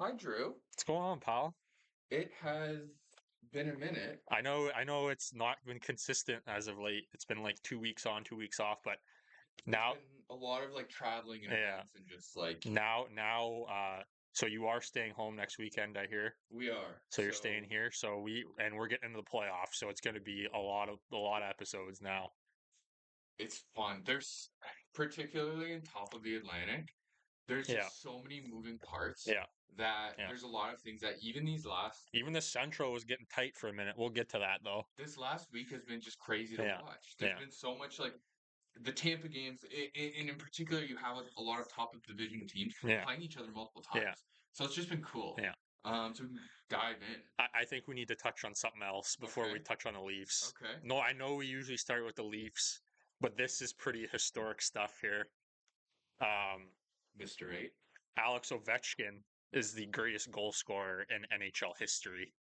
Hi, Drew. What's going on, pal? It has been a minute. I know it's not been consistent as of late. It's been like 2 weeks on, 2 weeks off, but It's now, been a lot of like traveling and yeah, events and just like so you are staying home next weekend, I hear. we are. So you're staying So here. We're getting into the playoffs, so it's going to be a lot of episodes now. it's fun. There's particularly in top of the Atlantic, there's Yeah, just so many moving parts yeah, that yeah. there's a lot of things that even these last Even the Central was getting tight for a minute. We'll get to that though. this last week has been just crazy to Yeah, watch. There's yeah, been so much like the Tampa games, and in particular, you have a lot of top of division teams yeah, playing each other multiple yeah, times. So it's just been cool. yeah. So we can dive in. I think we need to touch on something else before we Okay. touch on the Leafs. Okay. No, I know we usually start with the Leafs, but this is pretty historic stuff here. Um, Mr. 8. Alex Ovechkin is the greatest goal scorer in NHL history.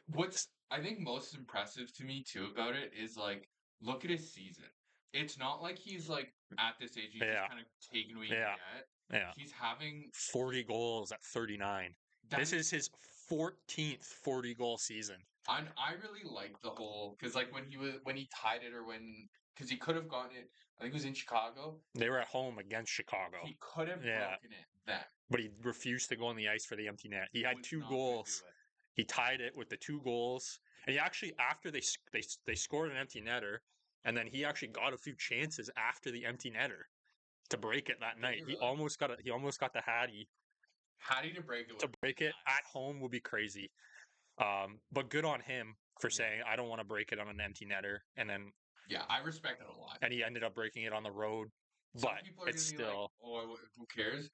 What's I think most impressive to me too about it is like look at his season. It's not like he's like at this age he's just Yeah, kind of taking what he can yeah, get. yeah. He's having 40 goals at 39. that This is is his 14th 40 goal season. I really like the whole because like when he tied it or when because he could have gotten it. I think it was in Chicago. They were at home against Chicago. He could have Yeah, broken it then. but he refused to go on the ice for the empty net. He had Was two not going to do goals. it. He tied it with the two goals, and he actually after they scored an empty netter, and then he actually got a few chances after the empty netter to break it that Did night. he He really? almost got the Hattie Hattie to break it to would have break been it at nuts. home would be crazy. But good on him for Yeah. saying I don't want to break it on an empty netter, Yeah, I respect it a lot. and he ended up breaking it on the road. Some But people are it's gonna be like, still, "Oh, who cares?"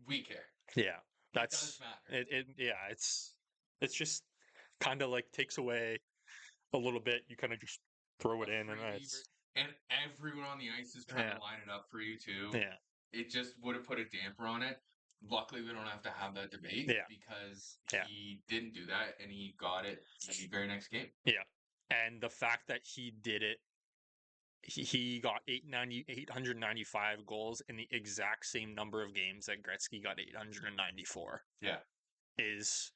We care. yeah, It does that's matter. it. Yeah, it's just kind of like takes away a little bit. You kind of just throw A it in, and freebie, it's and everyone on the ice is trying to yeah, line it up for you too. yeah, It just would have put a damper on it. Luckily, we don't have to have that debate yeah, because yeah, he didn't do that, and he got it the very next game. yeah. And the fact that he did it, he got 895 goals in the exact same number of games that Gretzky got 894 Yeah, is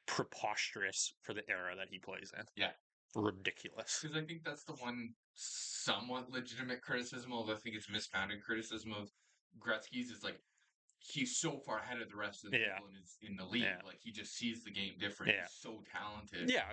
preposterous for the era that he plays in. yeah. Ridiculous. Because I think that's the one somewhat legitimate criticism, although I think it's misfounded criticism of Gretzky's is like he's so far ahead of the rest of the Yeah, people in the league. yeah, Like he just sees the game different. yeah, He's so talented. yeah.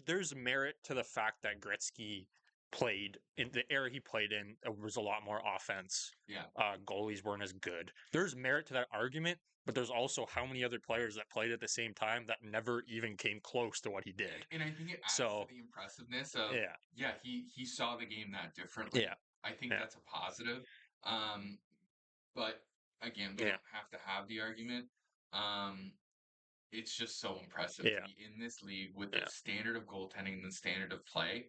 There's merit to the fact that Gretzky played in the era he played in. There was a lot more offense. Yeah. Goalies weren't as good. There's merit to that argument, but there's also how many other players that played at the same time that never even came close to what he did. And I think it adds to So the impressiveness of yeah, yeah, he saw the game that differently. yeah, I think yeah, that's a positive. Um, but again, we yeah, don't have to have the argument. Um, it's just so impressive to yeah, be in this league with the yeah, standard of goaltending and the standard of play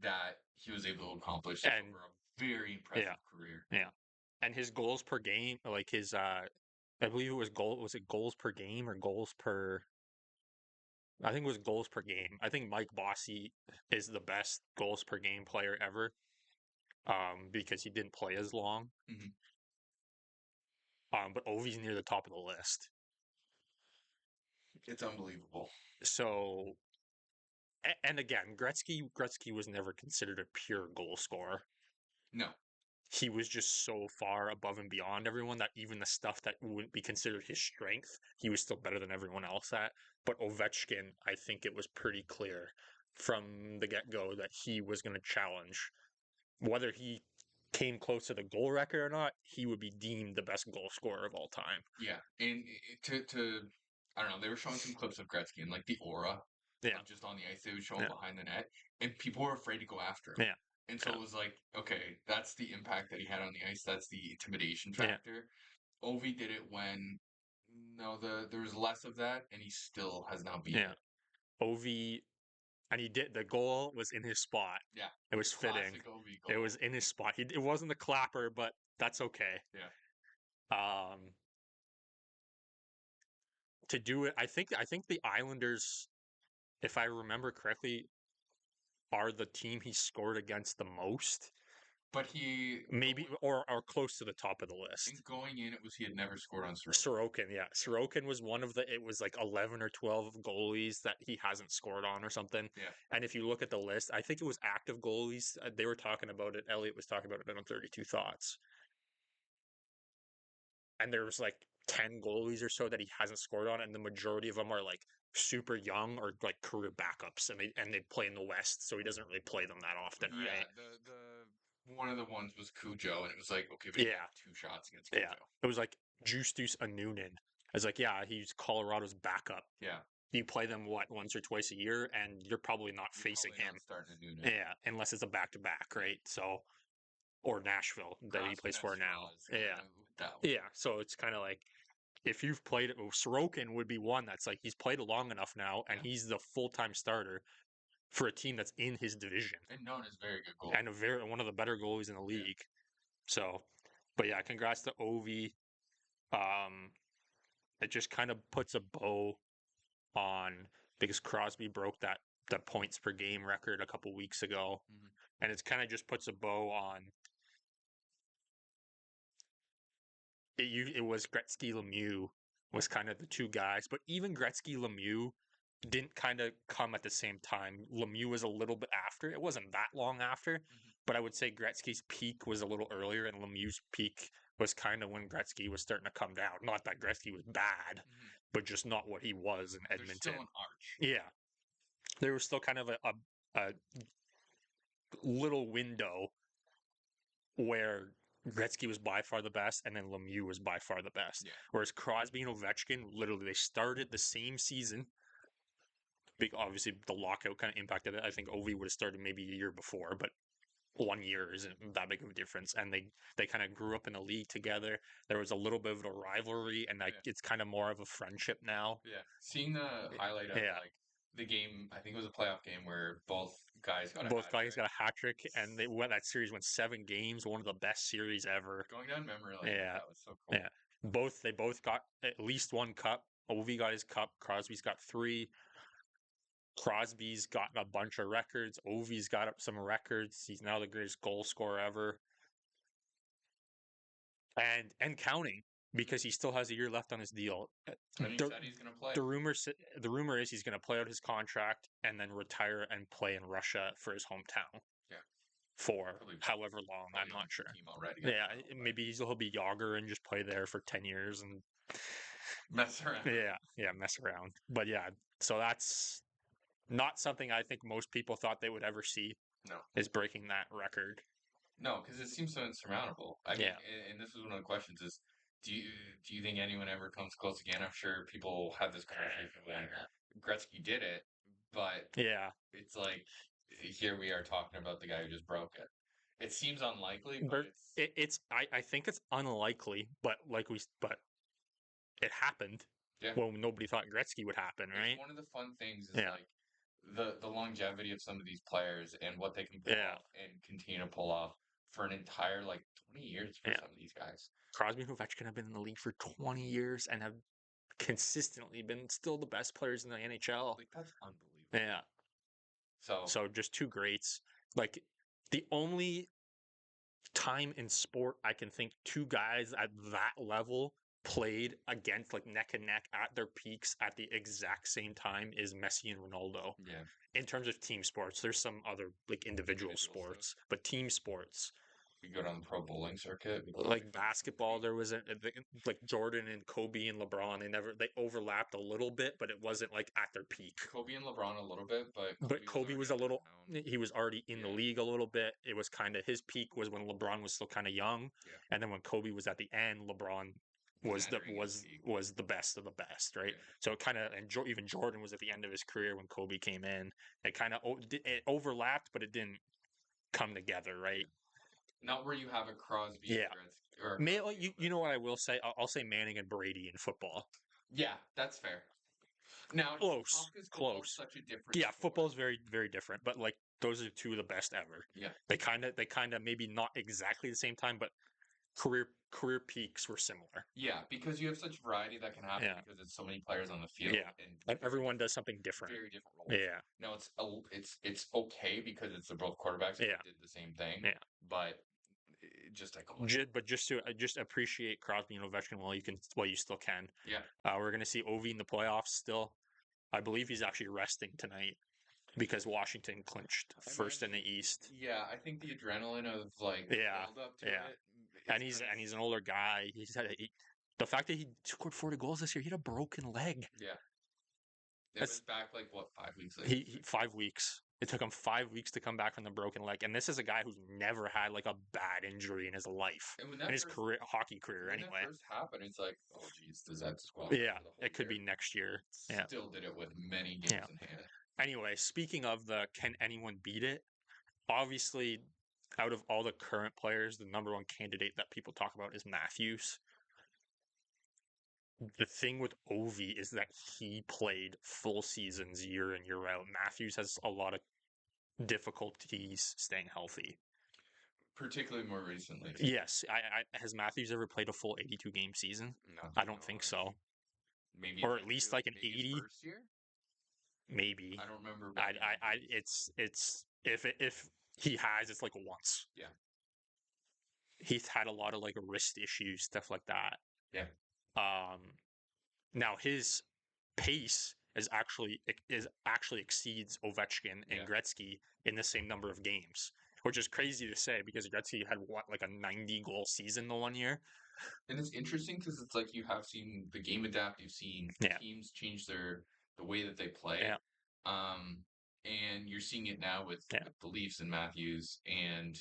that he was able to accomplish this and over a very yeah, impressive career. yeah, and his goals per game, like his I believe it was was it goals per game or goals per I think it was goals per game. I think Mike Bossy is the best goals per game player ever, because he didn't play as long. Mhm. But Ovi's near the top of the list. It's unbelievable. So, and again, Gretzky was never considered a pure goal scorer. No, He was just so far above and beyond everyone that even the stuff that wouldn't be considered his strength, he was still better than everyone else at. But Ovechkin, I think it was pretty clear from the get go that he was going to challenge. Whether he came close to the goal record or not, he would be deemed the best goal scorer of all time. yeah, and to I don't know. They were showing some clips of Gretzky and like the aura Yeah, of just on the ice. They would show him yeah, behind the net, and people were afraid to go after him. yeah, And so yeah, it was like, okay, that's the impact that he had on the ice. That's the intimidation yeah, factor. Ovi did it when no, there was less of that, and he still has not beaten yeah. it. Ovi, and he did. The goal was in his spot. Yeah, It the was fitting. classic Ovi It was goal. in his spot. It wasn't the clapper, but that's okay. Yeah, Um, to do it, I think the Islanders, if I remember correctly, are the team he scored against the most. But he maybe or close to the top of the list. going in, it was he had never scored on Sorokin. Sorokin, yeah. Sorokin was one of it was like 11 or 12 goalies that he hasn't scored on or something. Yeah. And if you look at the list, I think it was active goalies. They were talking about it. Elliot was talking about it on 32 Thoughts. And there was like 10 goalies or so that he hasn't scored on, and the majority of them are like super young or like career backups, and they play in the West, so he doesn't really play them that often, Yeah, right? the one of the ones was Cujo, and it was like, okay, but he Yeah, had 2 shots against yeah. Cujo. It was like Justus Anunin. It's like, yeah, he's Colorado's backup. Yeah. You play them once or twice a year, and you're probably not You're facing probably him. not starting a Noonan. Yeah, unless it's a back to back, right? So, or Nashville that he plays for now. Yeah, yeah. So it's kind of like if you've played it, Sorokin would be one that's like he's played long enough now, and he's the full time starter for a team that's in his division And known as very good goal. and one of the better goalies in the league. So, but yeah, congrats to Ovi. It just kind of puts a bow on because Crosby broke that points per game record a couple weeks ago, and it's kind of just puts a bow on. It was Gretzky Lemieux was kind of the two guys, but even Gretzky Lemieux didn't kind of come at the same time. Lemieux was a little bit after. It wasn't that long after, but I would say Gretzky's peak was a little earlier, and Lemieux's peak was kind of when Gretzky was starting to come down. Not that Gretzky was bad, but just not what he was in Edmonton. There's still an arch. Yeah, there was still kind of a little window where Gretzky was by far the best, and then Lemieux was by far the best. Yeah. Whereas Crosby and Ovechkin, literally, they started the same season. Obviously, the lockout kind of impacted it. I think Ovi would have started maybe a year before, but 1 year isn't that big of a difference. And they kind of grew up in the league together. There was a little bit of a rivalry, and like it's kind of more of a friendship now. Yeah, seeing the highlight of like the game, I think it was a playoff game where both guys got a hat trick, and they went that series went 7 games, one of the best series ever. Going down memory lane, that was so cool. Yeah, they both got at least one cup. Ovi got his cup. Crosby's got 3. Crosby's gotten a bunch of records. Ovi's got up some records. He's now the greatest goal scorer ever, and counting because he still has a year left on his deal. And he said he's going to play. The rumor is he's going to play out his contract and then retire and play in Russia for his hometown. Yeah. For however long, I'm not sure. Yeah, maybe he'll be Yager and just play there for 10 years and mess around. Yeah, mess around. But yeah, so that's not something I think most people thought they would ever see. No. Is breaking that record. No, because it seems so insurmountable. I mean, and this was one of the questions: is do you think anyone ever comes close again? I'm sure people have this conversation when Gretzky did it, but it's like here we are talking about the guy who just broke it. It seems unlikely, but I think it's unlikely, but it happened. Yeah. Well, nobody thought Gretzky would happen, right? One of the fun things is like the longevity of some of these players and what they can pull off and continue to pull off for an entire 20 years for some of these guys. Crosby and Ovechkin have been in the league for 20 years and have consistently been still the best players in the NHL. That's unbelievable. Yeah. So just 2 greats. Like the only time in sport I can think 2 guys at that level played against neck and neck at their peaks at the exact same time is Messi and Ronaldo. Yeah. In terms of team sports, there's some other individual sports, but team sports. You go down the pro bowling circuit. Like basketball, there was Jordan and Kobe and LeBron. They overlapped a little bit, but it wasn't at their peak. Kobe and LeBron a little bit, but Kobe was a little. He was already in the league a little bit. It was kind of his peak was when LeBron was still kind of young, and then when Kobe was at the end, LeBron was the best of the best, right? So it kind of even Jordan was at the end of his career when Kobe came in. It kind of it overlapped, but it didn't come together, right? Not where you have a Crosby. You know what I will say? I'll say Manning and Brady in football. Yeah, that's fair. Now close. Such a different. Yeah, football's very very different, but those are 2 of the best ever. Yeah, they kind of maybe not exactly the same time, but career peaks were similar. Yeah, because you have such variety that can happen because there's so many players on the field. Yeah, and everyone does something different. Very different roles. Yeah. No, it's okay because they're both quarterbacks. And did the same thing. Yeah. But just a question. But just appreciate Crosby and Ovechkin while you still can. Yeah. We're gonna see Ovi in the playoffs still. I believe he's actually resting tonight because Washington clinched first in the East. Yeah, I think the adrenaline of like build up to it. And he's an older guy. The fact that he scored 40 goals this year, he had a broken leg. Yeah. It was back like what, 5 weeks later? He 5 weeks. It took him 5 weeks to come back from the broken leg, and this is a guy who's never had like a bad injury in his life, in his hockey career anyway. When that first happened, it's like, oh geez, does that disqualify? Yeah, it could be next year. Yeah. Still did it with many games in hand. Anyway, speaking of the can anyone beat it? Obviously, out of all the current players, the number one candidate that people talk about is Matthews. The thing with Ovi is that he played full seasons year in, year out. Matthews has a lot of difficulties staying healthy. Particularly more recently. Yes. Has Matthews ever played a full 82 game season? No, I don't think so. Maybe, or at least like an 80. First year? Maybe. I don't remember. It's if he has, it's like once. Yeah. He's had a lot of like wrist issues, stuff like that. Yeah. Now his pace actually exceeds Ovechkin and Gretzky in the same number of games, which is crazy to say because Gretzky had like a 90 goal season the one year. And it's interesting because it's like you have seen the game adapt. You've seen teams change the way that they play. Yeah. And you're seeing it now with the Leafs and Matthews, and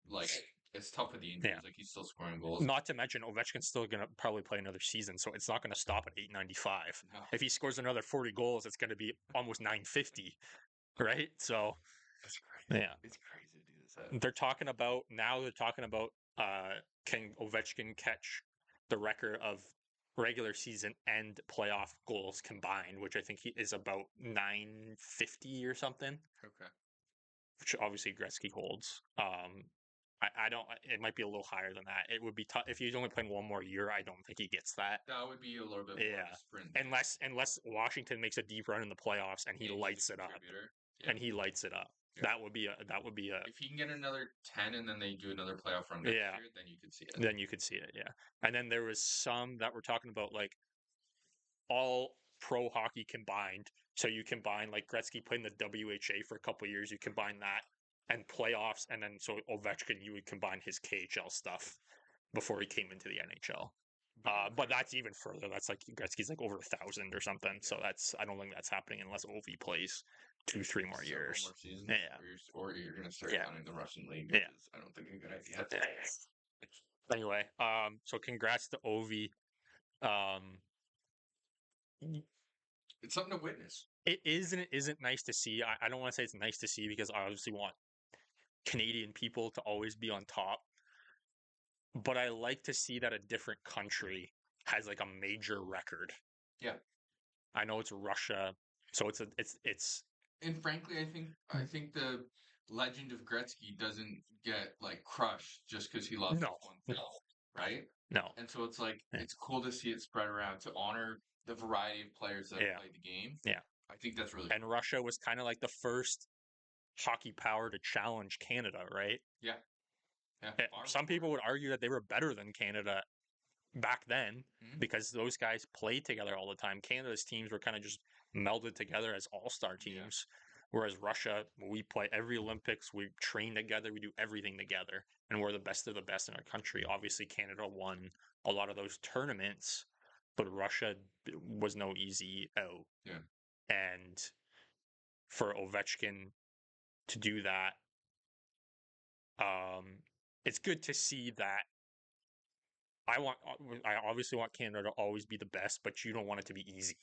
like it's tough with the injuries. Yeah. Like he's still scoring goals. Not to mention Ovechkin's still gonna probably play another season, so it's not gonna stop at 895. No. If he scores another 40 goals, it's gonna be almost 950, right? So that's crazy. Yeah, it's crazy to do this. They're talking about can Ovechkin catch the record of regular season and playoff goals combined, which I think he is about 950 or something. Okay. Which obviously Gretzky holds. I don't. It might be a little higher than that. It would be tough if he's only playing one more year. I don't think he gets that. That would be a little bit more of a sprint. Unless Washington makes a deep run in the playoffs and he lights it up. Yeah. And he lights it up. Yeah. That would be a. If he can get another 10 and then they do another playoff run next year, then you could see it. Then you could see it, yeah. And then there was some that were talking about like all pro hockey combined. So you combine like Gretzky playing the WHA for a couple of years. You combine that and playoffs, and then so Ovechkin, you would combine his KHL stuff before he came into the NHL. But that's even further. That's like Gretzky's like over 1,000 or something. Yeah. So I don't think that's happening unless Ovi plays 2-3 more years. More seasons, or you're going to start counting the Russian league, which is, I don't think a good idea. Anyway, so congrats to Ovi. It's something to witness. It is and it isn't nice to see. I don't want to say it's nice to see because I obviously want Canadian people to always be on top. But I like to see that a different country has like a major record. Yeah. I know it's Russia, so it's. And frankly, I think the legend of Gretzky doesn't get like crushed just because he lost one thing, right? No. And so it's like it's cool to see it spread around to honor the variety of players that have played the game. Yeah. I think that's really cool. And Russia was kind of like the first hockey power to challenge Canada, right? Yeah. Some people would argue that they were better than Canada back then because those guys played together all the time. Canada's teams were kind of just melded together as all-star teams, whereas Russia, we play every Olympics, we train together, we do everything together, and we're the best of the best in our country. Obviously, Canada won a lot of those tournaments, but Russia was no easy out. Yeah. And for Ovechkin to do that, it's good to see that. I obviously want Canada to always be the best, but you don't want it to be easy.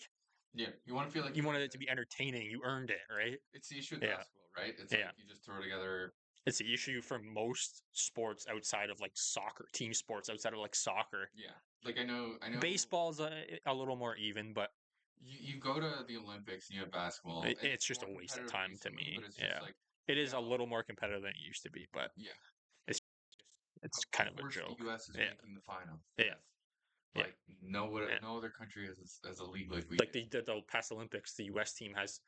Yeah, you want to feel like you wanted it to be entertaining. You earned it, right? It's the issue with basketball, right? It's like you just throw together. It's the issue for most sports outside of like soccer, team sports outside of like soccer. Yeah, like I know. Baseball's a little more even, but you go to the Olympics and you have basketball. It's just a waste of time to me. But it's just like it is a little more competitive than it used to be, but it's kind of a joke. The U.S. is making the final. Yeah. Like no other country has a league like we do. The past Olympics, the U.S. team has.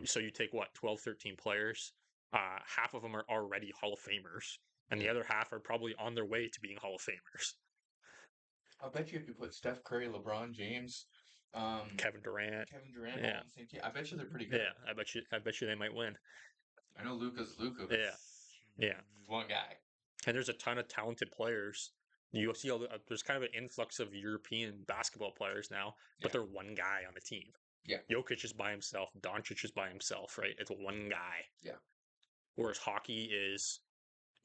So you take 12, 13 players. Half of them are already Hall of Famers, and the other half are probably on their way to being Hall of Famers. I'll bet you if you put Steph Curry, LeBron James, Kevin Durant, all on the same team, I bet you they're pretty good. Yeah, I bet you they might win. I know Luka's Luka, but yeah, one guy. And there's a ton of talented players. You'll see there's kind of an influx of European basketball players now, but they're one guy on the team. Yeah. Jokic is by himself. Doncic is by himself, right? It's one guy. Yeah. Whereas hockey is,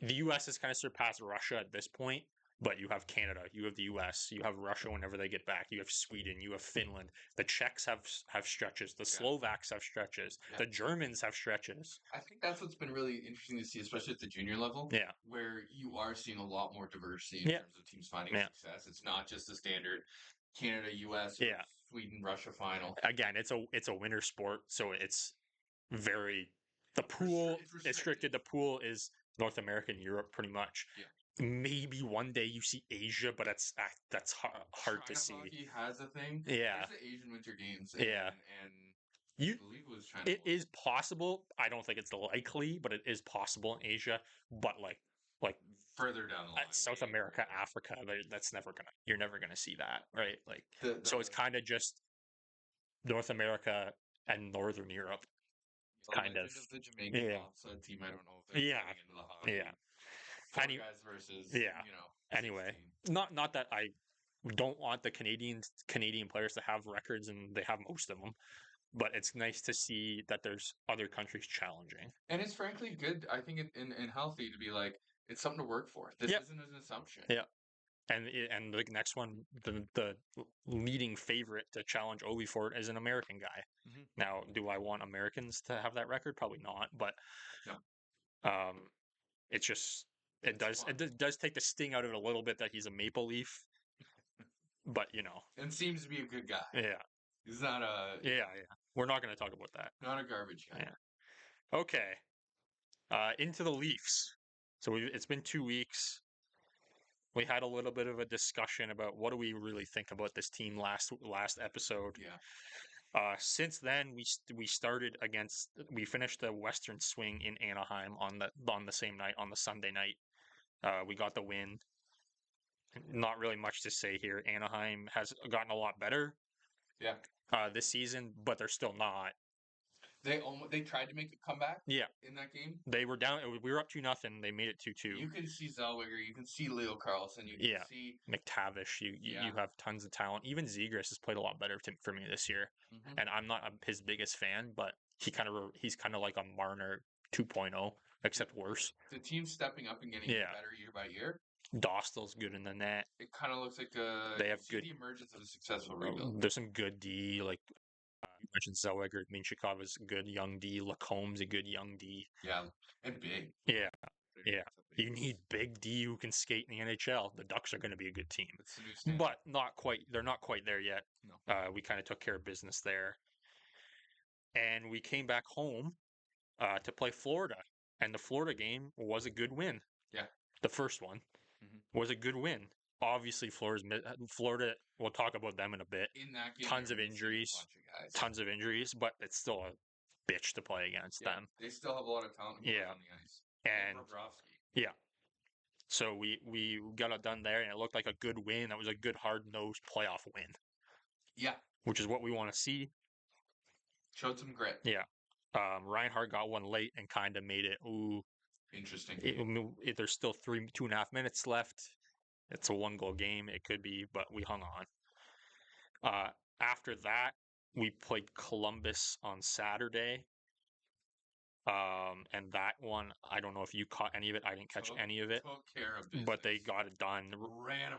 the U.S. has kind of surpassed Russia at this point, but you have Canada, you have the U.S., you have Russia whenever they get back, you have Sweden, you have Finland. The Czechs have stretches, the Slovaks have stretches, the Germans have stretches. I think that's what's been really interesting to see, especially at the junior level. Yeah. Where you are seeing a lot more diversity in terms of teams finding success. It's not just the standard Canada, U.S., Sweden, Russia final. Again, it's a winter sport, so it's very the pool is restricted. The pool is North America and Europe, pretty much. Yeah. Maybe one day you see Asia, but that's hard to see. Hockey has a thing. Yeah. There's the Asian Winter Games. And I believe it was China. It is possible. I don't think it's likely, but it is possible in Asia. But like further down the line, South America, Africa, you're never gonna see that, right? Like so it's kind of just North America and Northern Europe. Kind of the Jamaican team. I don't know if they're getting into the hockey. Guys versus Anyway, not that I don't want the Canadian players to have records, and they have most of them, but it's nice to see that there's other countries challenging. And it's frankly good, I think, and healthy to be like, it's something to work for. This isn't an assumption. Yeah. And the next one, the leading favorite to challenge Ovi for it is an American guy. Mm-hmm. Now, do I want Americans to have that record? Probably not, but it's just it does take the sting out of it a little bit that he's a Maple Leaf, but and seems to be a good guy. Yeah, he's not a We're not going to talk about that. Not a garbage guy. Yeah. Okay. Into the Leafs. So it's been 2 weeks. We had a little bit of a discussion about what do we really think about this team last episode. Yeah. Since then, we finished the Western Swing in Anaheim on the same night, on the Sunday night. We got the win. Not really much to say here. Anaheim has gotten a lot better. Yeah. This season, but they're still not. They tried to make a comeback. Yeah. In that game, they were down. We were up 2-0. They made it 2-2. You can see Zellweger. You can see Leo Carlson. You can see McTavish. You have tons of talent. Even Zegras has played a lot better for me this year. Mm-hmm. And I'm not his biggest fan, but he's kind of like a Marner 2.0, except worse. The team's stepping up and getting better year by year. Dostal's good in the net. It kind of looks like they have the emergence of a successful rebuild. There's some good D, like you mentioned Zellweger. Minchikov is good young D. Lacombe's a good young D. Yeah, and big. Yeah. You need big D who can skate in the NHL. The Ducks are going to be a good team, but not quite. They're not quite there yet. No. We kind of took care of business there, and we came back home to play Florida, and the Florida game was a good win. Yeah, the first one was a good win. Obviously, Florida. We'll talk about them in a bit. In that game, tons of injuries, but it's still a bitch to play against them. They still have a lot of talent on the ice. And so we got it done there, and it looked like a good win. That was a good hard-nosed playoff win. Yeah, which is what we want to see. Showed some grit. Yeah, Reinhart got one late and kind of made it interesting. There's still 2.5 minutes left. It's a 1-goal game. It could be, but we hung on. After that, we played Columbus on Saturday. And that one, I don't know if you caught any of it. I didn't catch any of it. Took care of business. But they got it done. Ran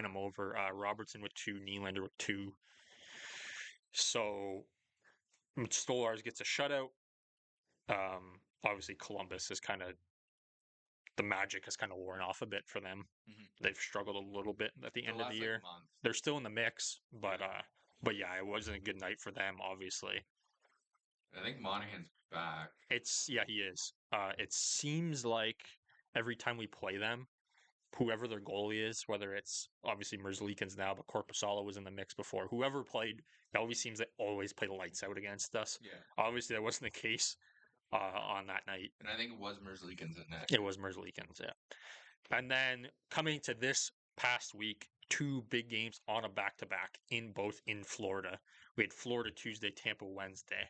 him over. Robertson with 2, Nylander with 2. So Stolarz gets a shutout. Obviously, Columbus is the magic has kind of worn off a bit for them. Mm-hmm. They've struggled a little bit at the end of the year. They're still in the mix, but yeah, it wasn't a good night for them, obviously. I think Monahan's back. He is. It seems like every time we play them, whoever their goalie is, whether it's obviously Merzlikins now, but Korpisalo was in the mix before. Whoever played, it always seems they always play lights out against us. Yeah. Obviously, that wasn't the case on that night. And I think it was Merzlikins in that. It was Merzlikins, yeah. And then coming to this past week, two big games on a back-to-back both in Florida. We had Florida Tuesday, Tampa Wednesday.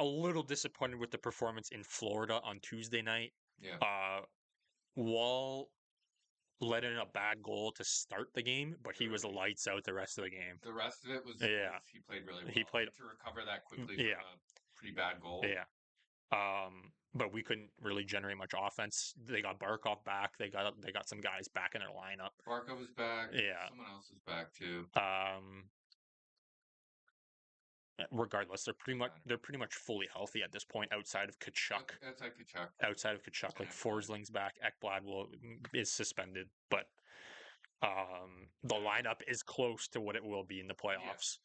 A little disappointed with the performance in Florida on Tuesday night. Yeah. Wall let in a bad goal to start the game, but he was lights out the rest of the game. The rest of it was he played really well. He played to recover that quickly from a pretty bad goal. Yeah. But we couldn't really generate much offense. They got Barkov back. They got some guys back in their lineup. Barkov was back. Yeah. Someone else was back too. Regardless, they're pretty much fully healthy at this point outside of Kachuk. Outside of Kachuk, like Forsling's back. Ekblad is suspended, but the lineup is close to what it will be in the playoffs.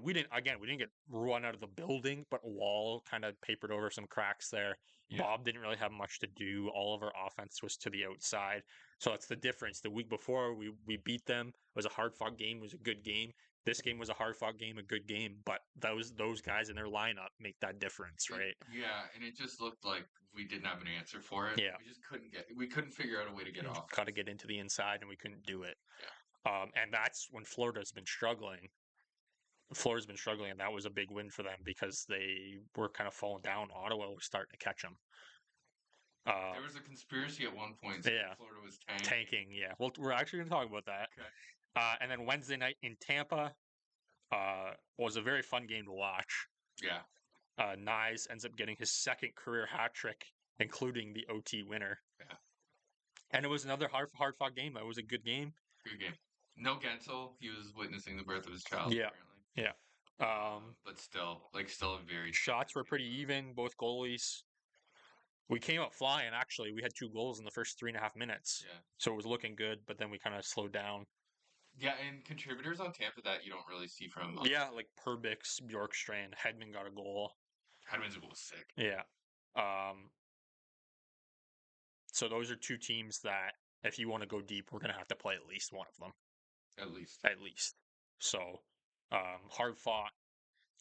We didn't get run out of the building, but Wall kind of papered over some cracks there. Yeah. Bob didn't really have much to do. All of our offense was to the outside. So that's the difference. The week before, we beat them. It was a hard-fought game. It was a good game. This game was a hard-fought game, a good game. But those guys in their lineup make that difference, right? Yeah, and it just looked like we didn't have an answer for it. Yeah. We couldn't figure out a way to get off. Got to get into the inside, and we couldn't do it. Yeah. And that's when Florida's been struggling. Florida's been struggling, and that was a big win for them because they were kind of falling down. Ottawa was starting to catch them. There was a conspiracy at one point. Yeah, Florida was tanking. Yeah, well, we're actually going to talk about that. Okay. And then Wednesday night in Tampa was a very fun game to watch. Yeah. Nyes ends up getting his second career hat trick, including the OT winner. Yeah. And it was another hard-fought game. It was a good game. Good game. No Gensel. He was witnessing the birth of his child. Yeah. Apparently. Yeah. But still a very shots were pretty even, both goalies. We came up flying, actually. We had 2 goals in the first 3.5 minutes. Yeah. So it was looking good, but then we kind of slowed down. Yeah, and contributors on Tampa that you don't really see from... Yeah, like Perbix, Bjorkstrand, Hedman got a goal. Hedman's goal was sick. Yeah. So those are 2 teams that, if you want to go deep, we're going to have to play at least one of them. At least. So, hard fought,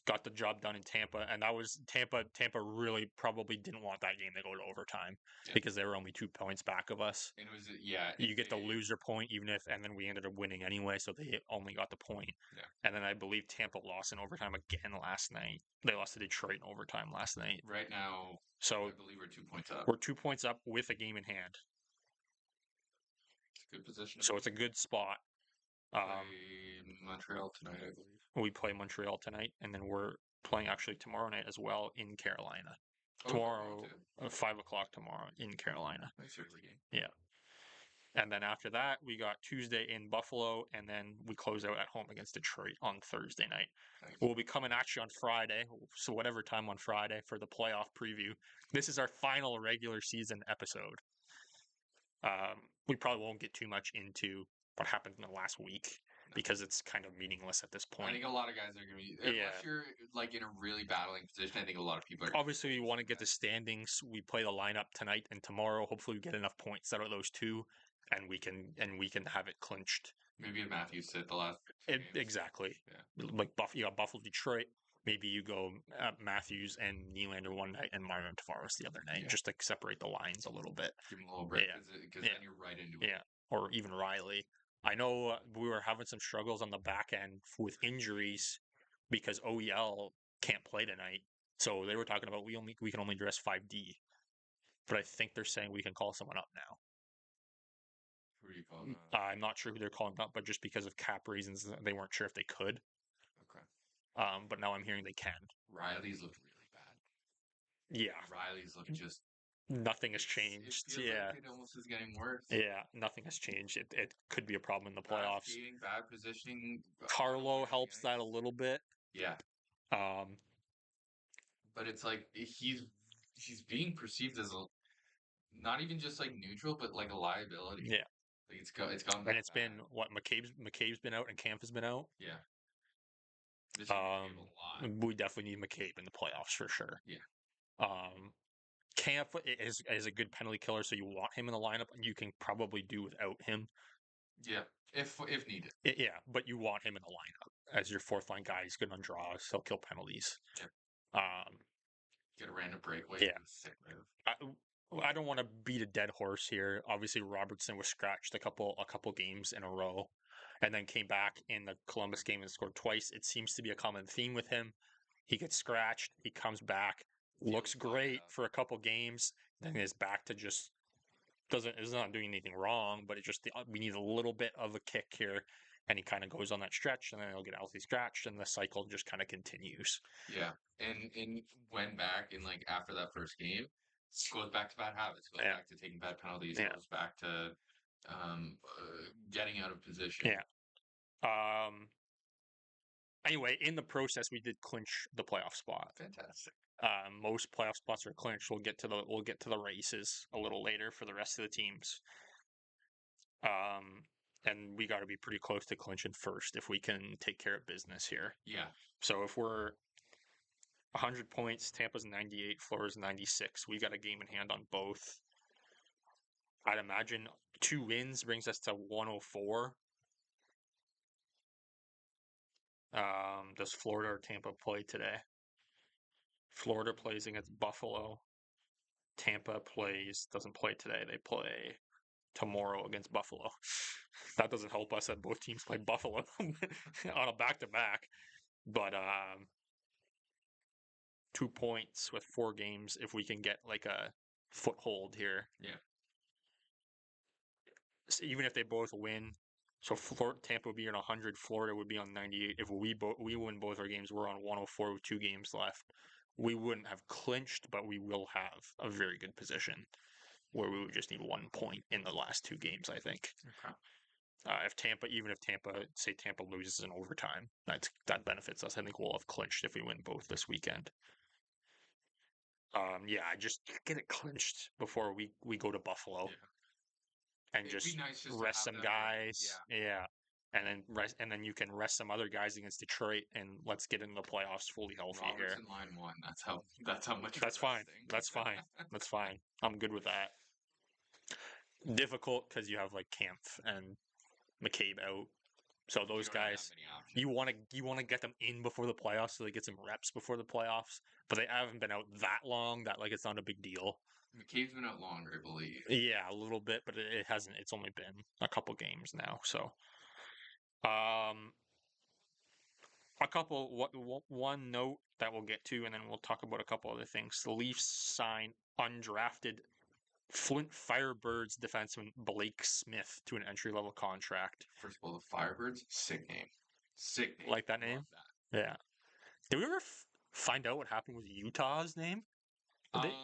got the job done in Tampa, and that was Tampa. Tampa really probably didn't want that game to go to overtime because they were only 2 points back of us. And it was you get the loser point and then we ended up winning anyway, so they only got the point. Yeah. And then I believe Tampa lost in overtime again last night. They lost to Detroit in overtime last night. Right now, so I believe we're 2 points up. We're 2 points up with a game in hand. It's a good position. So it's a good spot. Montreal tonight, I believe. We play Montreal tonight, and then we're playing actually tomorrow night as well in Carolina. Tomorrow, 5 o'clock tomorrow in Carolina. Nice early game. Yeah. And then after that, we got Tuesday in Buffalo, and then we close out at home against Detroit on Thursday night. Nice. We'll be coming at you on Friday, so whatever time on Friday for the playoff preview. This is our final regular season episode. We probably won't get too much into what happened in the last week because it's kind of meaningless at this point. I think a lot of guys are going to be, unless you're like in a really battling position, I think a lot of people are. Obviously, we want to get the standings. We play the lineup tonight and tomorrow. Hopefully, we get enough points out of those 2, and we can have it clinched. Maybe a Matthews sit the last. Exactly. Yeah. Like you got Buffalo, Detroit. Maybe you go Matthews and Nylander one night and Mario Tavares the other night, just to separate the lines a little bit. Give them a little break, because then you're right into it. Yeah, or even Riley. I know we were having some struggles on the back end with injuries because OEL can't play tonight. So they were talking about we can only dress 5D. But I think they're saying we can call someone up now. Who are you calling up? I'm not sure who they're calling up, but just because of cap reasons, they weren't sure if they could. Okay. But now I'm hearing they can. Riley's looked really bad. Yeah. Riley's looking just... Nothing has changed. It feels like it almost is getting worse. Yeah, nothing has changed. It could be a problem in the playoffs. Bad skating, bad positioning. Carlo helps that a little bit. Yeah. But it's like he's being perceived as not even just like neutral, but like a liability. Yeah. Like it's gone. And it's been what McCabe's been out and Kampf has been out. Yeah. We definitely need McCabe in the playoffs for sure. Yeah. Kampf is a good penalty killer, so you want him in the lineup, and you can probably do without him. Yeah, if needed. Yeah, but you want him in the lineup as your 4th line guy. He's good on draws. He'll kill penalties. Yeah. Get a random breakaway. Yeah. Sick move. I don't want to beat a dead horse here. Obviously, Robertson was scratched a couple games in a row, and then came back in the Columbus game and scored twice. It seems to be a common theme with him. He gets scratched, he comes back, looks great for a couple games, then is back to just is not doing anything wrong, but it just we need a little bit of a kick here, and he kind of goes on that stretch, and then he'll get healthy scratched, and the cycle just kind of continues. Yeah, and went back and like after that first game, goes back to bad habits, goes back to taking bad penalties, goes back to getting out of position. Yeah. Anyway, in the process, we did clinch the playoff spot. Fantastic. Most playoff spots are clinched. We'll get to the races a little later for the rest of the teams. And we got to be pretty close to clinching first if we can take care of business here. Yeah. So if we're 100 points, Tampa's 98, Florida's 96. We got a game in hand on both. I'd imagine 2 wins brings us to 104. Does Florida or Tampa play today? Florida plays against Buffalo. Tampa doesn't play today. They play tomorrow against Buffalo. That doesn't help us that both teams play Buffalo on a back-to-back. But 2 points with 4 games if we can get like a foothold here. Yeah. So even if they both win, so Tampa would be on 100, Florida would be on 98. If we win both our games, we're on 104 with 2 games left. We wouldn't have clinched, but we will have a very good position where we would just need 1 point in the last 2 games, I think. Okay. Even if Tampa loses in overtime, that benefits us. I think we'll have clinched if we win both this weekend. I just get it clinched before we go to Buffalo, and just rest some guys. Yeah. And then you can rest some other guys against Detroit, and let's get into the playoffs fully healthy here. Robertson line 1. That's how much. That's fine. That's fine. That's fine. I'm good with that. Difficult because you have like Kampf and McCabe out. So those guys, you want to get them in before the playoffs so they get some reps before the playoffs. But they haven't been out that long that like it's not a big deal. McCabe's been out longer, I believe. Yeah, a little bit, but it hasn't. It's only been a couple games now. So, one note that we'll get to, and then we'll talk about a couple other things. The Leafs sign undrafted Flint Firebirds defenseman Blake Smith to an entry-level contract. First of all, the Firebirds, sick name. Sick name. Like that name? That. Yeah. Did we ever find out what happened with Utah's name?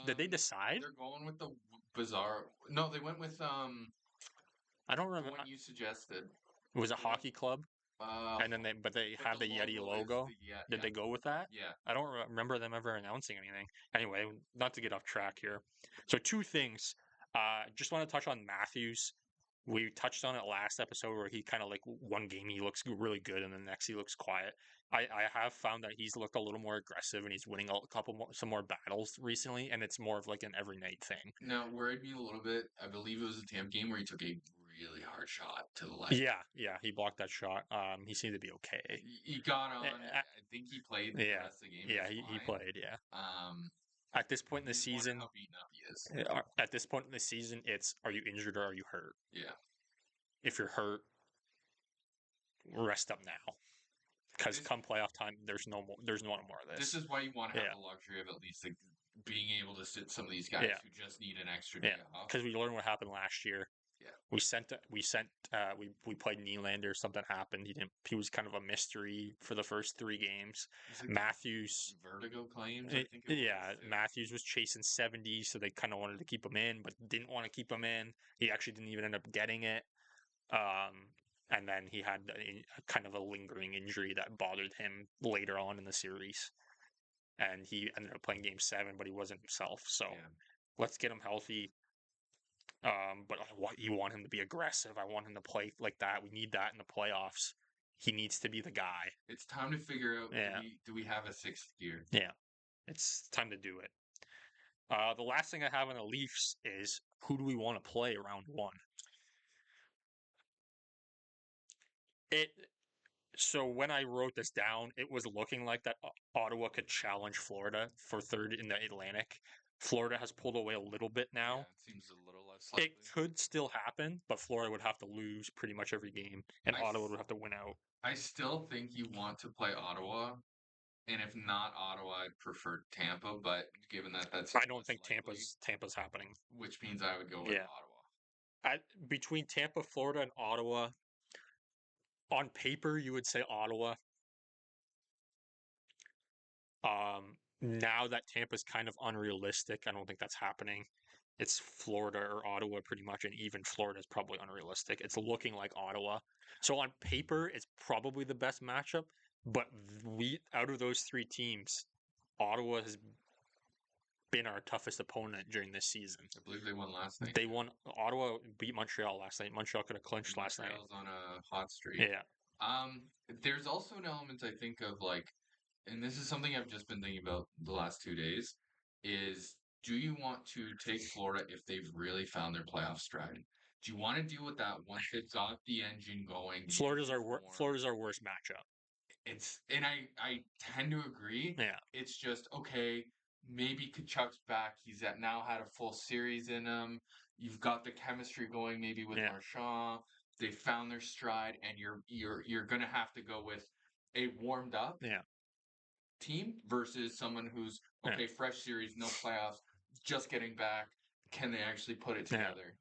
Did they decide? They're going with the bizarre. No, they went with I don't remember. The one you suggested. It was a hockey club. And then they have the Yeti logo. Did they go with that? Yeah. I don't remember them ever announcing anything. Anyway, not to get off track here. So 2 things. Just want to touch on Matthews. We touched on it last episode where he kind of like one game he looks really good and the next he looks quiet. I have found that he's looked a little more aggressive and he's winning some more battles recently, and it's more of like an every night thing. Now, worried me a little bit. I believe it was a Tampa game where he took a really hard shot to the leg. Yeah, he blocked that shot. He seemed to be okay. He got on. I think he played the rest of the game. Yeah, he played. Yeah. At this point in the season, how beaten up he is. At this point in the season, it's are you injured or are you hurt? Yeah. If you're hurt, rest up now. Because come playoff time, there's no more of this. This is why you want to have the luxury of at least like being able to sit some of these guys who just need an extra day off. Because we learned what happened last year. Yeah. We played Nylander. Something happened. He was kind of a mystery for the first 3 games. Like Matthews vertigo claims. I think it was, Matthews was chasing 70, so they kind of wanted to keep him in, but didn't want to keep him in. He actually didn't even end up getting it. And then he had kind of a lingering injury that bothered him later on in the series. And he ended up playing Game 7, but he wasn't himself. So let's get him healthy. But you want him to be aggressive. I want him to play like that. We need that in the playoffs. He needs to be the guy. It's time to figure out, do we have a 6th gear? Yeah. It's time to do it. The last thing I have on the Leafs is who do we want to play round 1? So when I wrote this down, it was looking like that Ottawa could challenge Florida for third in the Atlantic. Florida has pulled away a little bit now. Yeah, it seems a little less It likely. could still happen, but Florida would have to lose pretty much every game, and Ottawa would have to win out. I still think you want to play Ottawa, and if not Ottawa, I'd prefer Tampa. But given that that I seems don't less think likely, Tampa's happening. which means I would go with Yeah, Ottawa. between Tampa, Florida, and Ottawa, on paper you would say Ottawa. Now that Tampa's kind of unrealistic, I don't think that's happening. It's Florida or Ottawa pretty much, and even Florida is probably unrealistic. It's looking like Ottawa. So on paper, it's probably the best matchup. But we out of those three teams, Ottawa has been our toughest opponent during this season. I believe they won last night. They won. Ottawa beat Montreal last night. Montreal could have clinched last night. Montreal's on a hot streak. Yeah. There's also an element I think of like, and this is something I've just been thinking about the last 2 days, is do you want to take Florida if they've really found their playoff stride? Do you want to deal with that once they've got the engine going, the engine form? Florida's our worst matchup. It's and I tend to agree. Yeah. It's just okay. Maybe Kachuk's back. He's at now had a full series in him. You've got the chemistry going maybe with Marchand. They found their stride, and you're gonna have to go with a warmed up team versus someone who's okay, fresh series, no playoffs, just getting back. Can they actually put it together?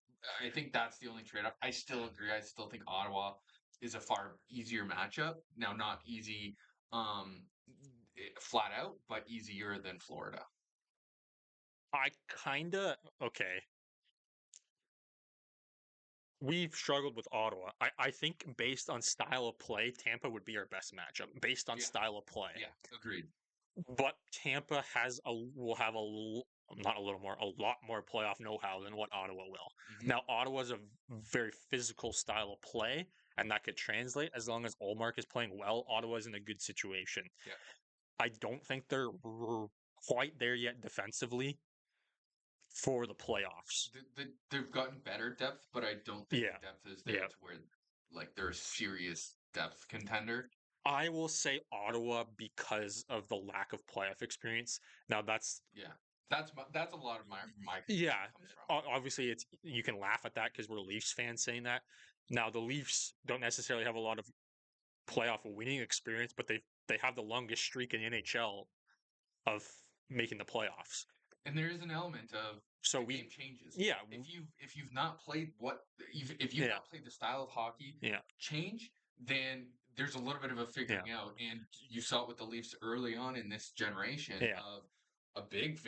I think that's the only trade off. I still agree. I still think Ottawa is a far easier matchup. Now, not easy flat out, but easier than Florida. I kinda okay. We've struggled with Ottawa. I think based on style of play, Tampa would be our best matchup based on style of play. Yeah, agreed. But Tampa will have not a little more, a lot more playoff know-how than what Ottawa will. Mm-hmm. Now, Ottawa's a very physical style of play, and that could translate as long as Ullmark is playing well. Ottawa's in a good situation. Yeah. I don't think they're quite there yet defensively for the playoffs. They've gotten better depth, but I don't think the depth is there to where like they're a serious depth contender. I will say Ottawa because of the lack of playoff experience. Now that's a lot of my comes from. Obviously, it's you can laugh at that because we're Leafs fans saying that. Now the Leafs don't necessarily have a lot of playoff winning experience, but they have the longest streak in the NHL of making the playoffs. And there is an element of game changes. Yeah. If you've not played if you've not played the style of hockey change, then there's a little bit of a figuring out. And you saw it with the Leafs early on in this generation of a big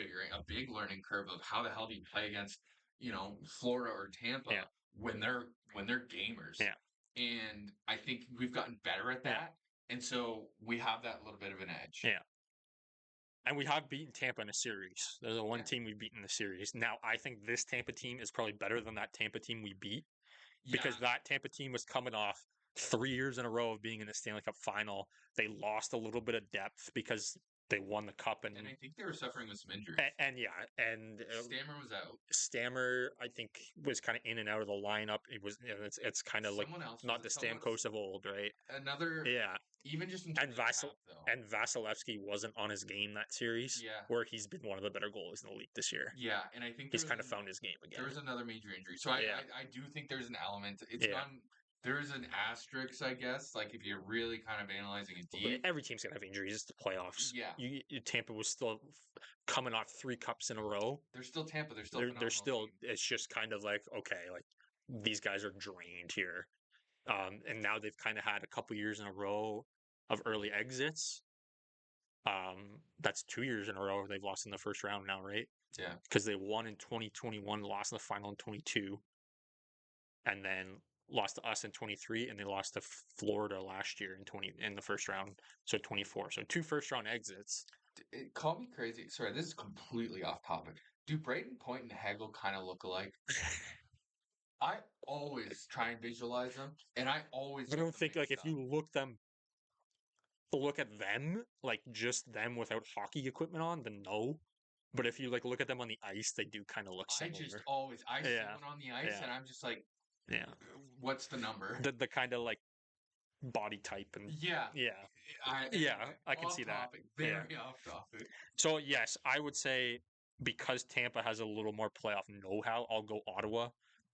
learning curve of how the hell do you play against, Florida or Tampa when they're gamers. Yeah. And I think we've gotten better at that. And so we have that little bit of an edge. Yeah. And we have beaten Tampa in a series. They're the one team we've beaten in the series. Now, I think this Tampa team is probably better than that Tampa team we beat because that Tampa team was coming off 3 years in a row of being in the Stanley Cup final. They lost a little bit of depth because they won the cup, and I think they were suffering with some injuries. And Stammer was out. Stammer, I think, was kind of in and out of the lineup. It was it's kind of like not the Stamkos of old, right? Another even just in and Vasilevsky wasn't on his game that series. Where he's been one of the better goalies in the league this year. Yeah, and I think he's kind of found his game again. There was another major injury, so I do think there's an element. It's not. There's an asterisk, I guess. Like if you're really kind of analyzing it deep, every team's gonna have injuries. It's the playoffs. Yeah, Tampa was still coming off 3 cups in a row. They're still Tampa. They're still. It's just kind of like okay, like these guys are drained here, and now they've kind of had a couple years in a row of early exits. That's 2 years in a row they've lost in the first round now, right? Yeah, because they won in 2021, lost in the final in 22, and then lost to us in 23, and they lost to Florida last year in the first round, so 24. So 2 first-round exits. Call me crazy. Sorry, this is completely off topic. Do Braden Point and Hagel kind of look alike? I always try and visualize them, and I don't think like if you look at them like just them without hockey equipment on, then no. But if you like look at them on the ice, they do kind of look similar. I see one on the ice, and I'm just like, what's the number? The kind of like body type and Yeah. yeah. Anyway, I can off see that. topic. Very off topic. So yes, I would say because Tampa has a little more playoff know-how, I'll go Ottawa.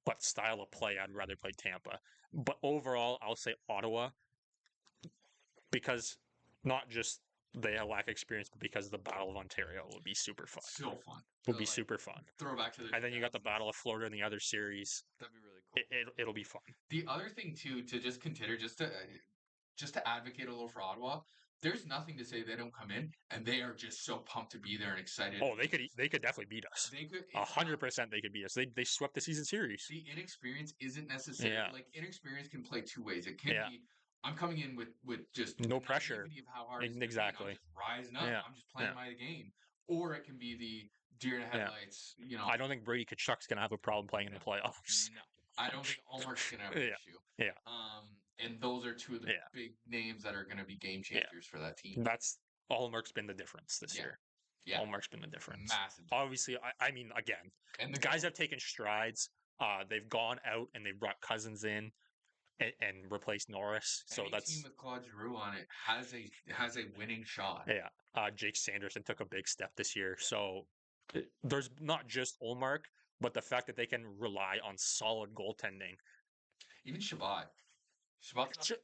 But style of play, I'd rather play Tampa. But overall, I'll say Ottawa because not just they lack experience, but because the Battle of Ontario will be super fun. So fun. Will be super fun. Throwback to the And then you got the 2000s. Battle of Florida in the other series. That'd be really cool. It'll be fun. The other thing too to just consider, just to advocate a little for Ottawa, there's nothing to say they don't come in and they are just so pumped to be there and excited. Oh, they could definitely beat us. They could 100% they could beat us. They swept the season series. The inexperience isn't necessary. Yeah. Like inexperience can play two ways. It can Yeah. be I'm coming in with just no pressure of how hard it's exactly. I'm just rising up. Yeah. I'm just playing my game. Or it can be the deer in the headlights. You know, I don't think Brady Kachuk's gonna have a problem playing in the playoffs. no, I don't think Allmark's gonna have an issue. Yeah. And those are two of the big names that are gonna be game changers for that team. That's Allmark's been the difference this year. Yeah. Allmark's been the difference. Massive. Obviously, I mean, again, and the guys have taken strides. They've gone out and they've brought Cousins in and replaced Norris. So any that's team with Claude Giroux on it has a winning shot. Yeah. Jake Sanderson took a big step this year. So there's not just Olmark, but the fact that they can rely on solid goaltending. Even Shabbat.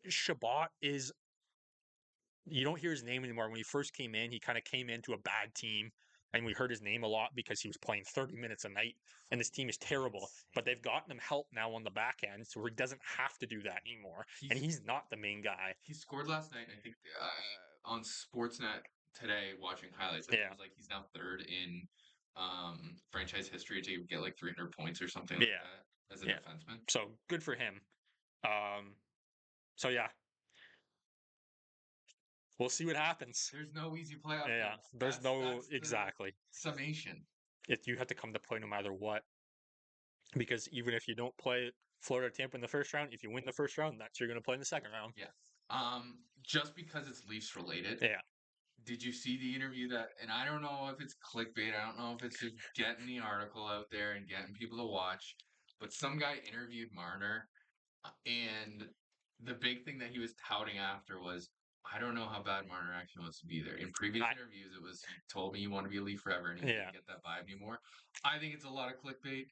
Shabbat is. You don't hear his name anymore. When he first came in, he kind of came into a bad team, and we heard his name a lot because he was playing 30 minutes a night, and this team is terrible. But they've gotten him help now on the back end, so he doesn't have to do that anymore. And he's not the main guy. He scored last night, I think, on Sportsnet today, watching highlights. It was like he's now third in franchise history to get like 300 points or something like that as a defenseman. So good for him. So yeah. We'll see what happens. There's no easy playoff. There's that's exactly summation. You have to come to play no matter what. Because even if you don't play Florida Tampa in the first round, if you win the first round, that's you're going to play in the second round. Yeah. Just because it's Leafs related. Yeah. Did you see the interview that? And I don't know if it's clickbait. I don't know if it's just getting the article out there and getting people to watch. But some guy interviewed Marner, and the big thing that he was touting after was, I don't know how bad Marner actually wants to be there. In previous interviews, it was, he told me you want to be a Leaf forever, and he didn't get that vibe anymore. I think it's a lot of clickbait,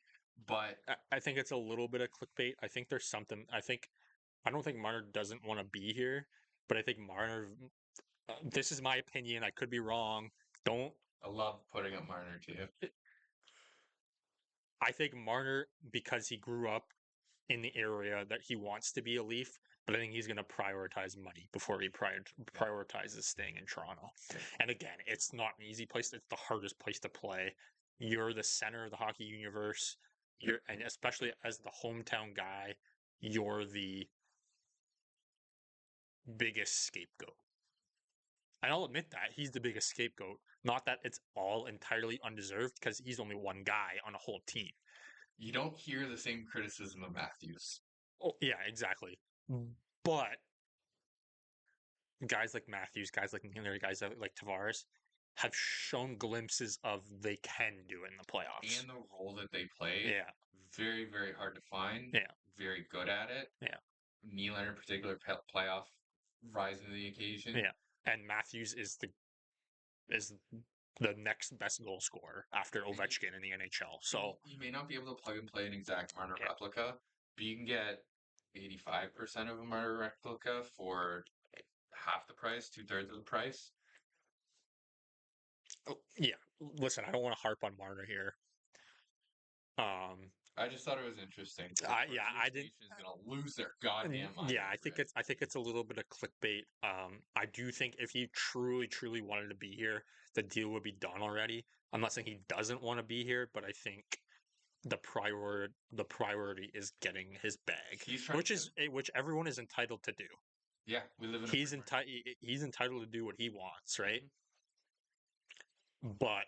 but I think it's a little bit of clickbait. I think there's something. I don't think Marner doesn't want to be here, but I think Marner. This is my opinion. I could be wrong. I love putting up Marner too. I think Marner, because he grew up in the area that he wants to be a Leaf, but I think he's going to prioritize money before he prioritizes staying in Toronto. And again, it's not an easy place. It's the hardest place to play. You're the center of the hockey universe. And especially as the hometown guy, you're the biggest scapegoat. And I'll admit that he's the biggest scapegoat. Not that it's all entirely undeserved, because he's only one guy on a whole team. You don't hear the same criticism of Matthews. Oh, yeah, exactly. But guys like Matthews, guys like Miller, guys like Tavares have shown glimpses of they can do it in the playoffs. And the role that they play, very, very hard to find. Very good at it. Nylander in particular, playoff rising to the occasion. And Matthews is the next best goal scorer after Ovechkin in the NHL. So you may not be able to plug and play an exact Marner replica, but you can get 85% of a Marner replica for half the price, 2/3 of the price. Listen, I don't want to harp on Marner here. I just thought it was interesting. I didn't. Is gonna lose their goddamn mind. I think it's a little bit of clickbait. I do think if he truly wanted to be here, the deal would be done already. I'm not saying he doesn't want to be here, but I think the priority is getting his bag, which everyone is entitled to do. Yeah, we live in. He's entitled to do what he wants, right? But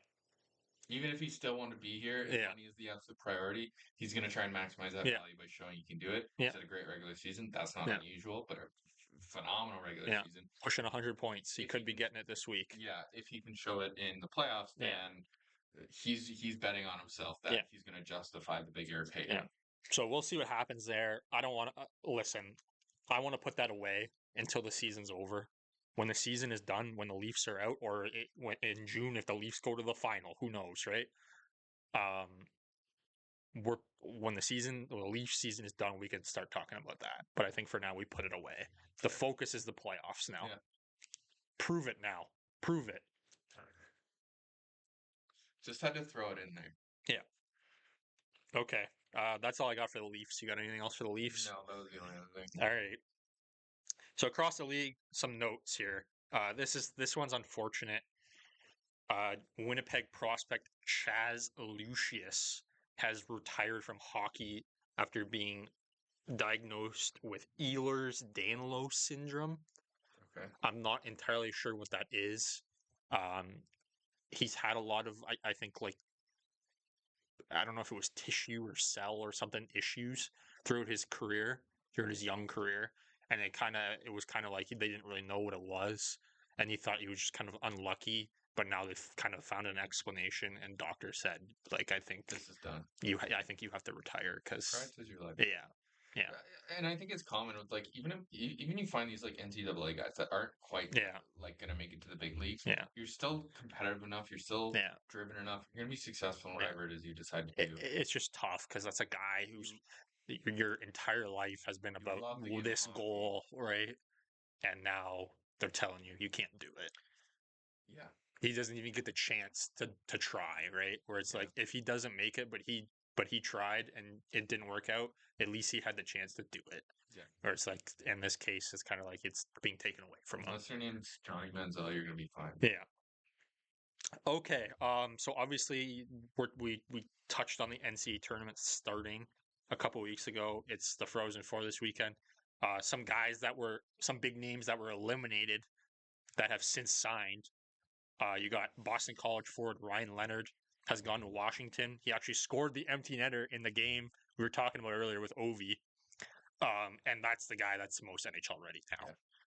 even if he still wanted to be here, if money is the absolute priority, he's going to try and maximize that value by showing he can do it. He's had a great regular season. That's not unusual, but a phenomenal regular season. Pushing 100 points. He could be getting it this week. Yeah, if he can show it in the playoffs, then he's betting on himself that he's going to justify the bigger pay. So we'll see what happens there. I don't want to listen. I want to put that away until the season's over. When the season is done, when the Leafs are out, or in June if the Leafs go to the final, who knows, right? We're when the Leaf season is done, we can start talking about that. But I think for now we put it away. The focus is the playoffs now. Yeah. Prove it now. Prove it. Just had to throw it in there. Yeah. Okay. That's all I got for the Leafs. You got anything else for the Leafs? No, that was the only other thing. All right. So across the league, some notes here. This one's unfortunate. Winnipeg prospect Chaz Lucius has retired from hockey after being diagnosed with Ehlers-Danlos syndrome. Okay. I'm not entirely sure what that is. He's had a lot of, I think, like, I don't know if it was tissue or cell or something issues throughout his career, throughout his young career. And it was kind of like they didn't really know what it was. And he thought he was just kind of unlucky. But now they've kind of found an explanation. And doctor said, like, I think This is done. I think you have to retire because, Practice your life. yeah. Yeah. And I think it's common with like even you find these like NCAA guys that aren't quite Yeah. like gonna make it to the big leagues. Yeah. You're still competitive enough. You're still Yeah. driven enough. You're gonna be successful in Yeah. whatever it is you decide to do. It's just tough because that's a guy who's your entire life has been You about love the game of this hockey. goal, right? And now they're telling you can't do it. Yeah. He doesn't even get the chance to try, right? Where it's Yeah. like if he doesn't make it, but he tried and it didn't work out, at least he had the chance to do it. Yeah. Or it's like in this case, it's kind of like it's being taken away from him. Unless your name's Johnny Manziel, you're gonna be fine. Yeah. Okay. So obviously we touched on the NCAA tournament starting a couple weeks ago. It's the Frozen Four this weekend. Some big names that were eliminated that have since signed. You got Boston College forward Ryan Leonard has gone to Washington. He actually scored the empty netter in the game we were talking about earlier with Ovi. And that's the guy that's the most NHL ready now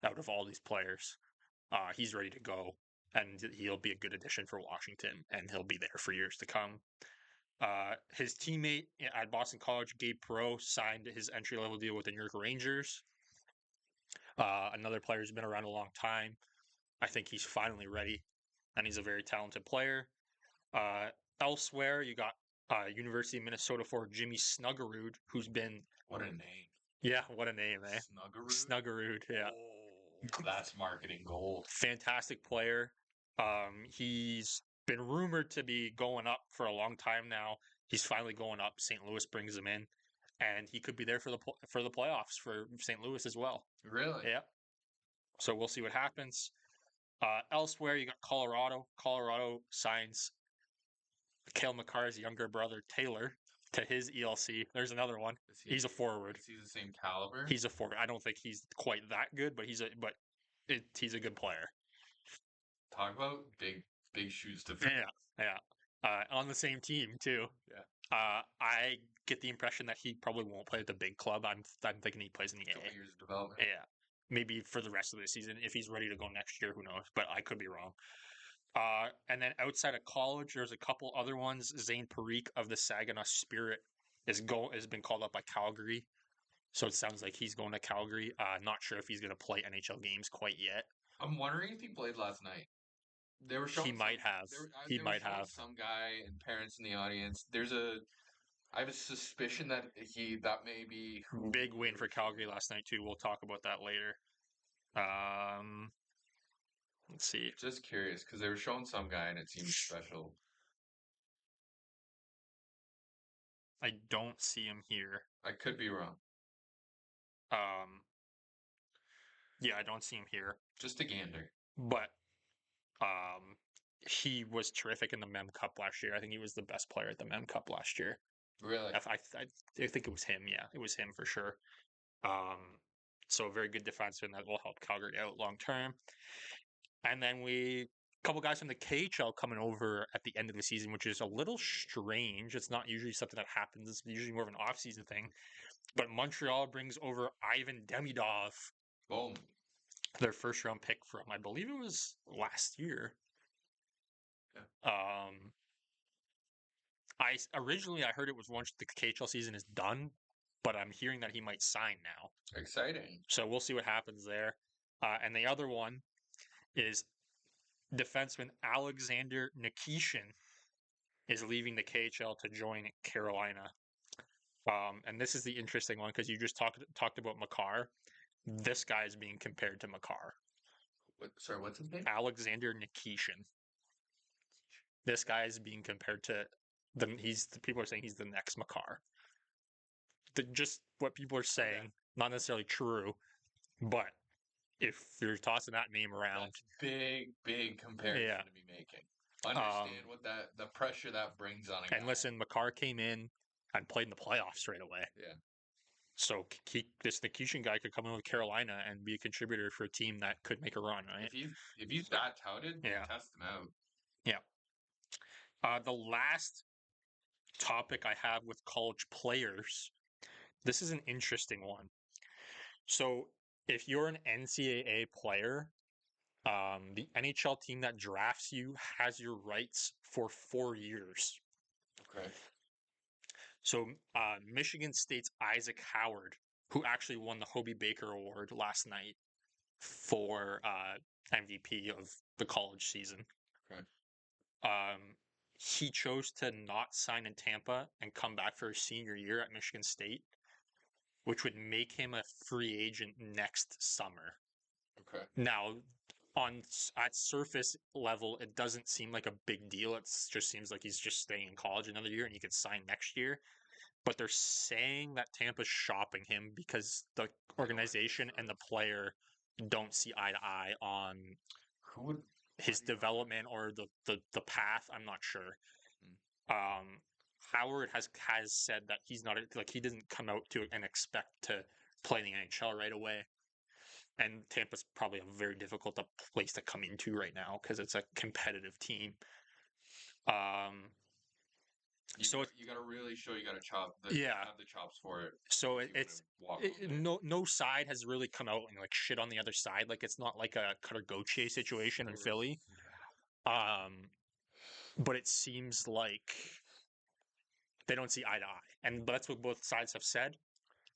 out of all these players. He's ready to go, and he'll be a good addition for Washington, and he'll be there for years to come. His teammate at Boston College, Gabe Perreault, signed his entry-level deal with the New York Rangers. Another player who's been around a long time. I think he's finally ready, and he's a very talented player. Elsewhere, you got University of Minnesota forward Jimmy Snuggerud, who's been... What a name. Yeah, what a name, eh? Snuggerud? Snuggerud, yeah. Oh, that's marketing gold. Fantastic player. He's been rumored to be going up for a long time now. He's finally going up. St. Louis brings him in, and he could be there for the playoffs for St. Louis as well. Really? Yeah. So we'll see what happens. Elsewhere, you got Colorado. Colorado signs Cale Makar's younger brother Taylor to his ELC. There's another one. He's a forward. Is he the same caliber? He's a forward. I don't think he's quite that good, but he's a good player. Talk about big shoes to fill. Yeah. On the same team too. Yeah. I get the impression that he probably won't play at the big club. I'm thinking he plays in the AA. Years of development. Yeah. Maybe for the rest of the season. If he's ready to go next year, who knows? But I could be wrong. And then outside of college, there's a couple other ones. Zane Parikh of the Saginaw Spirit has been called up by Calgary. So it sounds like he's going to Calgary. Not sure if he's going to play NHL games quite yet. I'm wondering if he played last night. They were showing he might have. He might have some guy and parents in the audience. I have a suspicion that that may be big win for Calgary last night too. We'll talk about that later. Let's see. Just curious because they were showing some guy and it seemed special. I don't see him here. I could be wrong. Yeah, I don't see him here. Just a gander. But he was terrific in the Mem Cup last year. I think he was the best player at the Mem Cup last year. Really? I think it was him. Yeah, it was him for sure. So a very good defenseman that will help Calgary out long term. And then a couple guys from the KHL coming over at the end of the season, which is a little strange. It's not usually something that happens. It's usually more of an off-season thing. But Montreal brings over Ivan Demidov. Boom. Their first round pick from, I believe it was last year. Yeah. I heard it was once the KHL season is done, but I'm hearing that he might sign now. Exciting. So we'll see what happens there. And the other one is defenseman Alexander Nikishin is leaving the KHL to join Carolina. And this is the interesting one because you just talked about Makar. This guy is being compared to Makar. Sorry, what's his name? Alexander Nikishin. This guy is being compared to people are saying he's the next Makar. Just what people are saying, not necessarily true, but if you're tossing that name around, that's big comparison to be making. Understand what the pressure that brings on a guy. And listen, Makar came in and played in the playoffs right away. Yeah. So this Nikishin guy could come in with Carolina and be a contributor for a team that could make a run, right? If he's that touted, yeah, test him out. Yeah. The last topic I have with college players, this is an interesting one. So if you're an NCAA player, the NHL team that drafts you has your rights for 4 years. Okay. So Michigan State's Isaac Howard, who actually won the Hobie Baker Award last night for MVP of the college season. Okay. He chose to not sign in Tampa and come back for his senior year at Michigan State, which would make him a free agent next summer. Okay. Now, at surface level, it doesn't seem like a big deal. It just seems like he's just staying in college another year and he could sign next year. But they're saying that Tampa's shopping him because the organization and the player don't see eye to eye on his development or the path. I'm not sure. Howard has said that he's not like he doesn't come out to and expect to play in the NHL right away. And Tampa's probably a very difficult place to come into right now because it's a competitive team. You got to really show you got to have the chops for it. So no side has really come out and like shit on the other side. Like it's not like a Cutter Gauthier situation in Philly. But it seems like they don't see eye to eye, and that's what both sides have said.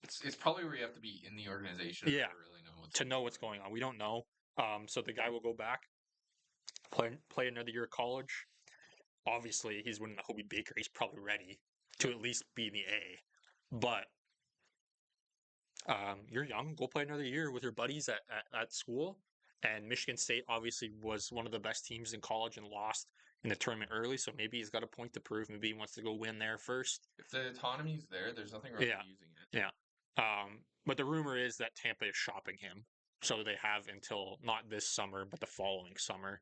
It's probably where you have to be in the organization. Yeah, to know what's going on. We don't know. So the guy will go back, play another year of college. Obviously, he's winning the Hobie Baker. He's probably ready to at least be in the A. But you're young. Go play another year with your buddies at school. And Michigan State obviously was one of the best teams in college and lost in the tournament early. So maybe he's got a point to prove. Maybe he wants to go win there first. If the autonomy's there, there's nothing wrong with using it. Yeah. But the rumor is that Tampa is shopping him. So they have until not this summer, but the following summer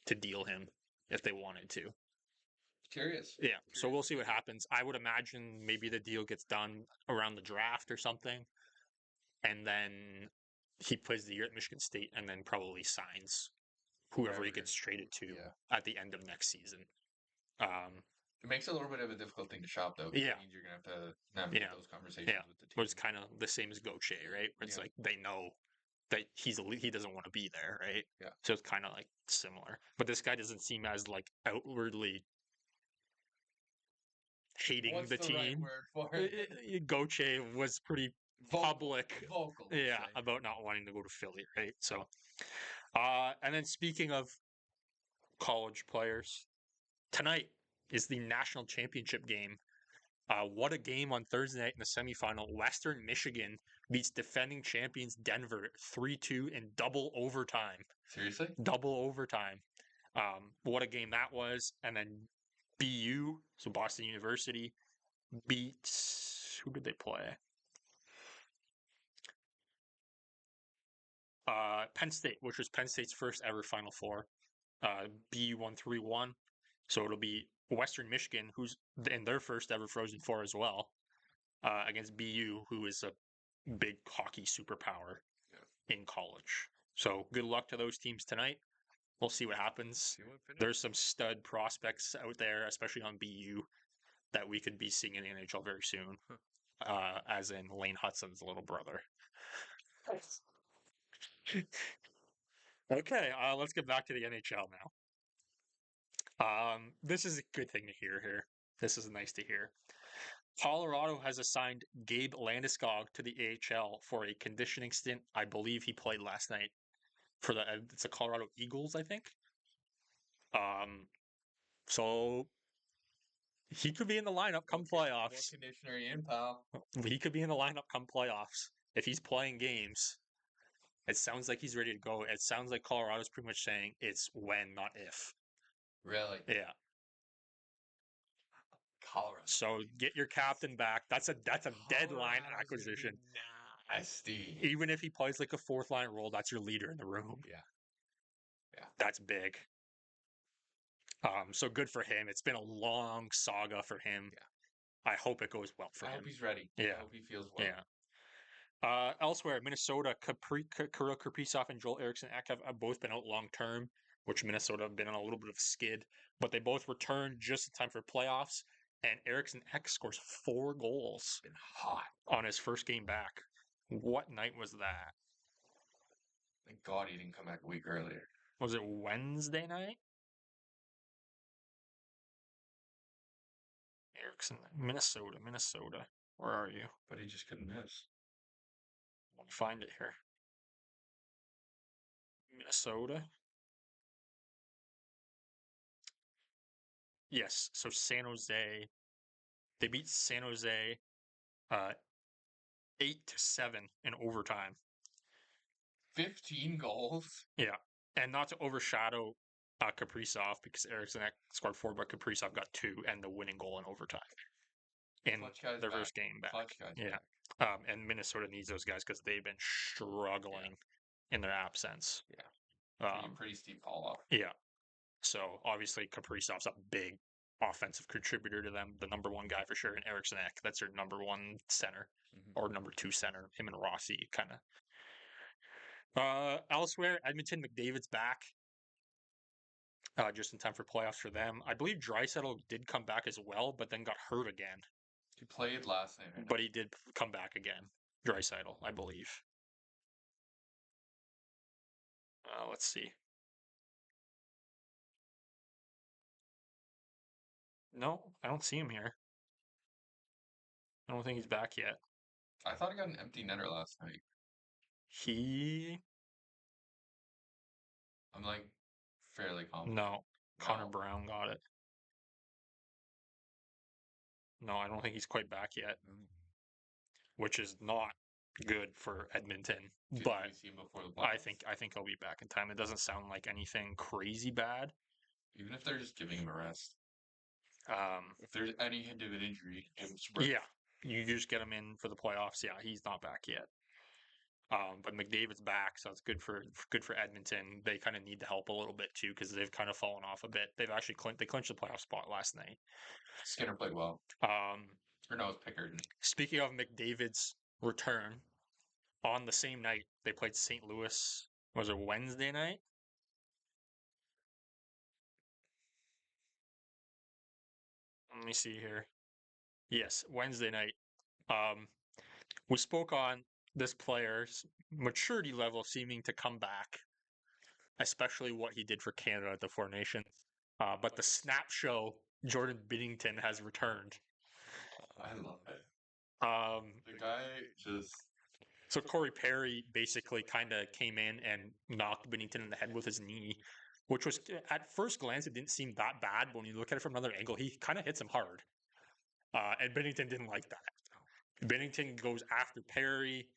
to deal him if they wanted to. Curious. Yeah. So we'll see what happens. I would imagine maybe the deal gets done around the draft or something. And then he plays the year at Michigan State and then probably signs whoever he gets traded to at the end of next season. It makes it a little bit of a difficult thing to shop, though. Yeah. It means you're going to have to navigate those conversations with the team. But it's kind of the same as Gauthier, right? Where it's like they know that he doesn't want to be there, right? Yeah. So it's kind of like similar. But this guy doesn't seem as like outwardly hating the team. Word for it? Gauthier was pretty vocal, yeah, about not wanting to go to Philly, right? So, and then speaking of college players, tonight is the national championship game. What a game on Thursday night in the semifinal. Western Michigan beats defending champions Denver 3-2 in double overtime. Seriously? Double overtime. What a game that was. And then BU, so Boston University, beats... Who did they play? Penn State, which was Penn State's first ever Final Four. BU won 3-1. So it'll be Western Michigan, who's in their first ever Frozen Four as well, against BU, who is a big hockey superpower in college. So good luck to those teams tonight. We'll see what happens. There's some stud prospects out there, especially on BU, that we could be seeing in the NHL very soon, as in Lane Hudson's little brother. Okay, let's get back to the NHL now. This is a good thing to hear here. This is nice to hear. Colorado has assigned Gabe Landeskog to the AHL for a conditioning stint. I believe he played last night for it's the Colorado Eagles, I think. So he could be in the lineup come playoffs. What condition are you in, pal? He could be in the lineup come playoffs if he's playing games. It sounds like he's ready to go. It sounds like Colorado's pretty much saying it's when, not if. Really? Yeah. Colorado. So get your captain back. That's a deadline acquisition. Nasty. Even if he plays like a fourth line role, that's your leader in the room. Yeah. That's big. So good for him. It's been a long saga for him. Yeah. I hope it goes well for him. I hope he's ready. Yeah. I hope he feels well. Yeah. Elsewhere, Minnesota, Kirill Kaprizov and Joel Eriksson Ek have both been out long term, which Minnesota have been on a little bit of a skid, but they both returned just in time for playoffs. And Eriksson Ek scores 4 goals. Been hot on his first game back. What night was that? Thank God he didn't come back a week earlier. Was it Wednesday night? Eriksson, Minnesota. Where are you? But he just couldn't miss. Let me find it here. Minnesota. Yes, so San Jose. They beat San Jose 8-7 in overtime. 15 goals? Yeah. And not to overshadow Kaprizov, because Eriksson scored 4, but Kaprizov got 2 and the winning goal in overtime. In their first game back. Yeah. Back. And Minnesota needs those guys because they've been struggling in their absence. Yeah. Pretty steep fall off. Yeah. So obviously Kaprizov's a big offensive contributor to them, the number one guy for sure, and Eriksson Ek, that's their number one center or number 2 center. Him and Rossi kind of. Elsewhere, Edmonton, McDavid's back. Just in time for playoffs for them. I believe Draisaitl did come back as well, but then got hurt again. He played last night. But he did come back again. Draisaitl, I believe. Let's see. No, I don't see him here. I don't think he's back yet. I thought he got an empty netter last night. I'm like fairly confident. No, Connor Brown got it. No, I don't think he's quite back yet, which is not good for Edmonton. But I think he'll be back in time. It doesn't sound like anything crazy bad. Even if they're just giving him a rest. If there's any hint of an injury, give him some rest. Yeah, you just get him in for the playoffs. Yeah, he's not back yet. But McDavid's back, so it's good for Edmonton. They kind of need the help a little bit too because they've kind of fallen off a bit. They've actually clinched the playoff spot last night. Skinner played well. Or no, it was Pickard. Speaking of McDavid's return, on the same night they played St. Louis. Was it Wednesday night? Let me see here. Yes, Wednesday night. We spoke on this player's maturity level seeming to come back, especially what he did for Canada at the Four Nations. But the snap show, Jordan Binnington has returned. I love it. The guy just... So Corey Perry basically kind of came in and knocked Binnington in the head with his knee, which was, at first glance, it didn't seem that bad. But when you look at it from another angle, he kind of hits him hard. And Binnington didn't like that. Binnington goes after Perry.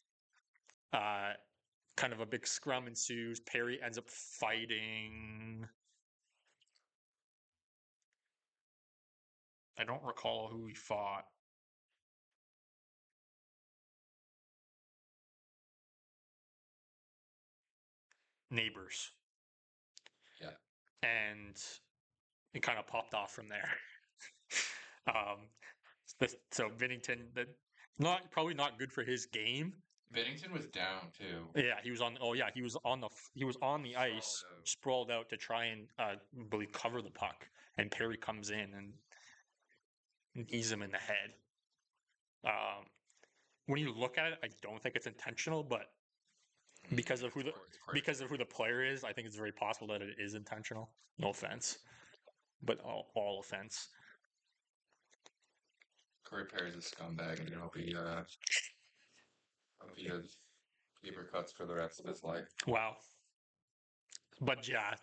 Kind of a big scrum ensues. Perry ends up fighting... I don't recall who he fought. Neighbors. Yeah. And it kind of popped off from there. So Binnington, probably not good for his game. Binnington was down too. Yeah, he was on. Oh yeah, he was on the ice, sprawled out to try and believe cover the puck, and Perry comes in and knees him in the head. When you look at it, I don't think it's intentional, but because of who the player is, I think it's very possible that it is intentional. No offense, but all offense. Corey Perry's a scumbag, and I hope he has paper cuts for the rest of his life. Wow. But yeah,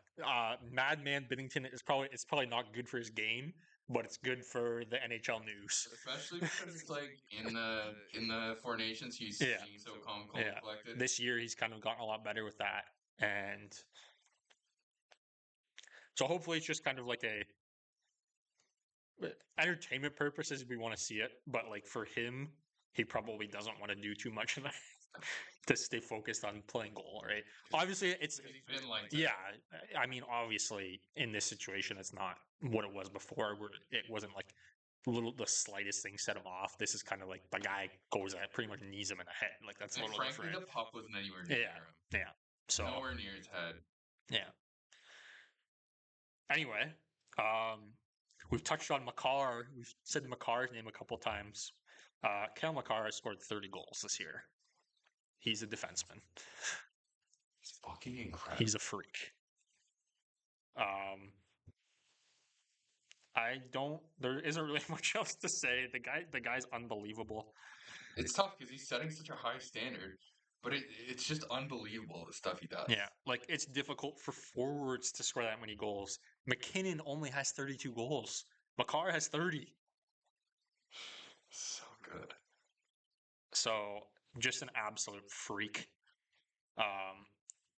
Madman Binnington is probably not good for his game, but it's good for the NHL news. Especially because it's like in the Four Nations, he Yeah. seems so calm, cool, and Yeah. collected. This year he's kind of gotten a lot better with that, and so hopefully it's just kind of like a entertainment purposes we want to see it, but like for him, he probably doesn't want to do too much of that to stay focused on playing goal, right? Obviously, it's Because he's been like that. yeah. I mean, obviously, in this situation, it's not what it was before, where it wasn't like the slightest thing set him off. This is kind of like the guy goes at pretty much knees him in the head. Like that's a And little frankly, different. the puck wasn't anywhere near Yeah, him. yeah. So Nowhere near his head. yeah. Anyway, we've touched on Makar. We've said Makar's name a couple times. Kel Makar has scored 30 goals this year. He's a defenseman. He's fucking incredible. He's a freak. I don't. There isn't really much else to say. The guy's unbelievable. It's tough because he's setting such a high standard, but it's just unbelievable the stuff he does. Yeah, like it's difficult for forwards to score that many goals. McKinnon only has 32 goals. Makar has 30. So good. So just an absolute freak.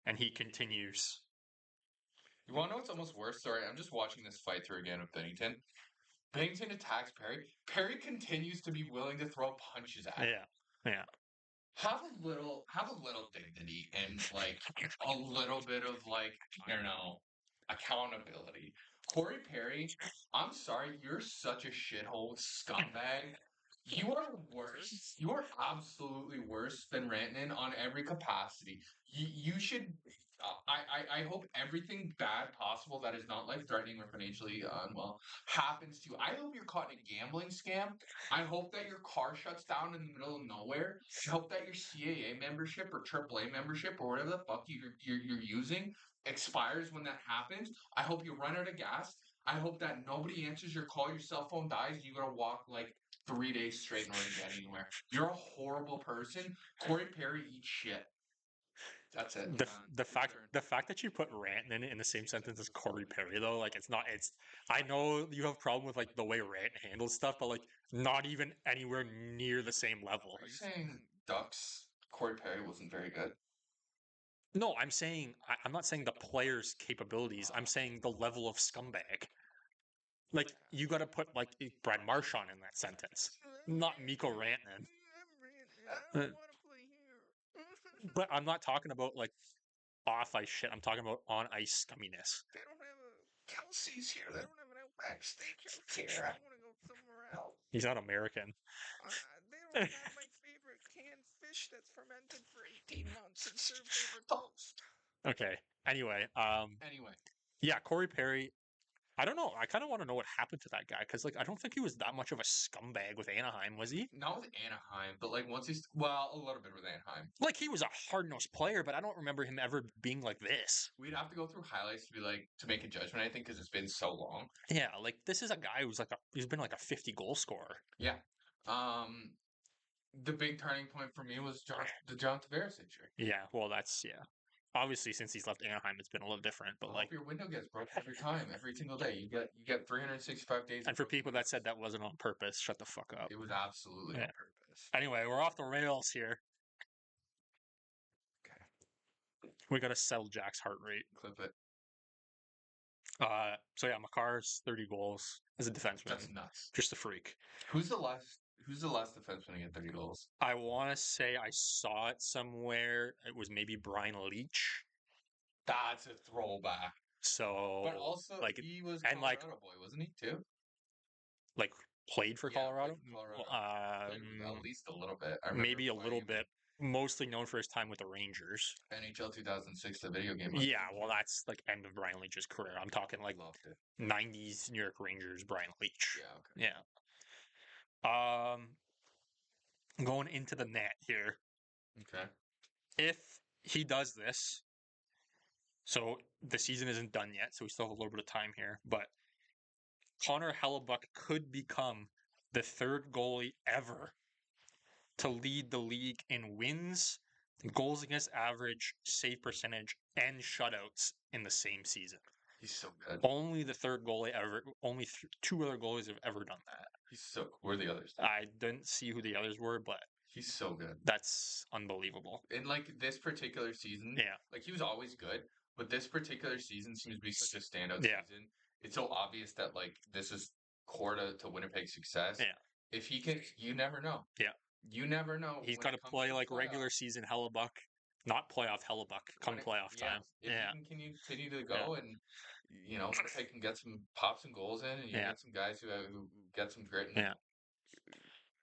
And he continues. You want to know what's almost worse? Sorry, I'm just watching this fight through again with Bennington. Bennington attacks Perry. Perry continues to be willing to throw punches at him. Yeah, yeah. Have a little dignity and like a little bit of like, I don't know, accountability. Corey Perry, I'm sorry, you're such a shithole scumbag. You are worse. You are absolutely worse than Rantanen on every capacity. You should. I hope everything bad possible that is not life threatening or financially unwell happens to you. I hope you're caught in a gambling scam. I hope that your car shuts down in the middle of nowhere. I hope that your CAA membership or AAA membership or whatever the fuck you're using expires when that happens. I hope you run out of gas. I hope that nobody answers your call, your cell phone dies, and you gotta walk like 3 days straight in order to get anywhere. You're a horrible person. Corey Perry eats shit. That's it. The fact that you put Rantanen in the same sentence as Corey Perry though, like it's not. It's I know you have a problem with like the way Rantanen handles stuff, but like not even anywhere near the same level. Are you saying Ducks Corey Perry wasn't very good? No, I'm not saying the player's capabilities. I'm saying the level of scumbag. Like you got to put like Brad Marchand in that sentence, not Mikko Rantanen. But I'm not talking about like off ice shit. I'm talking about on ice scumminess. They don't have a Kelsey's here. They don't have an Outback Steakhouse here. I want to go somewhere else. He's not American. They don't have my favorite canned fish that's fermented for 18 months and served over toast. Okay. Anyway, Anyway, yeah, Corey Perry. I don't know. I kind of want to know what happened to that guy because, like, I don't think he was that much of a scumbag with Anaheim, was he? not with Anaheim, but like once he's well, a little bit with Anaheim. Like, he was a hard-nosed player, but I don't remember him ever being like this. We'd have to go through highlights to be like to make a judgment. I think because it's been so long. Yeah, like this is a guy he's been like a 50 goal scorer. Yeah. The big turning point for me was the John Tavares injury. Yeah, well, yeah. Obviously, since he's left Anaheim, it's been a little different. But I hope your window gets broke every time, every single day. You get 365 days. And for people that said that wasn't on purpose, shut the fuck up. It was absolutely on purpose. Anyway, we're off the rails here. Okay. We gotta settle Jack's heart rate. Clip it. So yeah, Makar's 30 goals as a defenseman. That's nuts. Just a freak. Who's the last defenseman to get 30 goals? I want to say I saw it somewhere. It was maybe Brian Leach. That's a throwback. So, but also, like, he was and like, Colorado boy, wasn't he too? Like played for Colorado. Played for Colorado. At least a little bit. Maybe a little bit. Mostly known for his time with the Rangers. NHL 2006, the video game. Yeah, well, that's like end of Brian Leach's career. I'm talking like 90s New York Rangers Brian Leach. Yeah. Okay. Yeah. Going into the net here. Okay. If he does this, so the season isn't done yet, so we still have a little bit of time here, but Connor Hellebuck could become the third goalie ever to lead the league in wins, Goals against average, save percentage, and shutouts in the same season. He's so good. Only the third goalie ever. Only two other goalies have ever done that. He's so. Who are the others? I didn't see who the others were, but he's so good. That's unbelievable. In like this particular season, yeah, like he was always good, but this particular season seems to be such a standout yeah. season. It's so obvious that like this is core to Winnipeg's success. Yeah. If he can, you never know. Yeah. You never know. He's got to play like regular season Hellebuck, not playoff Hellebuck come playoff time. If he can continue to go and Winnipeg can get some pops and goals in, and you get some guys who get some grit. And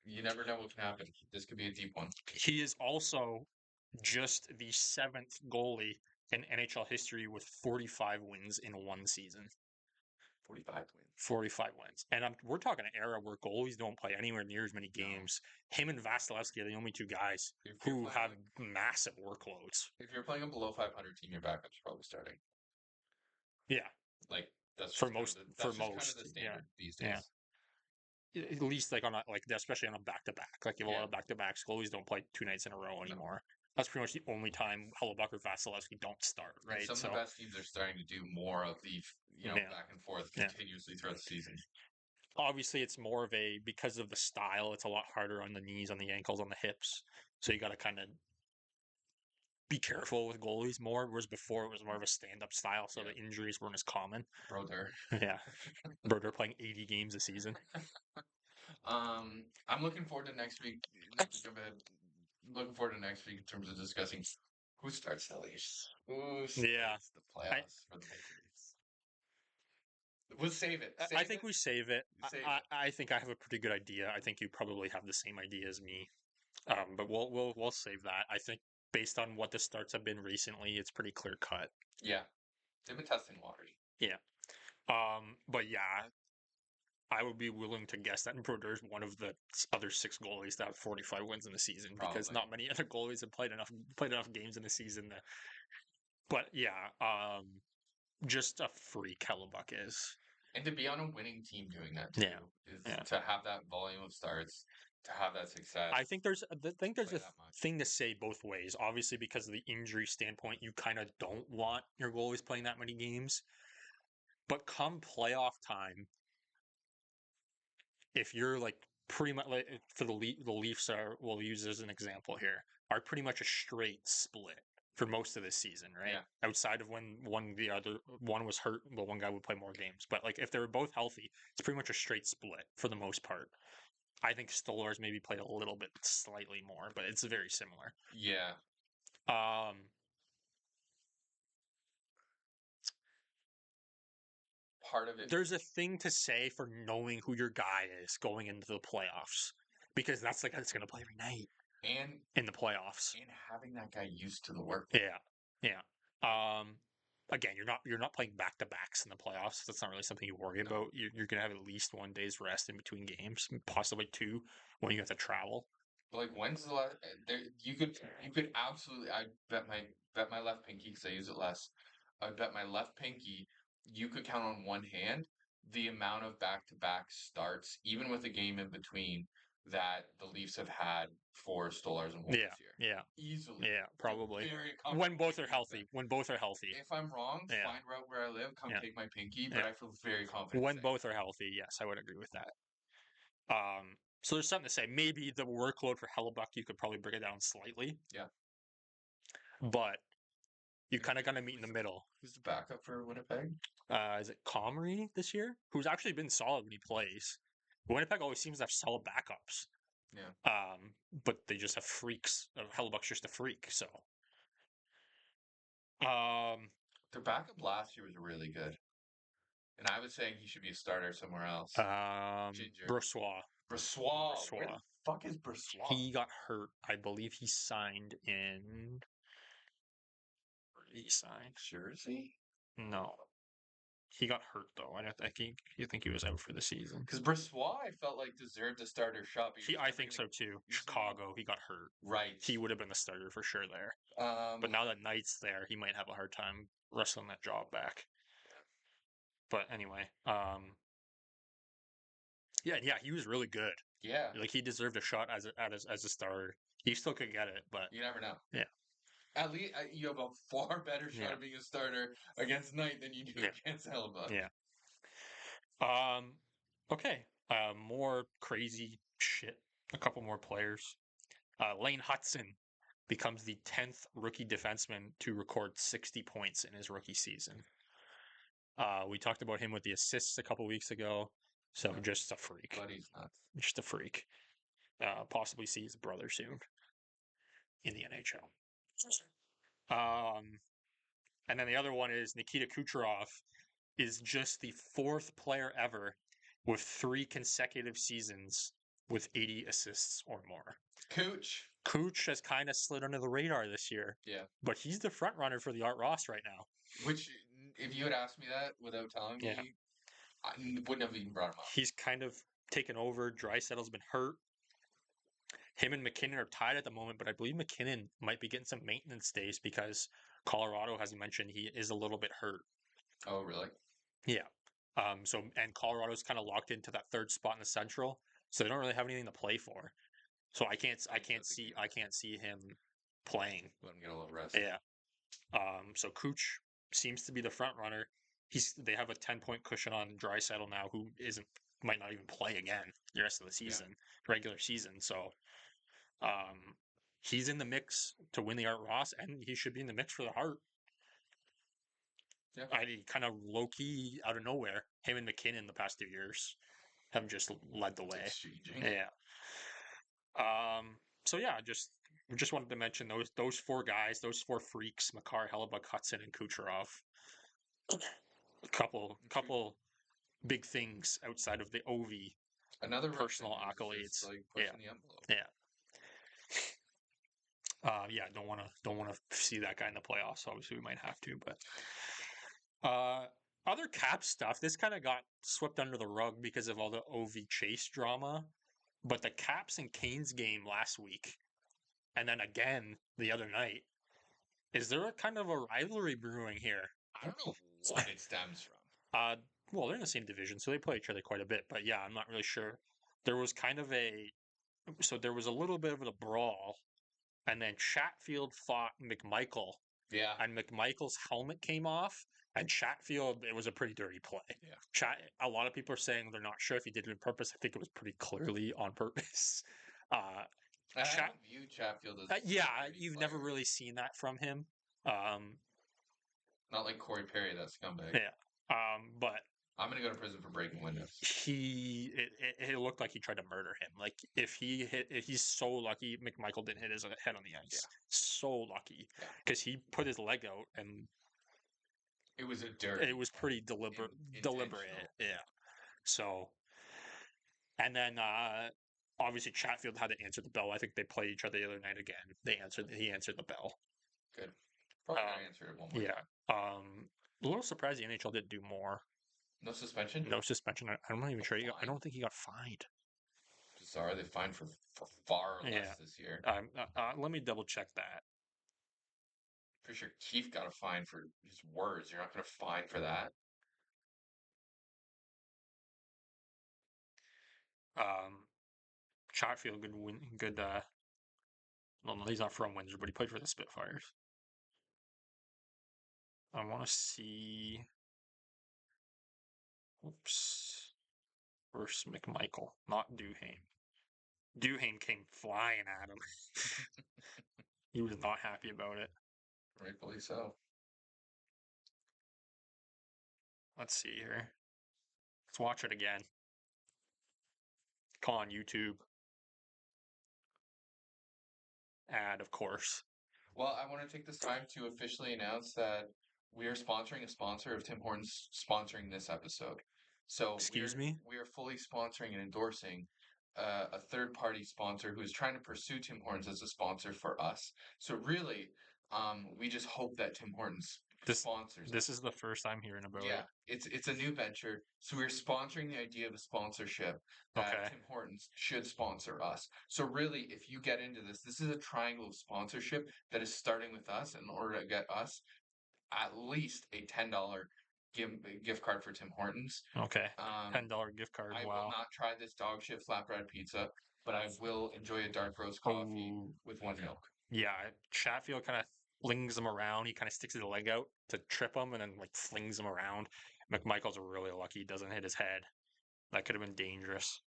you never know what can happen. This could be a deep one. He is also just the 7th goalie in NHL history with 45 wins in one season. 45 wins. 45 wins. And we're talking an era where goalies don't play anywhere near as many games. No. Him and Vasilevsky are the only two guys who have massive workloads. If you're playing a below 500 team, your backup's probably starting. Yeah. Like, that's for most, kind of the standard these days. Yeah. At least like especially on a back-to-back. Like you have a lot of back-to-backs. Goalies don't play 2 nights in a row anymore. That's pretty much the only time Hellebuck or Vasilevsky don't start, right? And some of the best teams are starting to do more of the, back and forth continuously throughout the season. Obviously, it's more of because of the style, it's a lot harder on the knees, on the ankles, on the hips. So you got to kind of be careful with goalies more, whereas before it was more of a stand-up style, so the injuries weren't as common. Brodeur. Yeah. Brodeur playing 80 games a season. I'm looking forward to next week. Looking forward to next week in terms of discussing who starts the Leafs. Who starts the playoffs for the Maple Leafs. We'll save it. I think we save it. I think I have a pretty good idea. I think you probably have the same idea as me. But we'll save that. I think based on what the starts have been recently, it's pretty clear cut. Yeah. They've been testing waters. Yeah. But yeah, I would be willing to guess that Brodeur is one of the other 6 goalies that have 45 wins in the season, because not many other goalies have played enough games in the season. But yeah, just a freak Hellebuck is. And to be on a winning team doing that too, to have that volume of starts, to have that success. I think there's a thing to say both ways. Obviously, because of the injury standpoint, you kind of don't want your goalies playing that many games. But come playoff time, if you're like pretty much like for the Leafs we'll use as an example here, are pretty much a straight split for most of this season, right? Yeah. Outside of when one was hurt, but one guy would play more games. But like if they were both healthy, it's pretty much a straight split for the most part. I think Stolarz maybe played a little bit slightly more, but it's very similar. Yeah. Part of it. There's a thing to say for knowing who your guy is going into the playoffs, because that's the guy that's going to play every night. And in the playoffs, and having that guy used to the work. Yeah. Again, you're not playing back-to-backs in the playoffs. That's not really something you worry about. You're going to have at least 1 day's rest in between games, possibly 2 when you have to travel. Like, when's the last? You could absolutely. I bet my left pinky, because I use it less. I bet my left pinky. You could count on one hand the amount of back-to-back starts, even with a game in between, that the Leafs have had for Stolarz and Wolf this year. Yeah. Easily. Yeah, probably. When both are healthy. If I'm wrong, find out where I live, come take my pinky, but I feel very confident. When both are healthy, yes, I would agree with that. So there's something to say. Maybe the workload for Hellebuck, you could probably bring it down slightly. Yeah. But you kind of got to meet in the middle. Who's the backup for Winnipeg? Is it Comrie this year? Who's actually been solid when he plays. Winnipeg always seems to have solid backups. Yeah. But they just have freaks. Hellebuck's just a freak, so. Their backup last year was really good. And I was saying he should be a starter somewhere else. Brossoit. Where the fuck is Brossoit? He got hurt. I believe he signed in. Where did he sign? Jersey? No. He got hurt though. I think he was out for the season. Because Brossoit, I felt like deserved a starter shot. I think so too. Chicago, he got hurt. Right. He would have been the starter for sure there. But now that Knight's there, he might have a hard time wrestling that job back. But anyway, yeah, he was really good. Yeah, like he deserved a shot as a starter. He still could get it, but you never know. Yeah. At least you have a far better shot Yeah. of being a starter against Knight than you do Yeah. against Hellebuck. Yeah. Okay. More crazy shit. A couple more players. Lane Hudson becomes the 10th rookie defenseman to record 60 points in his rookie season. We talked about him with the assists a couple weeks ago. So Yeah. just a freak. Buddy's nuts. Just a freak. Possibly see his brother soon in the NHL. And then the other one is Nikita Kucherov is just the 4th player ever with 3 consecutive seasons with 80 assists or more. Cooch has kind of slid under the radar this year. Yeah. But he's the front runner for the Art Ross right now. Which, if you had asked me that without telling me, I wouldn't have even brought him up. He's kind of taken over. Draisaitl's been hurt. Him and McKinnon are tied at the moment, but I believe McKinnon might be getting some maintenance days because Colorado has mentioned he is a little bit hurt. Oh, really? Yeah. And Colorado's kind of locked into that 3rd spot in the Central, so they don't really have anything to play for. So I can't see him playing. Let him get a little rest. Yeah. So Cooch seems to be the front runner. They have a 10-point cushion on Draisaitl now, who might not even play again the rest of the season, regular season. So he's in the mix to win the Art Ross, and he should be in the mix for the Hart. Yeah. Kind of low key out of nowhere. Him and McKinnon the past 2 years have just led the way. Exchanging. Yeah. So yeah, just wanted to mention those 4 guys, those 4 freaks: Makar, Hellebuck, Hudson, and Kucherov. A couple big things outside of the OV. Another personal accolades. Like pushing the envelope. Yeah. Don't want to see that guy in the playoffs. Obviously, we might have to, but other Cap stuff. This kind of got swept under the rug because of all the OV Chase drama. But the Caps and Canes game last week, and then again the other night, is there a kind of a rivalry brewing here? I don't know what it stems from. Well, they're in the same division, so they play each other quite a bit. But yeah, I'm not really sure. There was there was a little bit of a brawl. And then Chatfield fought McMichael. Yeah. And McMichael's helmet came off. And Chatfield, it was a pretty dirty play. Yeah. A lot of people are saying they're not sure if he did it on purpose. I think it was pretty clearly on purpose. I don't view Chatfield as you've never really seen that from him. Not like Corey Perry, that scumbag. Yeah. But I'm gonna go to prison for breaking windows. It looked like he tried to murder him. Like if he's so lucky McMichael didn't hit his head on the ice. Yeah. So lucky because he put his leg out and it was pretty deliberate. Yeah. So, and then obviously Chatfield had to answer the bell. I think they played each other the other night again. He answered the bell. Good. Probably answered it one more. Yeah. A little surprised the NHL didn't do more. No suspension? No suspension. I'm not even sure. I don't think he got fined. Bizarre. They fined for far less this year. Let me double check that. Pretty sure Keefe got a fine for his words. You're not going to fine for that. Chatfield, good. No, he's not from Windsor, but he played for the Spitfires. I want to see. Oops. Versus McMichael, not Duhaime. Duhaime came flying at him. He was not happy about it. Rightfully so. Let's see here. Let's watch it again. Call on YouTube. Ad, of course. Well, I want to take this time to officially announce that we are sponsoring a sponsor of Tim Hortons sponsoring this episode. So Excuse me? We are fully sponsoring and endorsing a third-party sponsor who is trying to pursue Tim Hortons as a sponsor for us. So really, we just hope that Tim Hortons sponsors. This is the first I'm hearing about it. It's a new venture. So we're sponsoring the idea of a sponsorship that Tim Hortons should sponsor us. So really, if you get into this, this is a triangle of sponsorship that is starting with us in order to get us at least a $10 gift card for Tim Hortons. Okay. $10 gift card. I will not try this dog shit flatbread pizza, but I will enjoy a dark roast coffee with one milk. Yeah, Chatfield kind of flings him around. He kind of sticks his leg out to trip him and then like flings him around. McMichael's really lucky he doesn't hit his head. That could have been dangerous.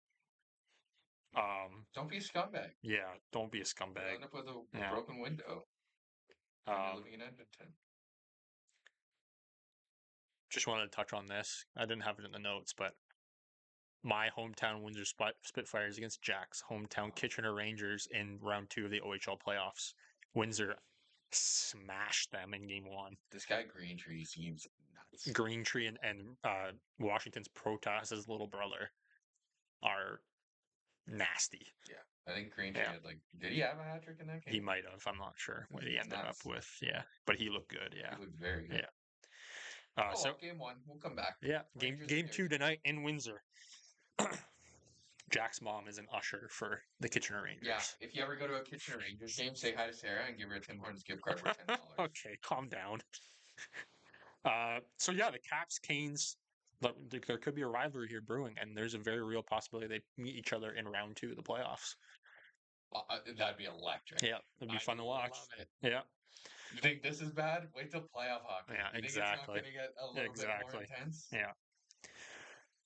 Don't be a scumbag. Yeah, don't be a You'll scumbag. end up with a broken window when you're living in Edmonton. Just wanted to touch on this. I didn't have it in the notes, but my hometown Windsor Spitfires against Jack's hometown Kitchener Rangers in round 2 of the OHL playoffs. Windsor smashed them in game 1. This guy Greentree seems nuts. Greentree and Washington's Protas's little brother are nasty. Yeah, I think Greentree had did he have a hat trick in that game? He might have. I'm not sure what he ended up with. Yeah, but he looked good. Yeah, he looked very good. Yeah. So game 1, we'll come back. Yeah, game 2 tonight in Windsor. Jack's mom is an usher for the Kitchener Rangers. Yeah, if you ever go to a Kitchener Rangers game, say hi to Sarah and give her a Tim Hortons gift card for $10. Okay, calm down. So yeah, the Caps Canes. There could be a rivalry here brewing, and there's a very real possibility they meet each other in round 2 of the playoffs. That'd be electric. Yeah, it'd be fun to watch. Love it. Yeah. You think this is bad? Wait till playoff hockey. Yeah, you exactly. Think it's not going to get a little bit more intense? Yeah.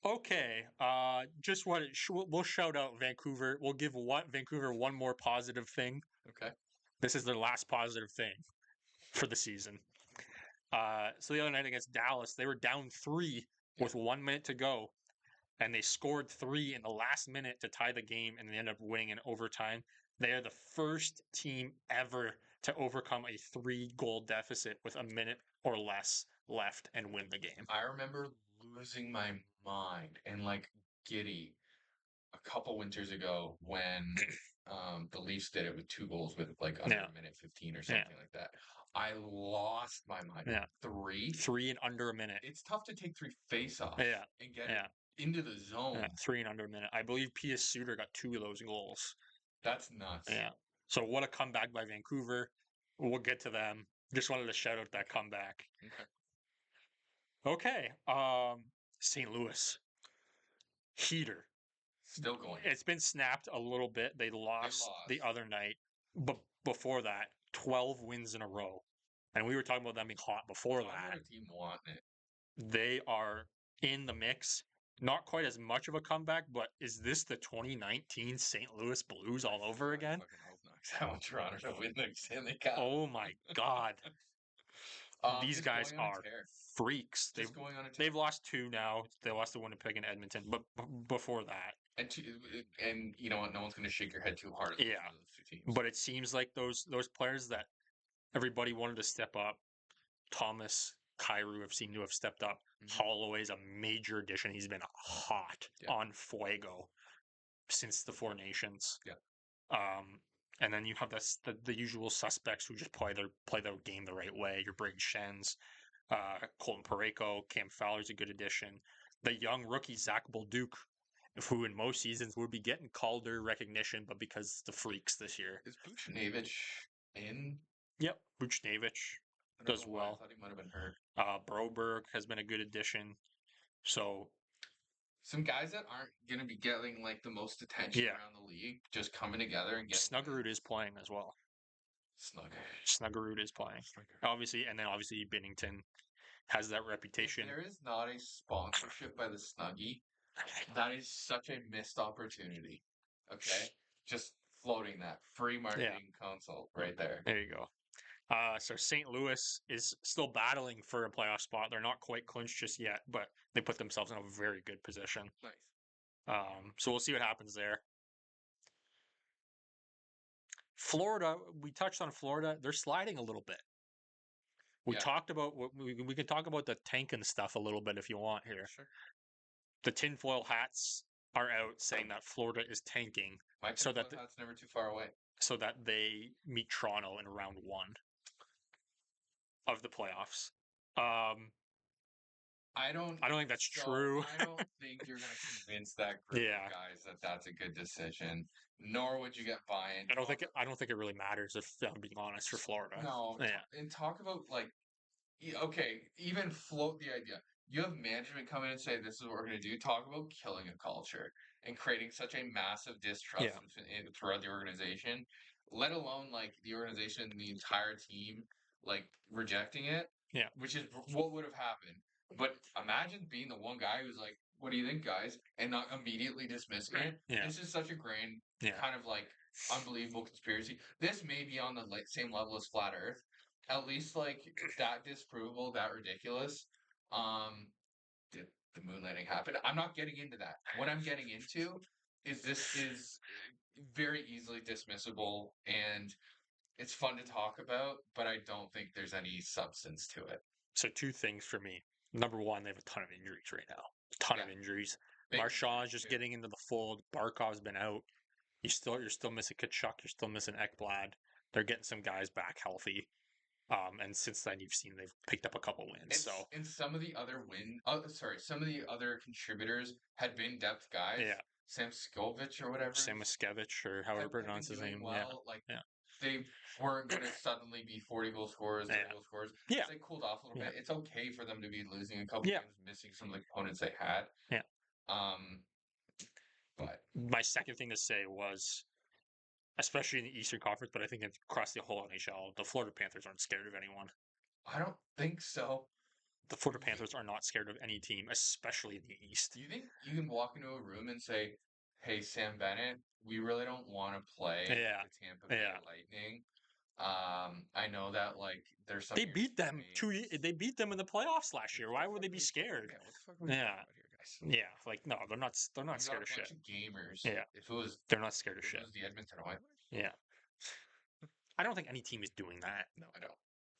Okay. Just we'll shout out Vancouver. We'll give Vancouver one more positive thing. Okay. This is their last positive thing for the season. So the other night against Dallas, they were down 3 with 1 minute to go, and they scored 3 in the last minute to tie the game, and they ended up winning in overtime. They are the first team ever to overcome a 3-goal deficit with a minute or less left and win the game. I remember losing my mind and giddy a couple winters ago when the Leafs did it with 2 goals with under a minute 15 or something like that. I lost my mind. Yeah. 3 in under a minute. It's tough to take 3 face-offs and get into the zone. Yeah, 3 in under a minute. I believe Pius Suter got 2 of those goals. That's nuts. Yeah. So what a comeback by Vancouver. We'll get to them. Just wanted to shout out that comeback. Okay. St. Louis. Heater. Still going. It's been snapped a little bit. They lost the other night. But before that, 12 wins in a row. And we were talking about them being hot before that. Team wanting it. They are in the mix. Not quite as much of a comeback, but is this the 2019 St. Louis Blues all over again? I want Toronto to win the Stanley Cup. Oh my God. These guys are freaks. They've lost 2 now. They lost to Winnipeg and Edmonton, but before that. And you know what? No one's going to shake your head too hard. Yeah. Those 2 teams. But it seems like those players that everybody wanted to step up, Thomas, Kyrou have seemed to have stepped up. Holloway's a major addition. He's been hot on fuego since the 4 Nations. Yeah. And then you have the usual suspects who just play their game the right way. Your Brayden Schenns, Colton Parayko, Cam Fowler's a good addition. The young rookie Zach Bolduc, who in most seasons would be getting Calder recognition, but because the freaks this year. Is Buchnevich in? Yep, Buchnevich does well. I thought he might have been hurt. Broberg has been a good addition. So some guys that aren't going to be getting the most attention around the league just coming together and getting. Snuggerud is playing as well. Snuggerud is playing. Obviously, and then obviously Binnington has that reputation. If there is not a sponsorship by the Snuggie, that is such a missed opportunity. Okay? Just floating that free marketing consult right there. There you go. So St. Louis is still battling for a playoff spot. They're not quite clinched just yet, but they put themselves in a very good position. Nice. So we'll see what happens there. Florida, we touched on Florida. They're sliding a little bit. We talked about we can talk about the tank and stuff a little bit if you want here. Sure. The tinfoil hats are out saying that Florida is tanking. My tinfoil hat's never too far away. So that they meet Toronto in round 1 of the playoffs. I don't think that's true. I don't think you're going to convince that group of guys that that's a good decision. Nor would you get buy-in. I don't think it really matters if I'm being honest for Florida. No. And talk about even float the idea. You have management come in and say this is what we're going to do. Talk about killing a culture and creating such a massive distrust throughout the organization. Let alone the organization and the entire team like rejecting it, Yeah. which is what would have happened. But imagine being the one guy who's like, "What do you think, guys?" and not immediately dismissing it. Yeah. This is such a grand, Yeah. kind of like unbelievable conspiracy. This may be on the like same level as flat Earth, at least like that disprovable, that ridiculous. Um, did the moon landing happen? I'm not getting into that. What I'm getting into is this is very easily dismissible and it's fun to talk about, but I don't think there's any substance to it. So two things for me. Number one, they have a ton of injuries right now. A ton Yeah, of injuries. big Marchand's injuries just too. getting into the fold. Barkov's been out. You're still missing Kachuk. You're still missing Ekblad. They're getting some guys back healthy. And since then, you've seen they've picked up a couple wins. So And some of the other some of the other contributors had been depth guys. yeah, Sam Skovich or whatever Samiskevich or however you have been pronounce his doing name. Yeah, well. Like yeah, they weren't going to suddenly be 40 goal scorers, 30 yeah, goal scorers. yeah, They cooled off a little yeah, bit. It's okay for them to be losing a couple yeah, games, missing some of the components they had. yeah. Um, but My second thing to say was, especially in the Eastern Conference, but I think across the whole NHL, the Florida Panthers aren't scared of anyone. I don't think so. The Florida Panthers are not scared of any team, especially in the East. Do you think you can walk into a room and say, "Hey, Sam Bennett, we really don't want to play Yeah, the Tampa Bay yeah. Lightning. I know that like there's some They of your beat them teammates. They beat them in the playoffs last Like, year. what the Why would fuck they are be we? scared? Yeah, what the fuck are we talking Yeah, about here, guys? yeah. Like no, they're not You got scared a of bunch shit. of gamers. Yeah, they're not scared of If it shit. was the Edmonton Oilers, Yeah, I don't think any team is doing that. no, I don't.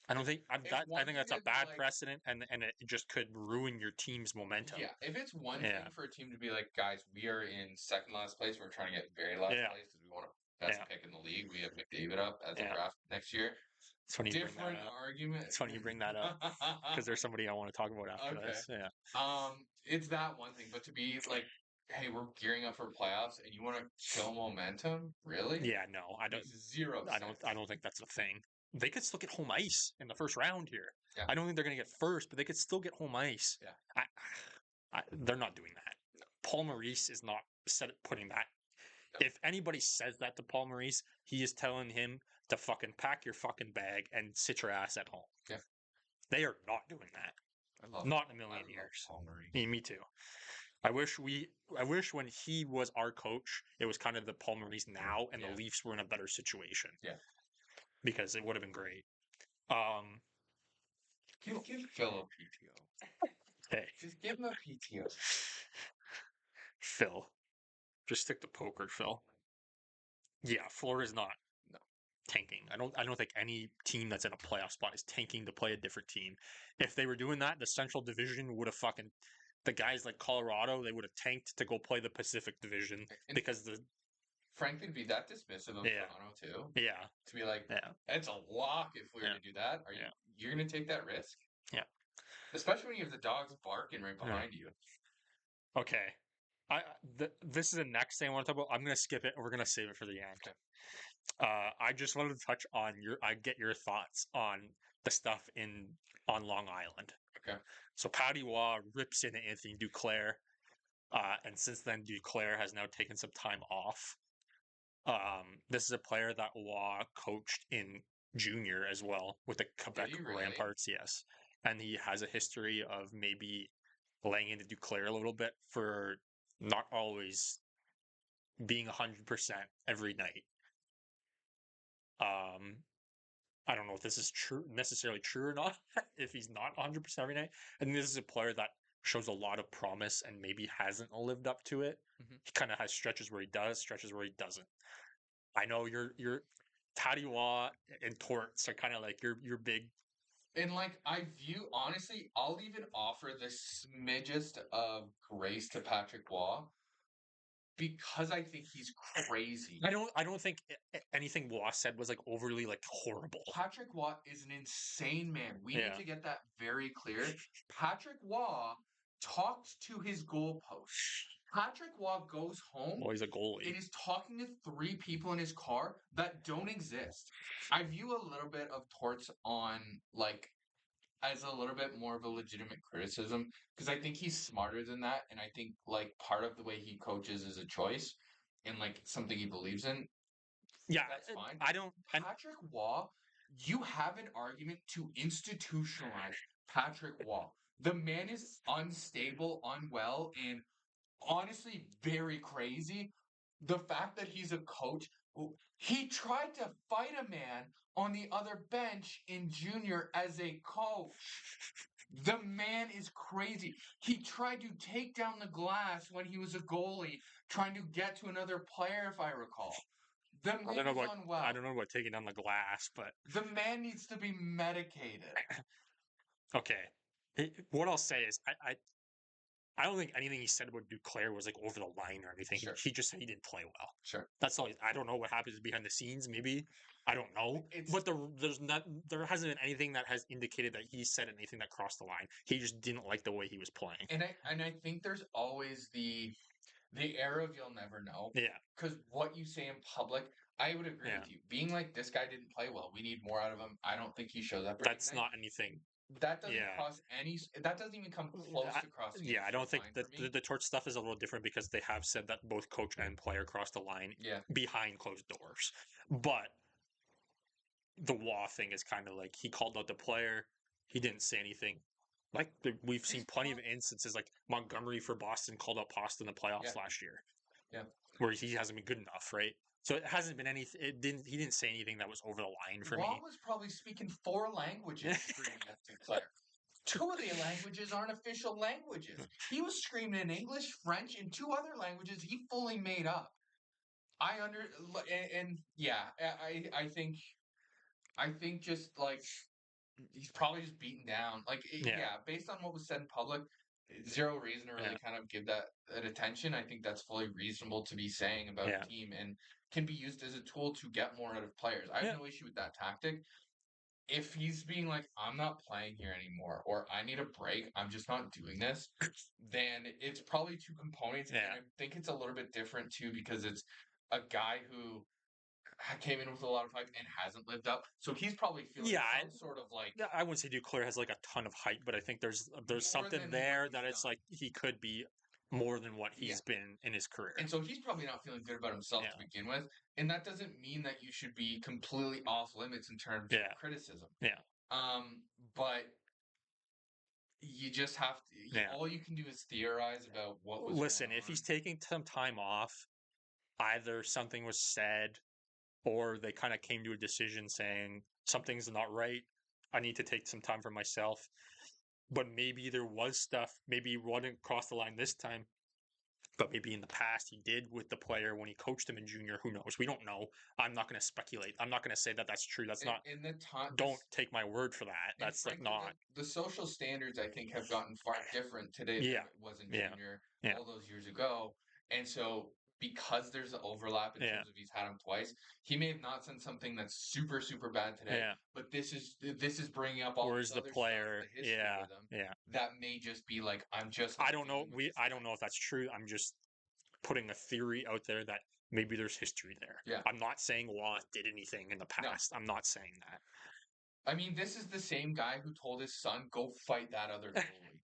I don't think It's I one think thing that's a to be bad like, precedent, and it just could ruin your team's momentum. yeah, if it's one Yeah, thing for a team to be like, guys, we are in second last place, we're trying to get very last yeah, place because we want a best yeah, pick in the league. We have McDavid up as a yeah. draft next year. It's funny you bring that Different up. argument. It's funny you bring that up because there's somebody I want to talk about after Okay. this. Yeah, It's that one thing, but to be like, hey, we're gearing up for playoffs and you want to kill momentum? Really? yeah. No, I don't. Makes zero I sense. don't think that's a thing. They could still get home ice in the first round here. Yeah. I don't think they're going to get first, but they could still get home ice. Yeah. They're not doing that. Paul Maurice is not putting that. No. If anybody says that to Paul Maurice, he is telling him to fucking pack your fucking bag and sit your ass at home. Yeah. They are not doing that. I Not in a I million love years. Paul Maurice. Me too. I wish when he was our coach, it was kind of the Paul Maurice now, and Yeah. the Leafs were in a better situation. Yeah. Because it would have been great. Give Phil a PTO. Hey, Just give him a PTO. Phil, just stick to poker, Phil. Yeah, Florida's not No. tanking. I don't think any team that's in a playoff spot is tanking to play a different team. If they were doing that, the Central Division would have fucking the guys like Colorado, they would have tanked to go play the Pacific Division And because the frankly, to be that dismissive of yeah Toronto too, yeah to be like, yeah it's a lock if we were yeah to do that. Are yeah you're gonna take that risk? yeah Especially when you have the dogs barking right yeah. behind you. Okay. This is the next thing I want to talk about. I'm gonna skip it and we're gonna save it for the end. Okay. I just wanted to touch on I get your thoughts on the stuff on Long Island. Okay. So Patty Waugh rips into Anthony Duclair, and since then Duclair has now taken some time off. This is a player that Waugh coached in junior as well with the Did Quebec he really? Ramparts, yes, and he has a history of maybe laying into Duclair a little bit for not always being 100% every night. Um, I don't know if this is necessarily true or not, if he's not 100% every night. And this is a player that shows a lot of promise and maybe hasn't lived up to it. Mhm. He kind of has stretches where he does, stretches where he doesn't. I know you're Patty Waugh and Torts are kind of like your big. And like I view honestly, I'll even offer the smidgest of grace to Patrick Waugh because I think he's crazy. I don't think anything Waugh said was like overly like horrible. Patrick Waugh is an insane man. We need Yeah. to get that very clear. Patrick Waugh talks to his goalpost. Patrick Waugh goes home Well, he's a goalie. and is talking to three people in his car that don't exist. I view a little bit of Torts on like as a little bit more of a legitimate criticism because I think he's smarter than that, and I think like part of the way he coaches is a choice and like something he believes in. Yeah, That's fine. I don't. And Patrick Waugh you have an argument to institutionalize Patrick Wall. The man is unstable, unwell, and honestly very crazy. The fact that he's a coach, he tried to fight a man on the other bench in junior as a coach. The man is crazy. He tried to take down the glass when he was a goalie, trying to get to another player, if I recall. The I don't man know is about I unwell. don't know about taking down the glass, but The man needs to be medicated. okay. What I'll say is I don't think anything he said about Duclair was like over the line or anything. Sure, He just said he didn't play well. sure. That's all. I don't know what happens behind the scenes. Maybe I don't know. It's But there hasn't been anything that has indicated that he said anything that crossed the line. He just didn't like the way he was playing. and I think there's always the air of you'll never know. Yeah, Because what you say in public, I would agree yeah. with you. Being like this guy didn't play well. We need more out of him. I don't think he shows up every That's night. not anything. That doesn't Yeah. cross any. That doesn't even come close I, to crossing yeah, any I sort don't of think line that for the, me. the torch stuff is a little different because they have said that both coach and player crossed the line Yeah, behind closed doors. But the Waugh thing is kind of like he called out the player, he didn't say anything. Like we've his seen plenty of point. instances, like Montgomery for Boston called out Pasta in the Yeah, playoffs last year, yeah. where he hasn't been good enough, right? So it hasn't been any. It didn't. He didn't say anything that was over the line for Wall me. was probably speaking 4 languages, screaming at Duclair. Two of the languages aren't official languages. He was screaming in English, French, and 2 other languages he fully made up. I under and yeah, I think just like he's probably just beaten down. Like Yeah, yeah, based on what was said in public, zero reason to yeah, really kind of give that attention. I think that's fully reasonable to be saying about yeah, a team and can be used as a tool to get more out of players. I have yeah, no issue with that tactic. If he's being like, I'm not playing here anymore, or I need a break, I'm just not doing this, then it's probably two components. And yeah, I think it's a little bit different too because it's a guy who came in with a lot of hype and hasn't lived up. So he's probably feeling yeah. some sort of like Yeah, I wouldn't say Duclair has like a ton of hype, but I think there's more something than what there he's that it's done. like he could be more than what Yeah. he's been in his career. And so he's probably not feeling good about himself to Yeah, begin with. And that doesn't mean that you should be completely off limits in terms of yeah, criticism. yeah, But you just have to, yeah. all you can do is theorize about what was going Listen, if on. he's taking some time off, either something was said or they kind of came to a decision saying something's not right. I need to take some time for myself. But maybe there was stuff. Maybe he wouldn't cross the line this time. But maybe in the past he did with the player when he coached him in junior. Who knows? We don't know. I'm not going to speculate. I'm not going to say that that's true. That's not. In the time, Don't take my word for that. and That's like frankly, not. the social standards I think have gotten far different today than Yeah, it was in yeah, junior yeah, all those years ago. And so, because there's an overlap in yeah, terms of he's had him twice, he may have not said something that's super super bad today, yeah. but this is bringing up all Whereas this the other stuff, player, the history yeah, with him yeah. that may just be like, I'm just I not don't know. dealing with this I guy. don't know if that's true. I'm just putting a theory out there that maybe there's history there. Yeah, I'm not saying Law did anything in the no. past. I'm not saying that. I mean, this is the same guy who told his son, go fight that other goalie.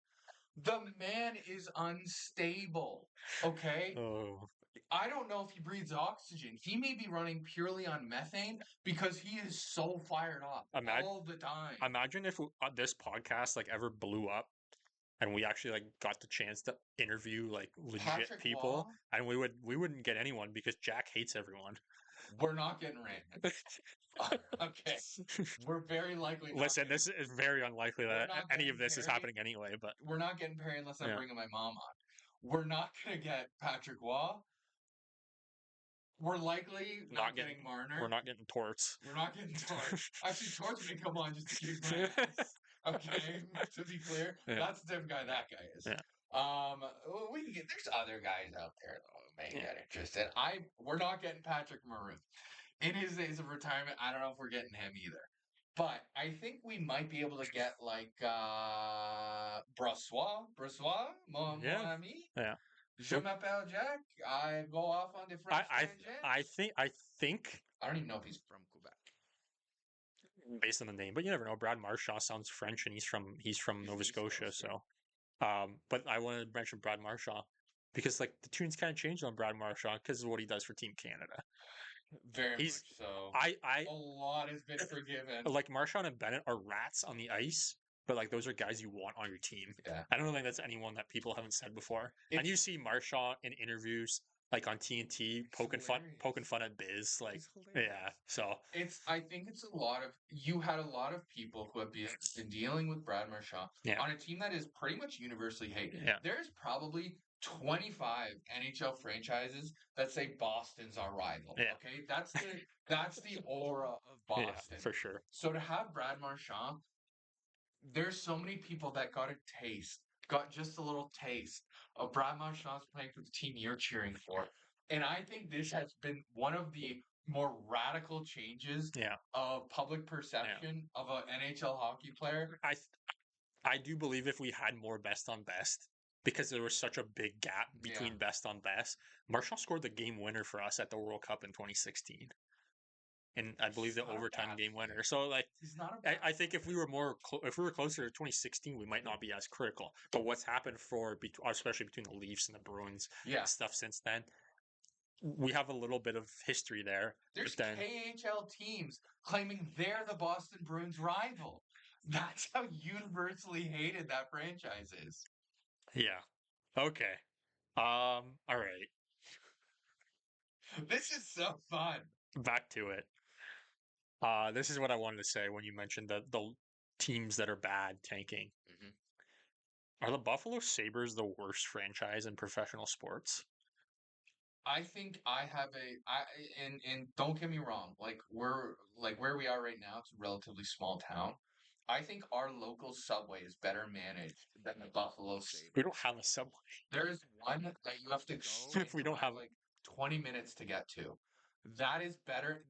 The man is unstable. Okay? Oh, I don't know if he breathes oxygen. He may be running purely on methane because he is so fired up imagine all the time. imagine if this podcast like ever blew up and we actually like got the chance to interview like legit Patrick people, Waugh, and we wouldn't get anyone because Jack hates everyone. we're not getting Randon. Okay. We're very likely not Listen, getting. this is very unlikely We're that not any getting of this is Perry. happening anyway. But We're not getting Perry unless I'm yeah, bringing my mom on. We're not going to get Patrick Waugh. We're likely not not getting getting we're Marner. not getting torts. We're not getting Torts. Actually, Torts may come on just to kick my ass. Okay, to be clear, Yeah, that's the type of guy that guy is. yeah, We can get. There's other guys out there though who may yeah. get interested. We're not getting Patrick Maroon in his days of retirement. I don't know if we're getting him either. But I think we might be able to get like Brossois, mon Yeah, ami. yeah. Je Look, m'appelle Jack. I go off on the I, French I, I tangents. think, I think, I don't even know if he's from Quebec. based on the name, but you never know. Brad Marchand sounds French, and he's from He's Nova East Scotia. Coast, yeah. So, but I want to mention Brad Marchand because like the tunes kind of changed on Brad Marchand because of what he does for Team Canada. Very He's much so. I A lot has been forgiven. like Marshawn and Bennett are rats on the ice, but like those are guys you want on your team. Yeah. I don't think that's anyone that people haven't said before. And It's you see Marshawn in interviews like on TNT poking hilarious. fun at Biz, like It's hilarious. yeah. So I think it's a lot of you had a lot of people who have been dealing with Brad Marchand yeah, on a team that is pretty much universally hated. yeah, There's probably 25 NHL franchises that say Boston's our rival. yeah, Okay, that's the aura of yeah, Boston. for sure. So to have Brad Marchand, there's so many people that got just a little taste of Brad Marchand's playing for the team you're cheering for. And I think this has been one of the more radical changes Yeah, of public yeah. perception of an NHL hockey player. I do believe if we had more best on best, because there was such a big gap Yeah. between best on best, Marshall scored the game winner for us at the World Cup in 2016. And I believe He's the not a overtime bad game player. winner. So like, He's not a I bad think if we were if we were closer to 2016, we might not be as critical. But what's happened especially between the Leafs and the Bruins Yeah. and stuff since then, we have a little bit of history there. There's But then, KHL teams claiming they're the Boston Bruins rival. That's how universally hated that franchise is. yeah, okay. All right, This is so fun. back to it. This is what I wanted to say when you mentioned the teams that are bad tanking. Mhm. Are the Buffalo Sabres the worst franchise in professional sports? I think I have and don't get me wrong, we're like where we are right now, it's a relatively small town. I think our local subway is better managed than the Buffalo We don't Sabres. have a subway. There is one that you have to go If and we don't drive have, like 20 minutes to get to. That is better.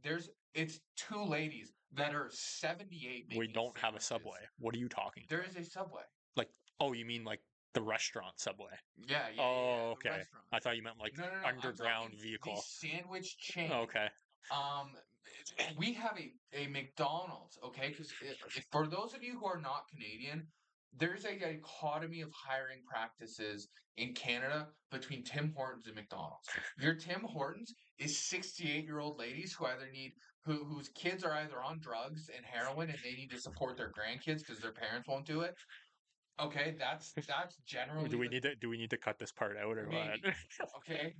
It's two ladies that are 78 we making don't have a sandwiches. subway. What are you talking There about? is a subway. Like, oh, you mean like the restaurant subway? Yeah, Oh, the okay. restaurant. I thought you meant like No. I'm underground talking the vehicle. sandwich chain. Okay. Um, we have a McDonald's, okay? Because for those of you who are not Canadian, there's a dichotomy of hiring practices in Canada between Tim Hortons and McDonald's. Your Tim Hortons is 68-year-old ladies who either need whose kids are either on drugs and heroin and they need to support their grandkids because their parents won't do it. Okay, that's generally the Do we need to cut this part out or what? maybe. Okay.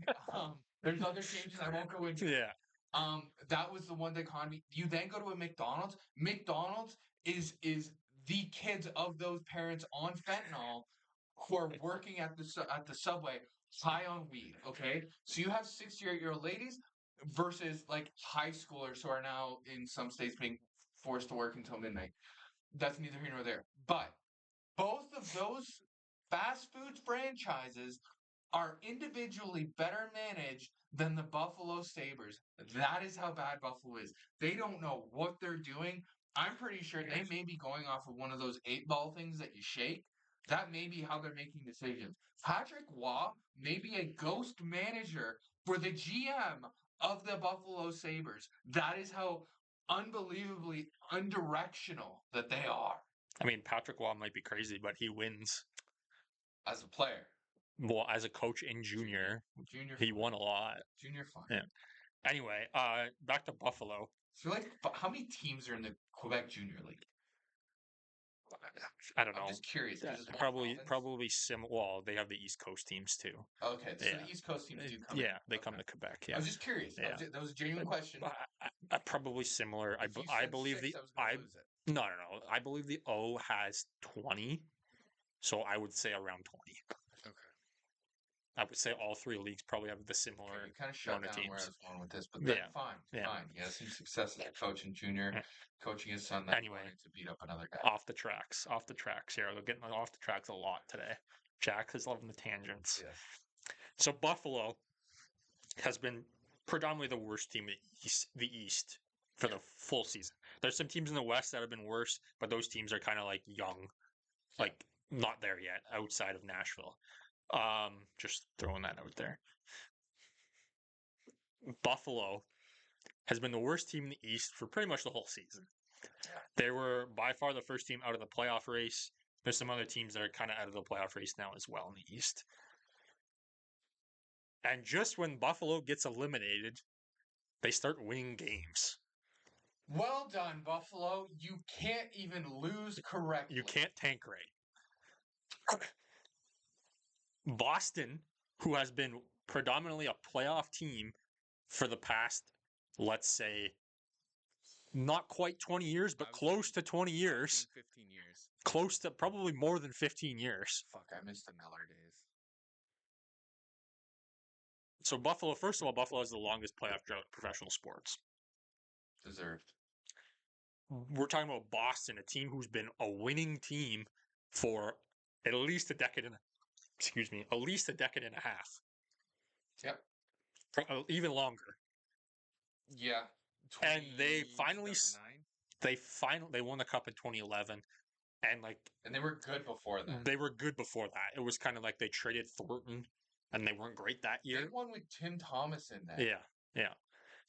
There's other changes I won't go into. Yeah. That was the one dichotomy. You then go to a McDonald's. McDonald's is the kids of those parents on fentanyl who are working at at the subway high on weed. Okay, so you have 68-year-old ladies versus like high schoolers who are now in some states being forced to work until midnight. That's neither here nor there. But both of those fast food franchises are individually better managed than the Buffalo Sabres. That is how bad Buffalo is. They don't know what they're doing. I'm pretty sure they may be going off of one of those 8 ball things that you shake. That may be how they're making decisions. Patrick Waugh may be a ghost manager for the GM of the Buffalo Sabres. That is how unbelievably undirectional that they are I mean, Patrick Waugh might be crazy, but he wins. as a player. Well, as a coach in Junior, junior, junior he fine, won a lot. junior fine. Yeah. Anyway, back to Buffalo. So like, how many teams are in the Quebec Junior League? I don't I'm know. just curious because it's one Probably, province. probably sim. Well, they have the East Coast teams too. Okay, so Yeah, the East Coast teams do come in. yeah, they come Okay, to Quebec. I Yeah, was just curious. yeah. That was a genuine question. Probably similar. If you I said believe six, the I was gonna I lose it. no. I believe the O has 20, so I would say around 20. Okay. I would say all three leagues probably have the Okay, similar you kind of shut amount of down where I teams. was going with this, but that Yeah, fine, yeah. fine. He has some success as a coach in junior, Yeah. coaching his son, then Anyway, going to beat up another guy. off the tracks here. We're getting off the tracks a lot today. Jack is loving the tangents. Yes. So Buffalo has been predominantly the worst team in the East for Yeah. the full season. There's some teams in the West that have been worse, but those teams are kind of like young, Yeah. like not there yet outside of Nashville. Just throwing that out there. Buffalo has been the worst team in the East for pretty much the whole season. They were by far the first team out of the playoff race. There's some other teams that are kind of out of the playoff race now as well in the East. And just when Buffalo gets eliminated, They start winning games. Well done, Buffalo. You can't even lose correctly. You can't tank right. Boston, who has been predominantly a playoff team for the past, let's say, not quite 20 years, but close to 20 years. 15 years. Close to probably more than 15 years. Fuck, I missed the Miller days. So Buffalo, first of all, Buffalo has the longest playoff drought in professional sports. Deserved. We're talking about Boston, a team who's been a winning team for at least a decade and at least a decade and a half. Yep. Even longer. Yeah. And they won the cup in 2011, and they were good before that. They were good before that. It was kind of like they traded Thornton, and they weren't great that year. They won with Tim Thomas in there. Yeah.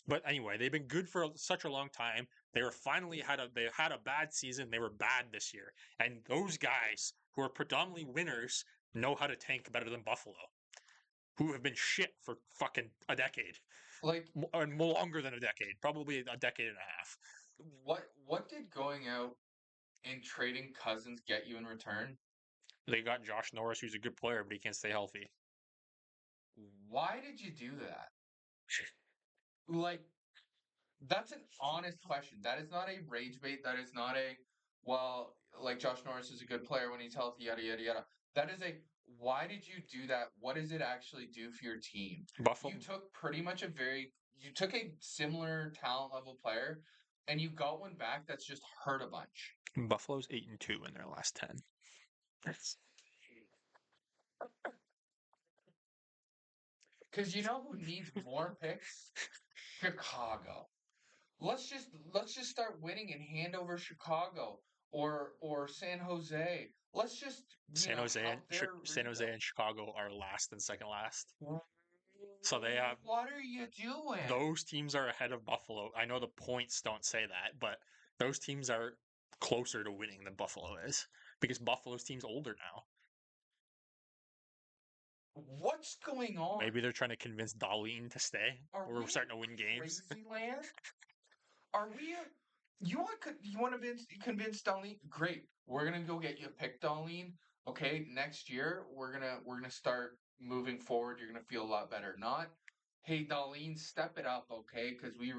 But anyway, they've been good for such a long time. They had a bad season. They were bad this year, and those guys who are predominantly winners know how to tank better than Buffalo, who have been shit for fucking a decade, and more longer than a decade, probably a decade and a half. What did going out and trading Cousins get you in return? They got Josh Norris, who's a good player, but he can't stay healthy. Why did you do that? That's an honest question. That is not a rage bait. That is not Josh Norris is a good player when he's healthy, yada, yada, yada. That is why did you do that? What does it actually do for your team? Buffalo. You took a similar talent level player and you got one back that's just hurt a bunch. Buffalo's 8-2 in their last 10. Because you know who needs more picks? Chicago. Let's just start winning and hand over Chicago or San Jose. Let's just San Jose and Chicago are last and second last. So they have. What are you doing? Those teams are ahead of Buffalo. I know the points don't say that, but those teams are closer to winning than Buffalo is because Buffalo's team's older now. What's going on? Maybe they're trying to convince Darlene to stay. We're starting to win games. Crazy land? Are we? You want to convince Darlene? Great. We're gonna go get you a pick, Darlene. Okay, next year we're gonna start moving forward. You're gonna feel a lot better. Not, hey, Darlene, step it up, okay? Because we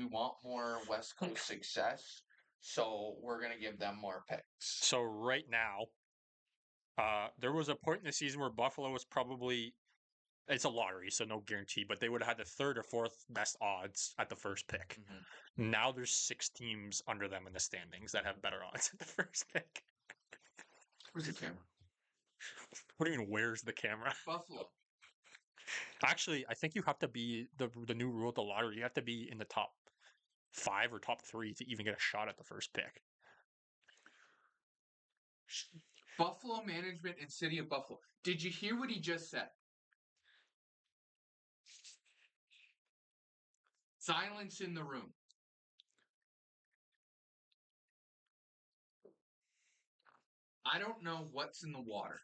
want more West Coast success. So we're gonna give them more picks. So right now, there was a point in the season where Buffalo was probably, it's a lottery, so no guarantee, but they would have had the third or fourth best odds at the first pick. Mm-hmm. Now there's 6 teams under them in the standings that have better odds at the first pick. Where's the camera? What do you mean, where's the camera? Buffalo. Actually, I think you have to be, the new rule of the lottery, you have to be in the top 5 or top 3 to even get a shot at the first pick. Buffalo management and City of Buffalo. Did you hear what he just said? Silence in the room. I don't know what's in the water.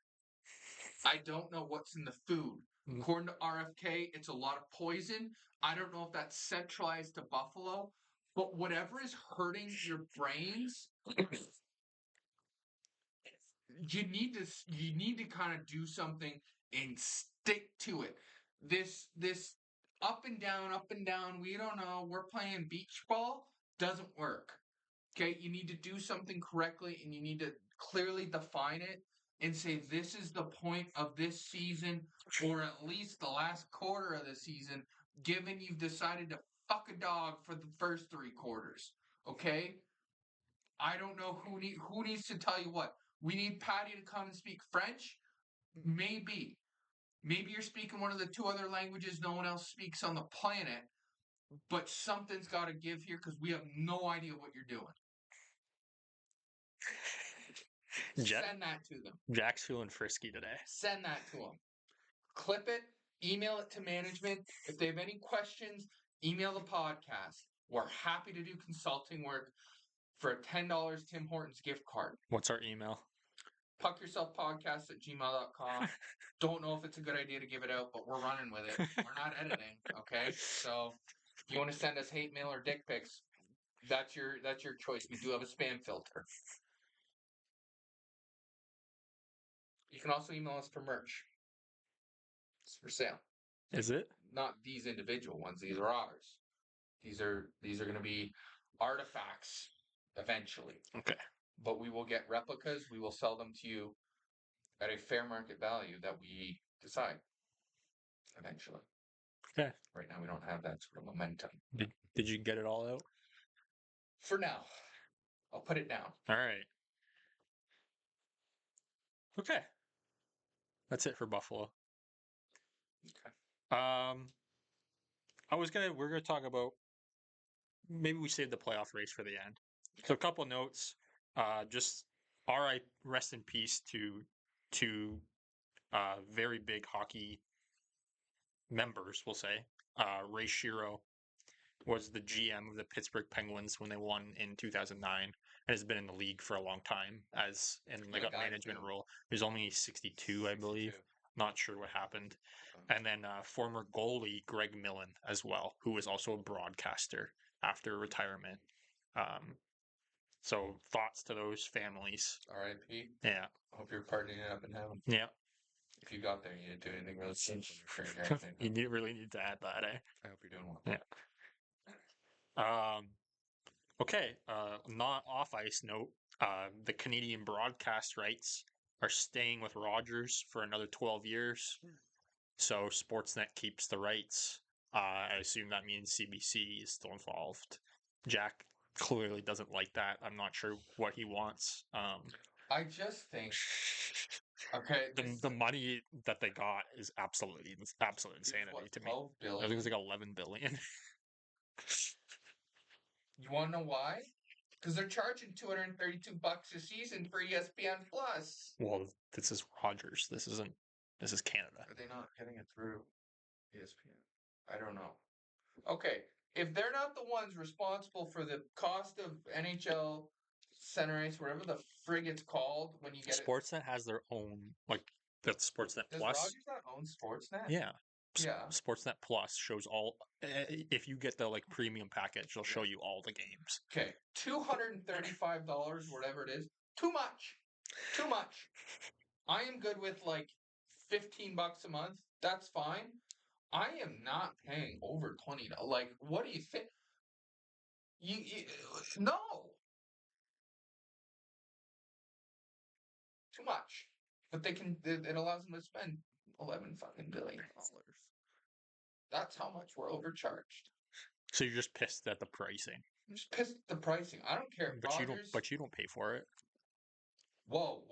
I don't know what's in the food. According to RFK, it's a lot of poison. I don't know if that's centralized to Buffalo, but whatever is hurting your brains, you need to kind of do something and stick to it. This up and down, we don't know, we're playing beach ball, doesn't work. Okay, you need to do something correctly and you need to clearly define it and say this is the point of this season or at least the last quarter of the season, given you've decided to fuck a dog for the first 3 quarters. Okay? I don't know who needs to tell you what. We need Patty to come and speak French? Maybe. Maybe you're speaking one of the 2 other languages no one else speaks on the planet, but something's got to give here because we have no idea what you're doing. Send that to them. Jack's feeling frisky today. Send that to them. Clip it, email it to management. If they have any questions, email the podcast. We're happy to do consulting work for a $10 Tim Hortons gift card. What's our email? puckyourselfpodcast@gmail.com. Don't know if it's a good idea to give it out, but we're running with it. We're not editing, okay? So If you want to send us hate mail or dick pics, that's your choice. We do have a spam filter. You can also email us for merch. It's for sale. Is it? Not these individual ones. These are ours. These are going to be artifacts eventually. Okay. But we will get replicas. We will sell them to you at a fair market value that we decide eventually. Okay. Right now, we don't have that sort of momentum. Did you get it all out? For now, I'll put it down. All right. Okay. That's it for Buffalo. Okay. We're gonna talk about, maybe we save the playoff race for the end. So a couple notes. Just rest in peace to very big hockey members, we'll say. Ray Shero was the GM of the Pittsburgh Penguins when they won in 2009, and has been in the league for a long time as in like a management role. He was only 62, I believe. 62. Not sure what happened. And then former goalie Greg Millen as well, who was also a broadcaster after retirement. So thoughts to those families. R.I.P. Yeah. Hope you're partying it up in heaven. Yeah. If you got there, you didn't do anything really sinful. You really need to add that, eh? I hope you're doing well. Yeah. Okay. Not off ice note. The Canadian broadcast rights are staying with Rogers for another 12 years. So Sportsnet keeps the rights. I assume that means CBC is still involved. Jack clearly doesn't like that. I'm not sure what he wants. I just think, okay, the money that they got is absolute insanity to me. 12 I think billion. it's like 11 billion. You want to know why? Because they're charging $232 a season for ESPN Plus. Well, this is Rogers. This is Canada. Are they not getting it through ESPN? I don't know. Okay, if they're not the ones responsible for the cost of NHL center ice, whatever the frig it's called, when you get Sportsnet has their own, like, the Sportsnet Does Plus. Rogers not own Sportsnet? Yeah. Yeah. Sportsnet Plus shows all. If you get the like premium package, they'll show you all the games. Okay, $235, whatever it is, too much. Too much. I am good with like $15 a month. That's fine. I am not paying over $20. Like, what do you think? You no. Too much. But they can. It allows them to spend 11 fucking billion dollars. That's how much we're overcharged. So you're just pissed at the pricing. I'm just pissed at the pricing. I don't care. But you don't pay for it. Whoa.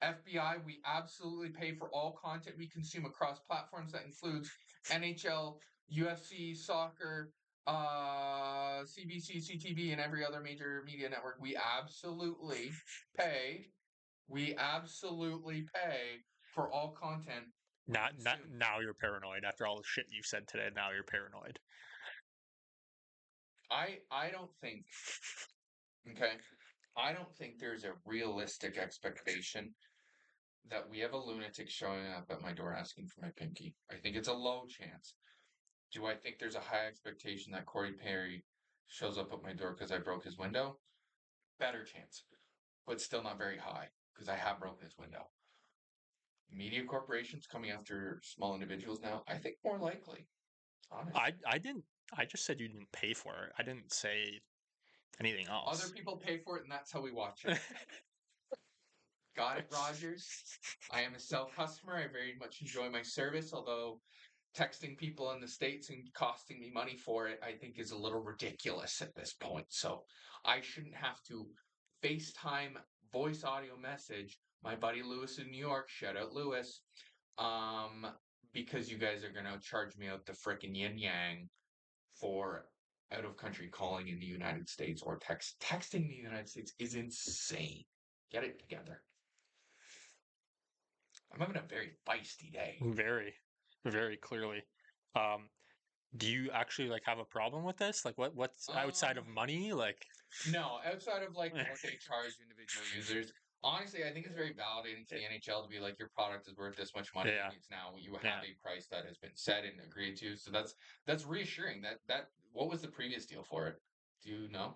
FBI, we absolutely pay for all content we consume across platforms. That includes NHL, UFC, soccer, CBC, CTV, and every other major media network. We absolutely pay. We absolutely pay for all content. Now you're paranoid. After all the shit you said today, now you're paranoid. I don't think. Okay. I don't think there's a realistic expectation that we have a lunatic showing up at my door asking for my pinky. I think it's a low chance. Do I think there's a high expectation that Corey Perry shows up at my door because I broke his window? Better chance, but still not very high because I have broken his window. Media corporations coming after small individuals now, I think more likely. Honestly. I didn't. I just said you didn't pay for it. I didn't say anything else. Other people pay for it, and that's how we watch it. Got it, Rogers. I am a Cell customer. I very much enjoy my service, although texting people in the States and costing me money for it, I think is a little ridiculous at this point. So I shouldn't have to FaceTime voice audio message my buddy Lewis in New York. Shout out Lewis. Because you guys are going to charge me out the frickin' yin yang for out of country calling in the United States or texting the United States is insane. Get it together. I'm having a very feisty day. Very, very clearly. Do you actually like have a problem with this? Like, what's outside of money? Like, no, outside of like what they charge individual users, Honestly, I think it's very validating to the NHL to be like, your product is worth this much money, Yeah, and it's now you yeah. have a price that has been set and agreed to. So that's reassuring. That what was the previous deal for it? Do you know?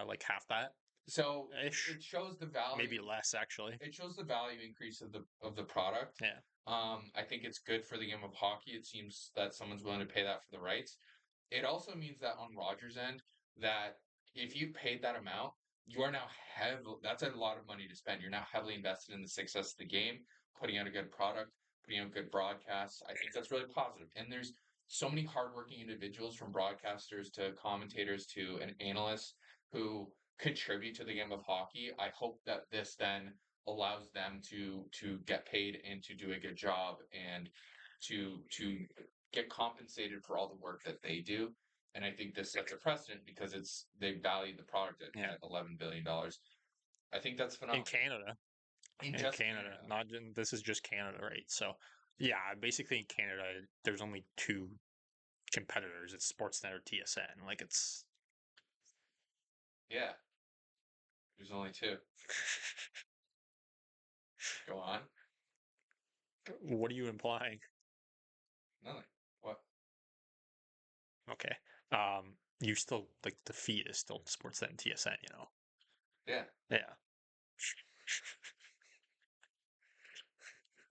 Like half that So ish, it shows the maybe value. less actually. It shows the value increase of the product. Yeah. I think it's good for the game of hockey. It seems that someone's willing to pay that for the rights. It also means that on Rogers' end, that if you paid that amount, you are now that's a lot of money to spend. You're now heavily invested in the success of the game, putting out a good product, putting out good broadcasts. I think that's really positive. And there's so many hardworking individuals, from broadcasters to commentators to an analyst, who contribute to the game of hockey. I hope that this then allows them to get paid and to do a good job, and to get compensated for all the work that they do. And I think this sets a precedent because they value the product Yeah. at $11 billion. I think that's In phenomenal. Canada, In in just Canada, Canada. not in, this is just Canada, right? So, yeah, basically in Canada, there's only two competitors. It's Sportsnet or TSN. Like it's Yeah, there's only two. Go on. what are you implying? Nothing. What? Okay. You still like the feed is still Sportsnet and TSN, you know. Yeah. Yeah.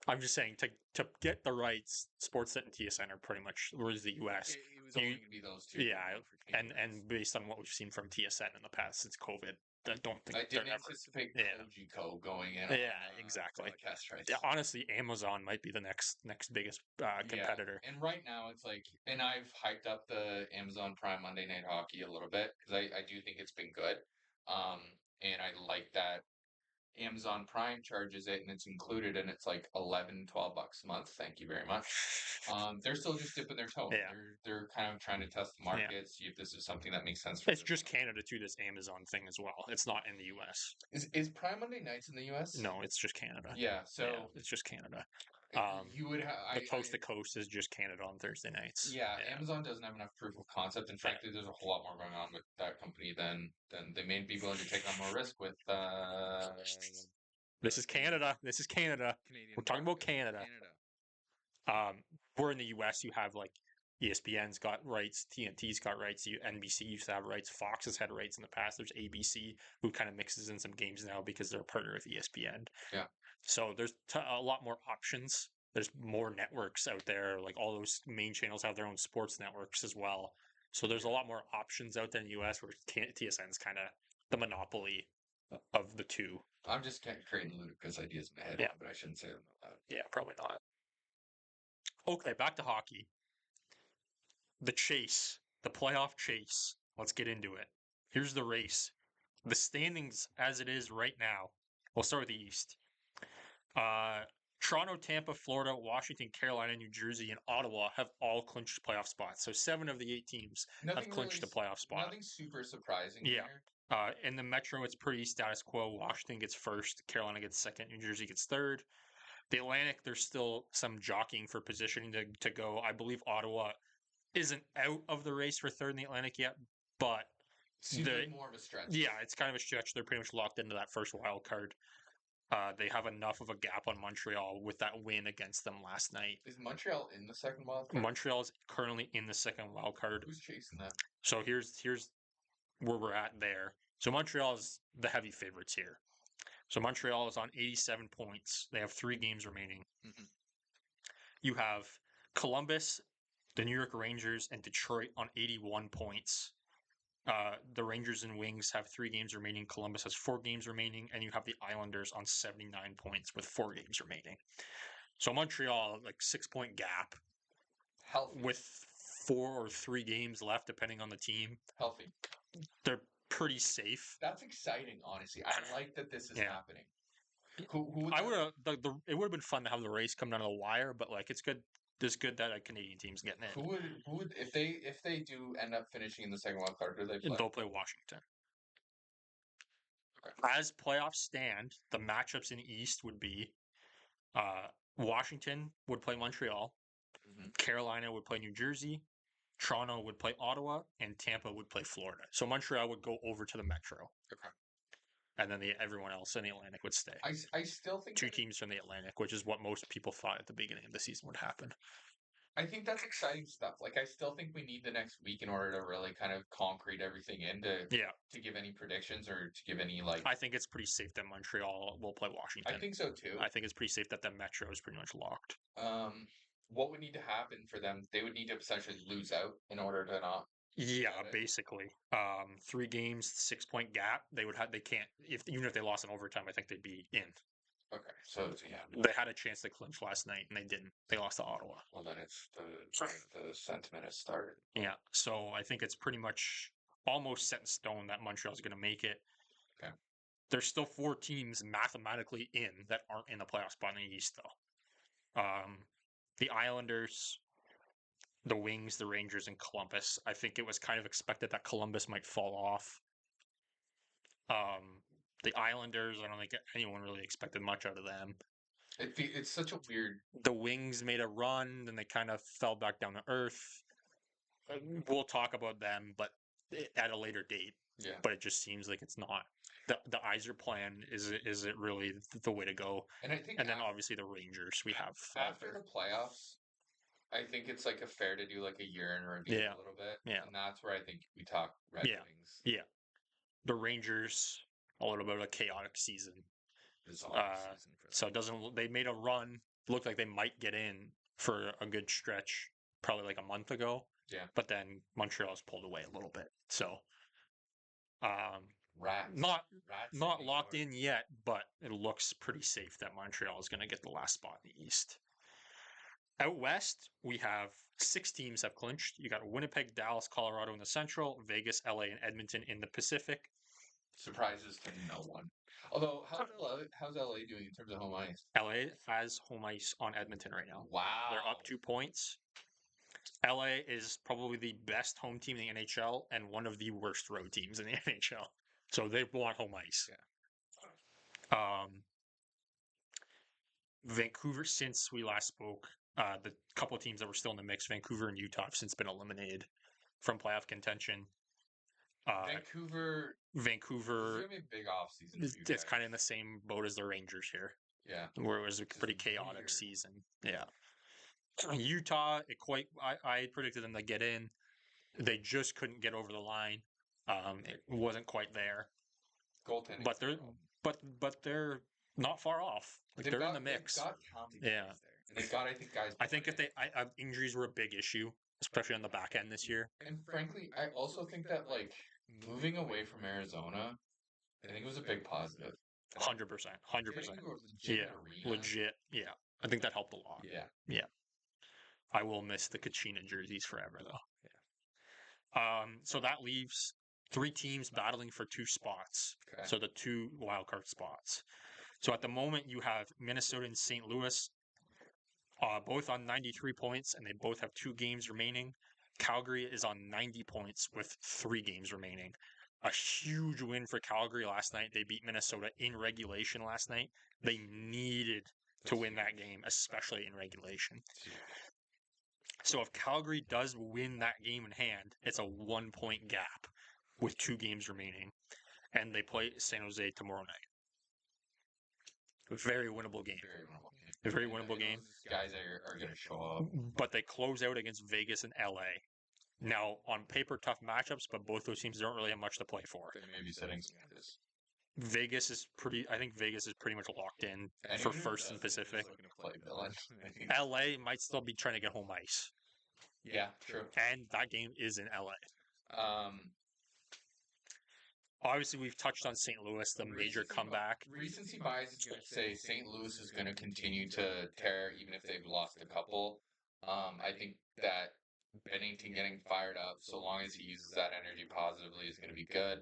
I'm just saying to get the rights, Sportsnet and TSN are pretty much, whereas the US, It was only you going to be those two yeah, going for Canadian rights. and based on what we've seen from TSN in the past since COVID, I don't think I they're didn't ever. anticipate Yeah, Kojiko going in on yeah, exactly. broadcast Yeah, rights. honestly, Amazon might be the next biggest Yeah, competitor. and right now it's like, and I've hyped up the Amazon Prime Monday Night Hockey a little bit because I do think it's been good. Um, and I like that Amazon Prime charges it and it's included, and it's like 11, $12 a month. Thank you very much. They're still just dipping their toe in. Yeah, They're kind of trying to test the yeah. market, see if this is something that makes sense for It's them. just Canada too. This Amazon thing as well. It's not in the U.S. Is Prime Monday nights in the US? No, it's just Canada. Yeah, Yeah, so it's just Canada. uh, you would have The coast to coast is just Canada on Thursday nights. yeah, Yeah, Amazon doesn't have enough proof of concept, and yeah. frankly, there's a whole lot more going on with that company than they may be willing to take on more risk with This is Canadian Canada. This is Canada. We're Canadian talking about broadcast Canada. Canada. We're in the U.S. You have like ESPN's got rights, TNT's got rights, NBC used to have rights, Fox has had rights in the past. There's ABC who kind of mixes in some games now because they're a partner with ESPN. Yeah, So there's a lot more options. There's more networks out there. Like all those main channels have their own sports networks as well. So there's a yeah. lot more options out there in the U.S. where TSN's kind of the monopoly of the two. I'm just creating ludicrous ideas in my head, Yeah, but I shouldn't say them out loud. yeah, probably not. Okay, back to hockey. The chase, the playoff chase. Let's get into it. Here's the race. The standings as it is right now. We'll start with the East. Uh, Toronto, Tampa, Florida, Washington, Carolina, New Jersey, and Ottawa have all clinched playoff spots. So 7 of the 8 teams have Nothing really, clinched a playoff spot. nothing super surprising Yeah. there. In the Metro, it's pretty status quo. Washington gets first, Carolina gets second, New Jersey gets third. The Atlantic, there's still some jockeying for positioning to go. I believe Ottawa isn't out of the race for third in the Atlantic yet, but Seems like more of a stretch. yeah, it's kind of a stretch. They're pretty much locked into that first wild card. They have enough of a gap on Montreal with that win against them last night. Is Montreal in the second wild card? Montreal is currently in the second wild card. Who's chasing them? So here's where we're at there. So Montreal is the heavy favorites here. So Montreal is on 87 points. They have 3 games remaining. Mm-hmm. You have Columbus, the New York Rangers, and Detroit on 81 points. The Rangers and Wings have 3 games remaining. Columbus has 4 games remaining, and you have the Islanders on 79 points with 4 games remaining. So Montreal, like 6-point gap, Healthy. with 4 or 3 games left, depending on the team. Healthy. They're pretty safe. That's exciting, honestly. I like that this is Yeah. happening. Who I would have. It would have been fun to have the race come down to the wire, but like it's good. It's good that a Canadian team's getting in. who would if they do end up finishing in the second wild card, who do they play? They'll play Washington. Okay. As playoffs stand, the matchups in the East would be Washington would play Montreal, Mm-hmm. Carolina would play New Jersey, Toronto would play Ottawa, and Tampa would play Florida. So Montreal would go over to the Metro. Okay. and then everyone else in the Atlantic would stay. I still think two teams from the Atlantic, which is what most people thought at the beginning of the season would happen. I think that's exciting stuff. Like, I still think we need the next week in order to really kind of concrete everything in to give any predictions or to give any, like... I think it's pretty safe that Montreal will play Washington. I think so too. I think it's pretty safe that the Metro is pretty much locked. What would need to happen for them? They would need to essentially lose out in order to not... Yeah, basically. 3 games, 6-point gap. They can't, even if they lost in overtime, I think they'd be in. Okay, so yeah, they had a chance to clinch last night and they didn't. They lost to Ottawa. Well, then it's the sentiment has started. Yeah, so I think it's pretty much almost set in stone that Montreal's going to make it. Okay. There's still 4 teams mathematically in that aren't in the playoff spot in the East, though. The Islanders, the Wings, the Rangers, and Columbus. I think it was kind of expected that Columbus might fall off. The Islanders, I don't think anyone really expected much out of them. It's such a weird... The Wings made a run, then they kind of fell back down to earth. We'll talk about them, but at a later date. Yeah. But it just seems like it's not. The Yzer plan is it really the way to go? And I think, and then obviously the Rangers we have after the playoffs. I think it's like fair to do like a year in review a little bit. Yeah. And that's where I think we talk Red Wings. Yeah. The Rangers, a little bit of a chaotic season. Bizarre season for them. So it doesn't. They made a run. Looked like they might get in for a good stretch, probably like a month ago. Yeah. But then Montreal's pulled away a little bit. So, Rats. Not locked in yet, but it looks pretty safe that Montreal is going to get the last spot in the East. Out west, we have 6 teams have clinched. You got Winnipeg, Dallas, Colorado in the Central, Vegas, LA, and Edmonton in the Pacific. Surprises to no one. Although, how's LA doing in terms of home ice? LA has home ice on Edmonton right now. Wow. They're up 2 points. LA is probably the best home team in the NHL and one of the worst road teams in the NHL. So they want home ice. Yeah. Vancouver, since we last spoke, the couple of teams that were still in the mix, Vancouver and Utah, have since been eliminated from playoff contention. Vancouver. This is going to be a big offseason. It's kind of in the same boat as the Rangers here. Yeah. Where it was a pretty chaotic season. Yeah. Utah, I predicted them to get in. They just couldn't get over the line. It wasn't quite there. Goaltending. But they're not far off. Like they're in the mix. They've got talented guys there. And they've got, I think, guys. I think if injuries were a big issue, especially on the back end this year. And frankly, I also think that like moving away from Arizona, I think it was a big positive. 100%. Yeah, legit. Yeah, I think that helped a lot. Yeah. I will miss the Kachina jerseys forever, though. Yeah. So that leaves 3 teams battling for 2 spots. Okay. So the 2 wildcard spots. So at the moment, you have Minnesota and St. Louis, both on 93 points, and they both have 2 games remaining. Calgary is on 90 points with 3 games remaining. A huge win for Calgary last night. They beat Minnesota in regulation last night. They needed to win that game, especially in regulation. So if Calgary does win that game in hand, it's a 1-point gap with 2 games remaining. And they play San Jose tomorrow night. Very winnable game. Very winnable game. These guys are going to show up. But they close out against Vegas and LA. Now, on paper, tough matchups, but both those teams don't really have much to play for. They may be setting some of this. I think Vegas is pretty much locked in for first in the Pacific. LA might still be trying to get home ice. Yeah, true. And that game is in LA. Obviously, we've touched on St. Louis, the major comeback. Recency bias is going to say St. Louis is going to continue to tear even if they've lost a couple. I think that Bennington getting fired up, so long as he uses that energy positively, is going to be good.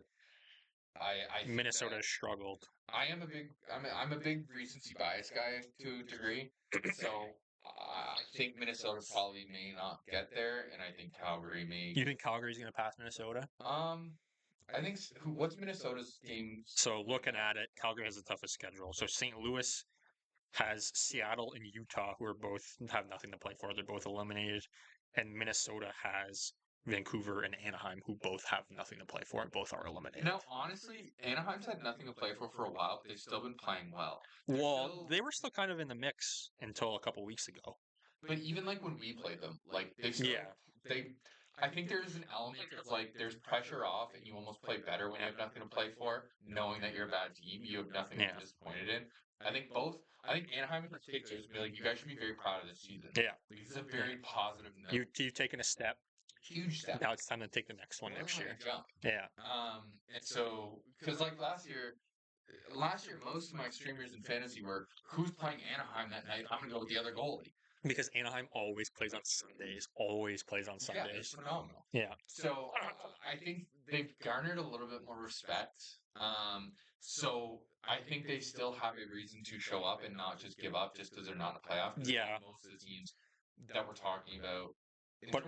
I Minnesota has struggled. I'm a big recency bias guy to a degree, so I think Minnesota probably may not get there, and I think Calgary may. You think Calgary's going to pass Minnesota? I think what's Minnesota's game? So looking at it, Calgary has the toughest schedule. So St. Louis has Seattle and Utah, who are both have nothing to play for. They're both eliminated, and Minnesota has Vancouver and Anaheim, who both have nothing to play for and both are eliminated. No, honestly, Anaheim's had nothing to play for a while, but they've still been playing well. They were still kind of in the mix until a couple weeks ago. But even like when we played them, like they still they I think there's an element of like there's pressure off and you almost play better when you have nothing to play for, knowing that you're a bad team, you have nothing to be disappointed in. I think Anaheim in particular is be like, you guys should be very proud of this season. Yeah. Like, this is a very positive note. You've taken a step. Huge step. Now it's time to take the next one next year. Jump. Yeah. And so, because like last year, most of my streamers in fantasy were, who's playing Anaheim that night? I'm going to go with the other goalie. Because Anaheim always plays on Sundays. Always plays on Sundays. Yeah, it's phenomenal. Yeah. So I think they've garnered a little bit more respect. So I think they still have a reason to show up and not just give up just because they're not in the playoff. Yeah. Most of the teams that we're talking about. But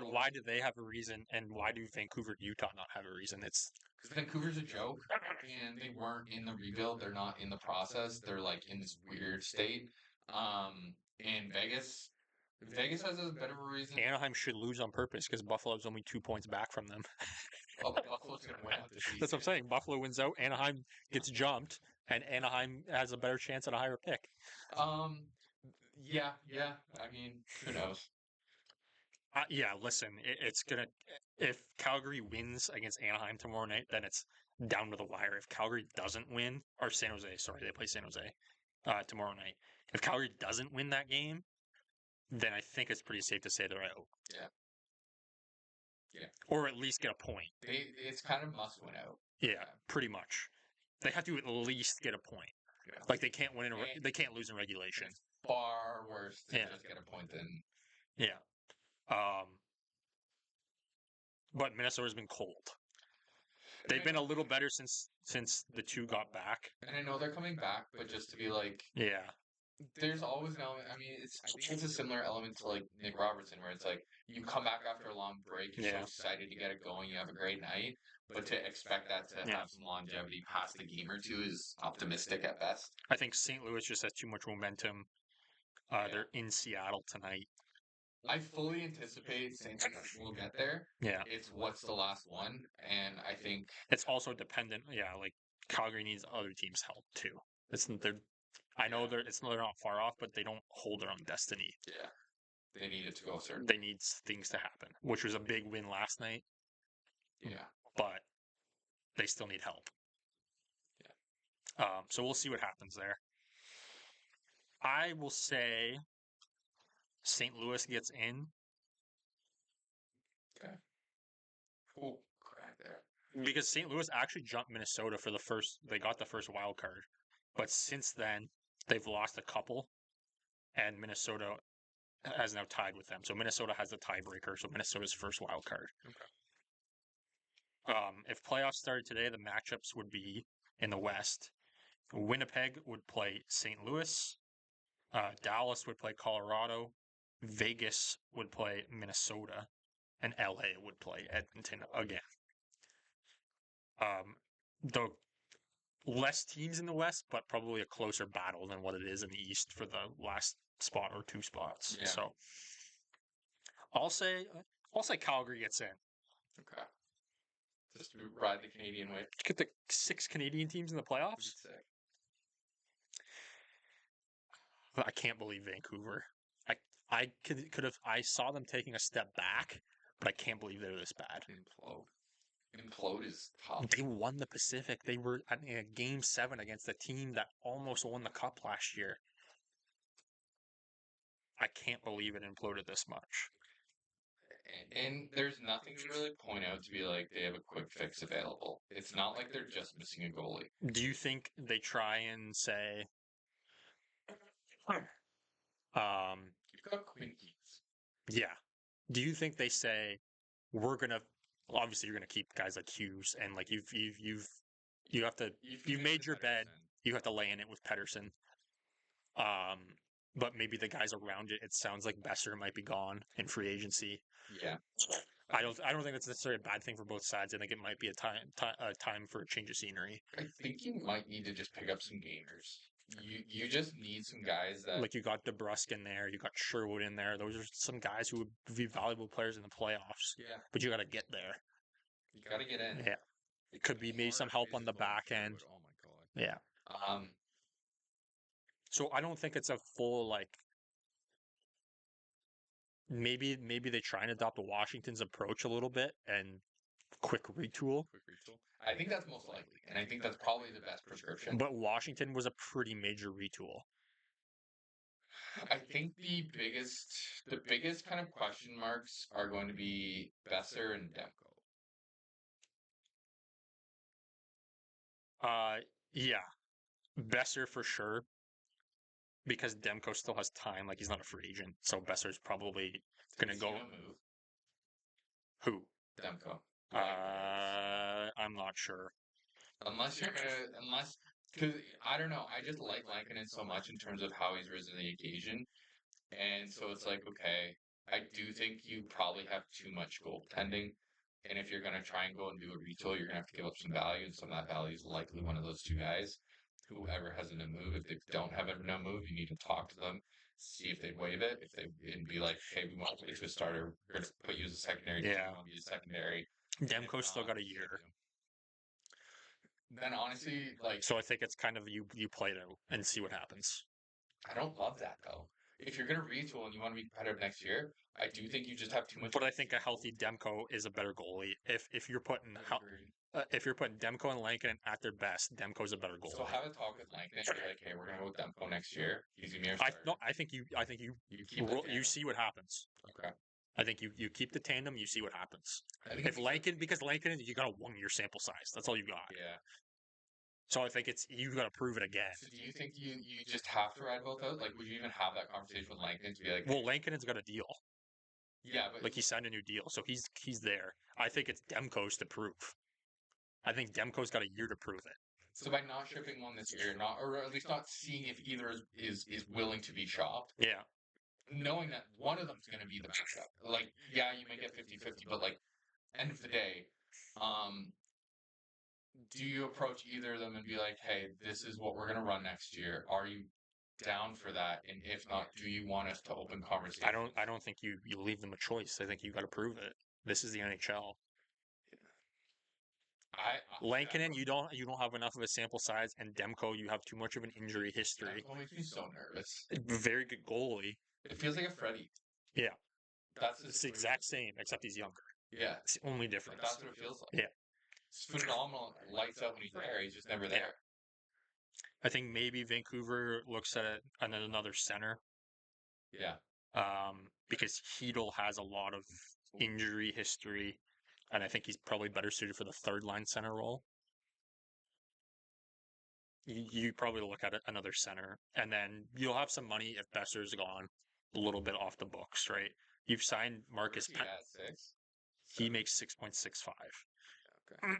why do they have a reason, and why do Vancouver and Utah not have a reason? It's because Vancouver's a joke, and they weren't in the rebuild. They're not in the process. They're like in this weird state. And Vegas has a bit of a reason. Anaheim should lose on purpose because Buffalo's only 2 points back from them. Well, Buffalo's going to win out this season. That's what I'm saying. Buffalo wins out, Anaheim gets jumped, and Anaheim has a better chance at a higher pick. Yeah. I mean, who knows? Yeah, listen, it's going to... If Calgary wins against Anaheim tomorrow night, then it's down to the wire. If Calgary doesn't win, or San Jose, sorry, they play San Jose tomorrow night. If Calgary doesn't win that game, then I think it's pretty safe to say they're out. Yeah. Or at least get a point. It's kind of must win out. Yeah, pretty much. They have to at least get a point. Yeah. Like they can't win they can't lose in regulation. Far worse to just get a point than. Yeah. But Minnesota's been cold. They've been a little better since the two got back. And I know they're coming back, but just to be like, yeah, there's always an element. I mean, I think it's a similar element to like Nick Robertson, where it's like you come back after a long break, you're so excited to get it going, you have a great night, but to expect that to have some longevity past a game or two is optimistic at best. I think St. Louis just has too much momentum. They're in Seattle tonight. I fully anticipate St. Louis will get there. Yeah. It's what's the last one, and I think it's also dependent. Yeah, like Calgary needs other teams' help too. I know they're not far off, but they don't hold their own destiny. Yeah, they need it to go certain. They need things to happen, which was a big win last night. Yeah, but they still need help. Yeah. So we'll see what happens there. I will say St. Louis gets in. Okay. Cool. Crack there. Because St. Louis actually jumped Minnesota for they got the first wild card. But since then, they've lost a couple, and Minnesota has now tied with them. So Minnesota has the tiebreaker, so Minnesota's first wild card. Okay. If playoffs started today, the matchups would be in the West. Winnipeg would play St. Louis. Dallas would play Colorado. Vegas would play Minnesota. And LA would play Edmonton again. The less teams in the West, but probably a closer battle than what it is in the East for the last spot or two spots. Yeah. So I'll say Calgary gets in. Okay. Just to ride the Canadian wave. Get the 6 Canadian teams in the playoffs. I can't believe Vancouver. I could have. I saw them taking a step back, but I can't believe they're this bad. Implode is tough. They won the Pacific. They were in a Game 7 against a team that almost won the Cup last year. I can't believe it imploded this much. And there's nothing to really point out to be like they have a quick fix available. It's not like they're just missing a goalie. Do you think they try and say... You've got Quinn Hughes. Yeah. Do you think they say, we're going to... Obviously, you're going to keep guys like Hughes, and like you've made your bed. You have to lay in it with Pettersson. But maybe the guys around it. It sounds like Besser might be gone in free agency. Yeah. I don't think that's necessarily a bad thing for both sides. I think it might be a time for a change of scenery. I think you might need to just pick up some gamers. You just need some guys that Like you got DeBrusque in there, you got Sherwood in there. Those are some guys who would be valuable players in the playoffs. yeah, But you got to get there. you got to get in. Yeah, it could be maybe some Hard, help on the physical, and back end. Sherwood. Oh my god. Yeah. Um, So I don't think it's a full like. Maybe they try and adopt Washington's approach a little bit and quick retool. Quick retool. I think that's most likely, and I think that's probably the best prescription. But Washington was a pretty major retool. I think the biggest kind of question marks are going to be Besser and Demko. Yeah, Besser for sure, because Demko still has time. Like he's not a free agent, so Besser's probably gonna Is he go. move Who? Demko? I'm not sure. Unless because I don't know. I just like Lankinen so much in terms of how he's risen to the occasion, and so it's like okay, I do think you probably have too much goaltending. And if you're going to try and go and do a retool, you're going to have to give up some value, and some of that value is likely one of those two guys. Whoever has a no move, if they don't have a no move, you need to talk to them, see if they'd waive it. If they and be like, "Hey, we want to get to a starter. We're going to put you as a secondary. Do Yeah. you want to be a secondary?" Demko's still got a They year, do. Then honestly, like so I think it's kind of you play it out and see what happens. I don't love that though. If you're going to retool and you want to be competitive next year, I do think you just have too much. But I think a healthy Demko is a better goalie. If you're putting Agreed. if you're putting Demko and Lankinen at their best, Demko's a better goalie. So have a talk with Langton and be like, "Hey, we're going to go with Demko next year. He's going to be our starter." I think you You keep the you tandem? see what happens. Okay. I think you keep the tandem, you see what happens. I think If Lankin, because Lankin, you got a 1 year sample size. That's all you got. yeah. So I think it's you got to prove it again. So do you think you just have to ride both out? Like, would you even have that conversation with Langton to be like, Well, Lankinen's got a deal. yeah, but Like he signed a new deal, so he's there. I think it's Demko's to prove. I think Demko's got a year to prove it. so by not shipping one this year, not or at least not seeing if either is willing to be shopped, Yeah. knowing that one of them's going to be the backup. Like, yeah, you may get 50-50, but like, end of the day, um, do you approach either of them and be like, hey, this is what we're going to run next year? Are you down for that? And if not, do you want us to open conversation? I don't think you leave them a choice. I think you got to prove it. This is the NHL. Lankinen, you don't have enough of a sample size, and Demko, you have too much of an injury history. Demko makes me so nervous. Very good goalie. It feels like a Freddie. Yeah, That's it's the exact same, except he's younger. Yeah, It's the only like, difference. that's what it feels like. Yeah. It's phenomenal. Lights out when he's there. He's just never there. I think maybe Vancouver looks at another center. Yeah. Because Hedel has a lot of injury history, and I think he's probably better suited for the third line center role. You probably look at another center, and then you'll have some money if Besser's gone a little bit off the books, right? You've signed Marcus. Where's he at 6? He makes 6.65. Okay.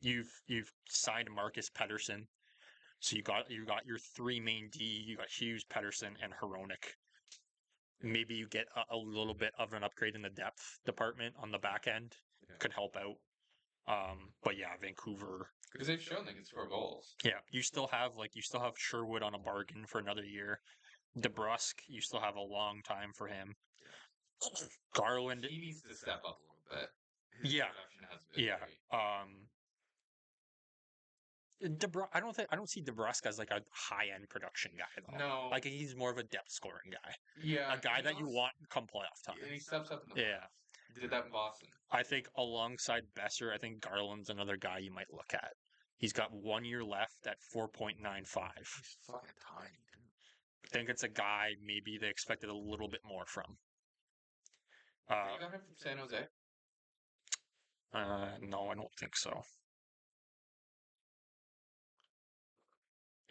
You've signed Marcus Pettersson, so you got your three main D. You got Hughes, Pettersson, and Hronek. Maybe you get a little bit of an upgrade in the depth department on the back end. Yeah. Could help out. But yeah, Vancouver. Because they've shown they can score goals. Yeah, you still have Sherwood on a bargain for another year. DeBrusque, you still have a long time for him. Garland, He needs to step up a little bit. His Yeah. production has been yeah. great. I don't see DeBrusque as like a high end production guy though. No. Like he's more of a depth scoring guy. Yeah. A guy that you want come playoff time. And he steps up in the Yeah. playoffs. Did that in Boston. I think alongside Besser, I think Garland's another guy you might look at. He's got 1 year left at 4.95. He's fucking tiny, dude. I think it's a guy maybe they expected a little bit more from. You got him from San Jose? No, I don't think so.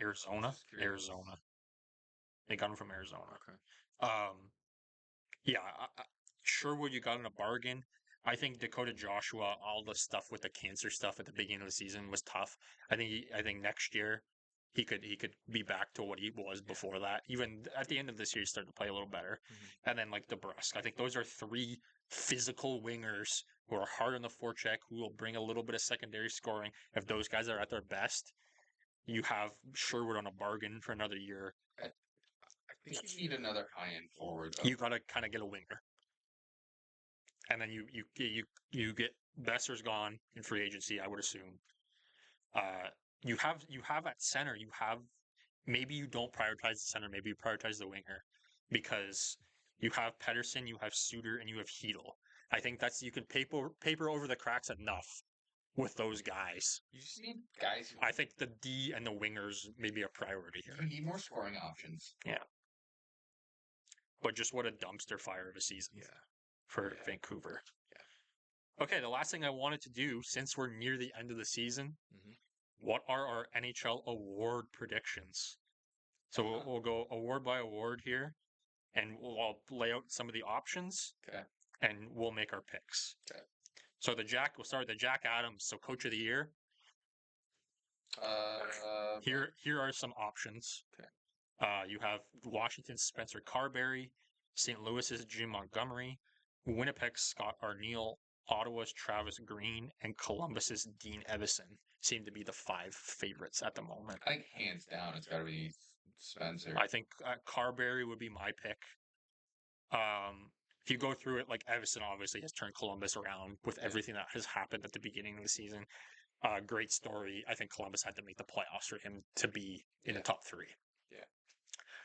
Arizona? Arizona. They got him from Arizona. Okay. Yeah, Sherwood you got in a bargain. I think Dakota Joshua, all the stuff with the cancer stuff at the beginning of the season was tough. I think next year he could be back to what he was before that. Even at the end of this year, he started to play a little better. Mm-hmm. And then like DeBrusque, I think those are three physical wingers who are hard on the forecheck, who will bring a little bit of secondary scoring. If those guys are at their best, You have Sherwood on a bargain for another year. I think you need another high-end forward, though. You gotta kind of get a winger, and then you get Besser's gone in free agency, I would assume. You have at center. You have maybe you don't prioritize the center. Maybe you prioritize the winger because you have Pedersen, you have Suter, and you have Hedel. I think that's you can paper over the cracks enough with those guys. You just need guys who I think the D and the wingers may be a priority here. you need more scoring options. Yeah. But just what a dumpster fire of a season for Vancouver. Yeah. Okay, the last thing I wanted to do, since we're near the end of the season, what are our NHL award predictions? So we'll go award by award here, and I'll lay out some of the options. Okay. And we'll make our picks. Okay. So we'll start with the Jack Adams. So Coach of the Year. Here are some options. Okay. You have Washington's Spencer Carberry, St. Louis's Jim Montgomery, Winnipeg's Scott Arniel, Ottawa's Travis Green, and Columbus's Dean Evison seem to be the 5 favorites at the moment. I think hands down it's got to be Spencer. I think Carberry would be my pick. If you go through it, like Evison obviously has turned Columbus around with everything that has happened at the beginning of the season. Great story. I think Columbus had to make the playoffs for him to be in the top 3. Yeah.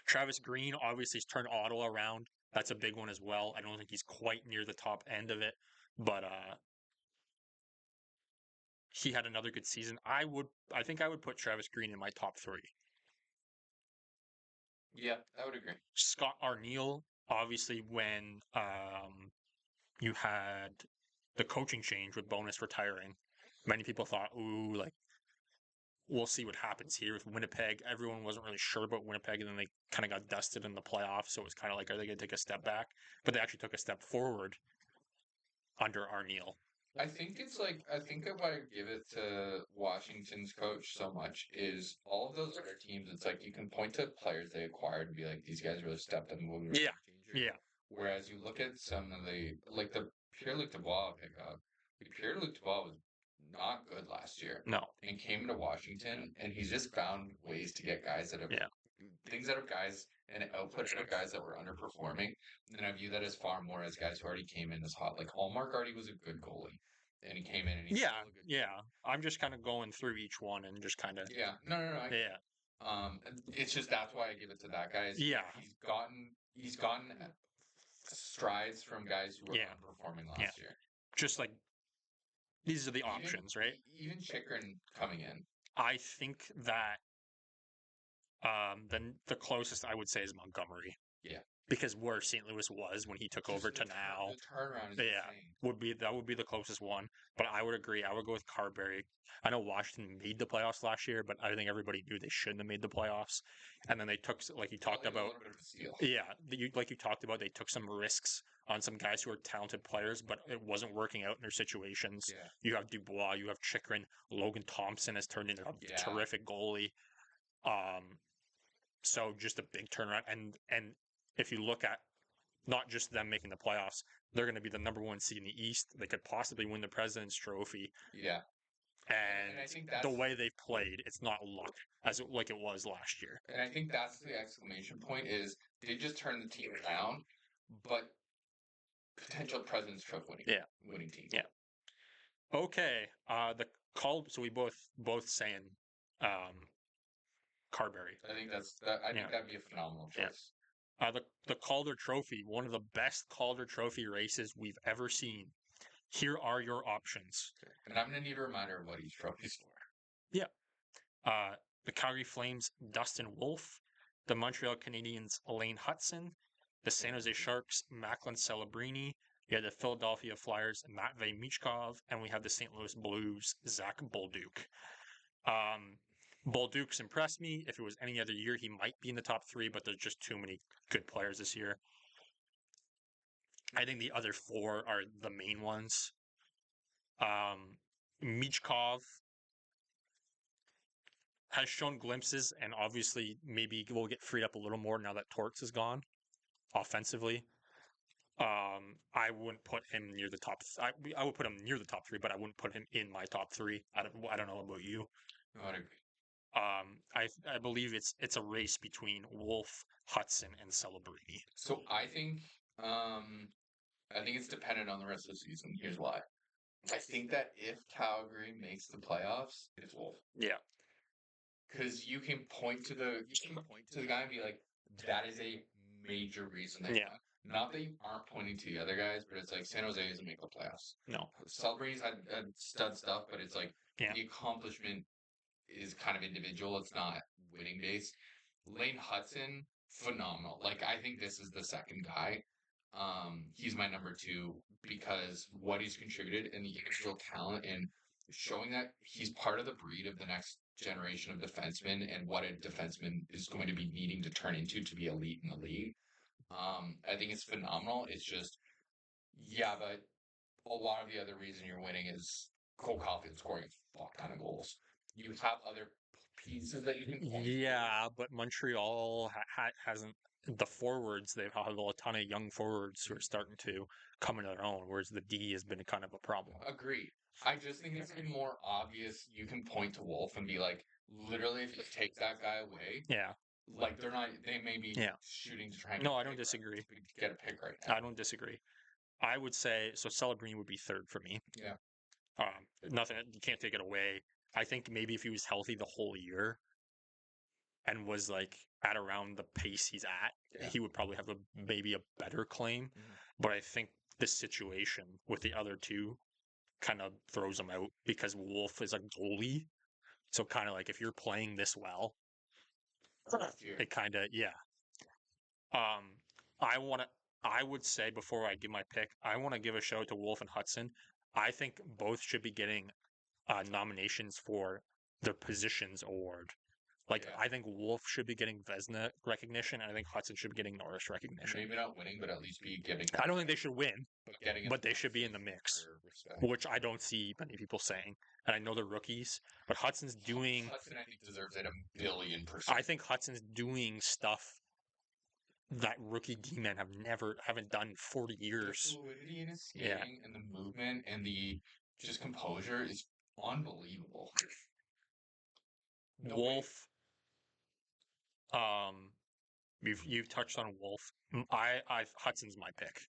Travis Green obviously has turned Ottawa around. That's a big one as well. I don't think he's quite near the top end of it, but he had another good season. I think I would put Travis Green in my top 3. Yeah, I would agree. Scott Arniel, obviously, when you had the coaching change with Bonus retiring, many people thought, ooh, like, we'll see what happens here with Winnipeg. Everyone wasn't really sure about Winnipeg, and then they kind of got dusted in the playoffs, so it was kind of like, are they going to take a step back? But they actually took a step forward under Arniel. I think if I give it to Washington's coach so much is all of those other teams, it's like you can point to players they acquired and be like, these guys really stepped up and moved. Yeah. Whereas you look at some of the Pierre-Luc Dubois pickup, Pierre-Luc Dubois was not good last year. No. And came to Washington, and he's just found ways to get guys that have things out of guys and output out of guys that were underperforming. And I view that as far more as guys who already came in as hot. Like Hallmark already was a good goalie, and he came in and he's still a good goalie. I'm just kind of going through each one and just kind of No. It's just that's why I give it to that guy. He's gotten strides from guys who were underperforming last year. Just like these are the options, right? Even Chychrun coming in. I think that then the closest I would say is Montgomery. Yeah. Because where St. Louis was when he took over to now. The turnaround is insane. That would be the closest one. But I would agree. I would go with Carberry. I know Washington made the playoffs last year, but I think everybody knew they shouldn't have made the playoffs. And then they took, like you talked about, like you talked about, they took some risks on some guys who are talented players, but it wasn't working out in their situations. Yeah. You have Dubois, you have Chychrun, Logan Thompson has turned into a terrific goalie. So just a big turnaround. And if you look at not just them making the playoffs, they're going to be the number 1 seed in the East. They could possibly win the President's Trophy. Yeah. And I think the way they've played, it's not luck like it was last year. And I think that's the exclamation point is they just turned the team around, but potential President's Trophy winning team. Yeah. Okay. So we both saying Carberry. I think that'd be a phenomenal choice. The Calder Trophy, one of the best Calder Trophy races we've ever seen. Here are your options. Okay. And I'm going to need a reminder of what each trophy's for. Yeah. The Calgary Flames, Dustin Wolf. The Montreal Canadiens, Elaine Hudson. The San Jose Sharks, Macklin Celebrini. You have the Philadelphia Flyers, Matvei Michkov. And we have the St. Louis Blues, Zach Bolduc. Bolduc's impressed me. If it was any other year, he might be in the top 3, but there's just too many good players this year. I think the other 4 are the main ones. Michkov has shown glimpses, and obviously maybe will get freed up a little more now that Torts is gone offensively. I wouldn't put him near the top. I would put him near the top 3, but I wouldn't put him in my top 3. I don't know about you. I would agree. I believe it's a race between Wolf, Hudson, and Celebrini. So I think it's dependent on the rest of the season. Here's why. I think that if Calgary makes the playoffs, it's Wolf. Yeah. Because you can point to the guy and be like, that is a major reason they won. Not that you aren't pointing to the other guys, but it's like San Jose doesn't make the playoffs. No. Celebrities had stud stuff, but it's like the accomplishment is kind of individual. It's not winning based. Lane Hudson, phenomenal. Like I think this is the second guy. He's my number 2 because what he's contributed and the individual talent and showing that he's part of the breed of the next generation of defensemen and what a defenseman is going to be needing to turn into to be elite in the league. I think it's phenomenal. It's just, yeah, but a lot of the other reason you're winning is Cole Caulfield scoring a fuck ton of goals. You have other pieces that you can point to. Yeah, but Montreal hasn't the forwards. They've had a ton of young forwards who are starting to come into their own, whereas the D has been kind of a problem. Agreed. I just think it's been more obvious. You can point to Wolf and be like, literally, if you take that guy away, like they may be shooting to try and No, I don't disagree. to get a pick right now. I don't disagree. I would say so. Celebrini would be third for me. Yeah. Nothing. You can't take it away. I think maybe if he was healthy the whole year and was like at around the pace he's at, he would probably have maybe a better claim. But I think this situation with the other two kind of throws him out because Wolf is a goalie. So kind of like if you're playing this well, it kind of I would say before I give my pick, I want to give a shout out to Wolf and Hudson. I think both should be getting nominations for the positions award. I think Wolf should be getting Vezina recognition, and I think Hudson should be getting Norris recognition. Maybe not winning, but at least be getting. I don't think they should win, but they should be in the mix, respect. which I don't see many people saying. And I know they're rookies, but Hudson's doing. Hudson, I think, deserves it 1,000,000,000%. I think Hudson's doing stuff that rookie D-men haven't done in 40 years. The fluidity in his skating and the movement and the just composure is unbelievable. Wolf. You've touched on Wolf. Hudson's my pick.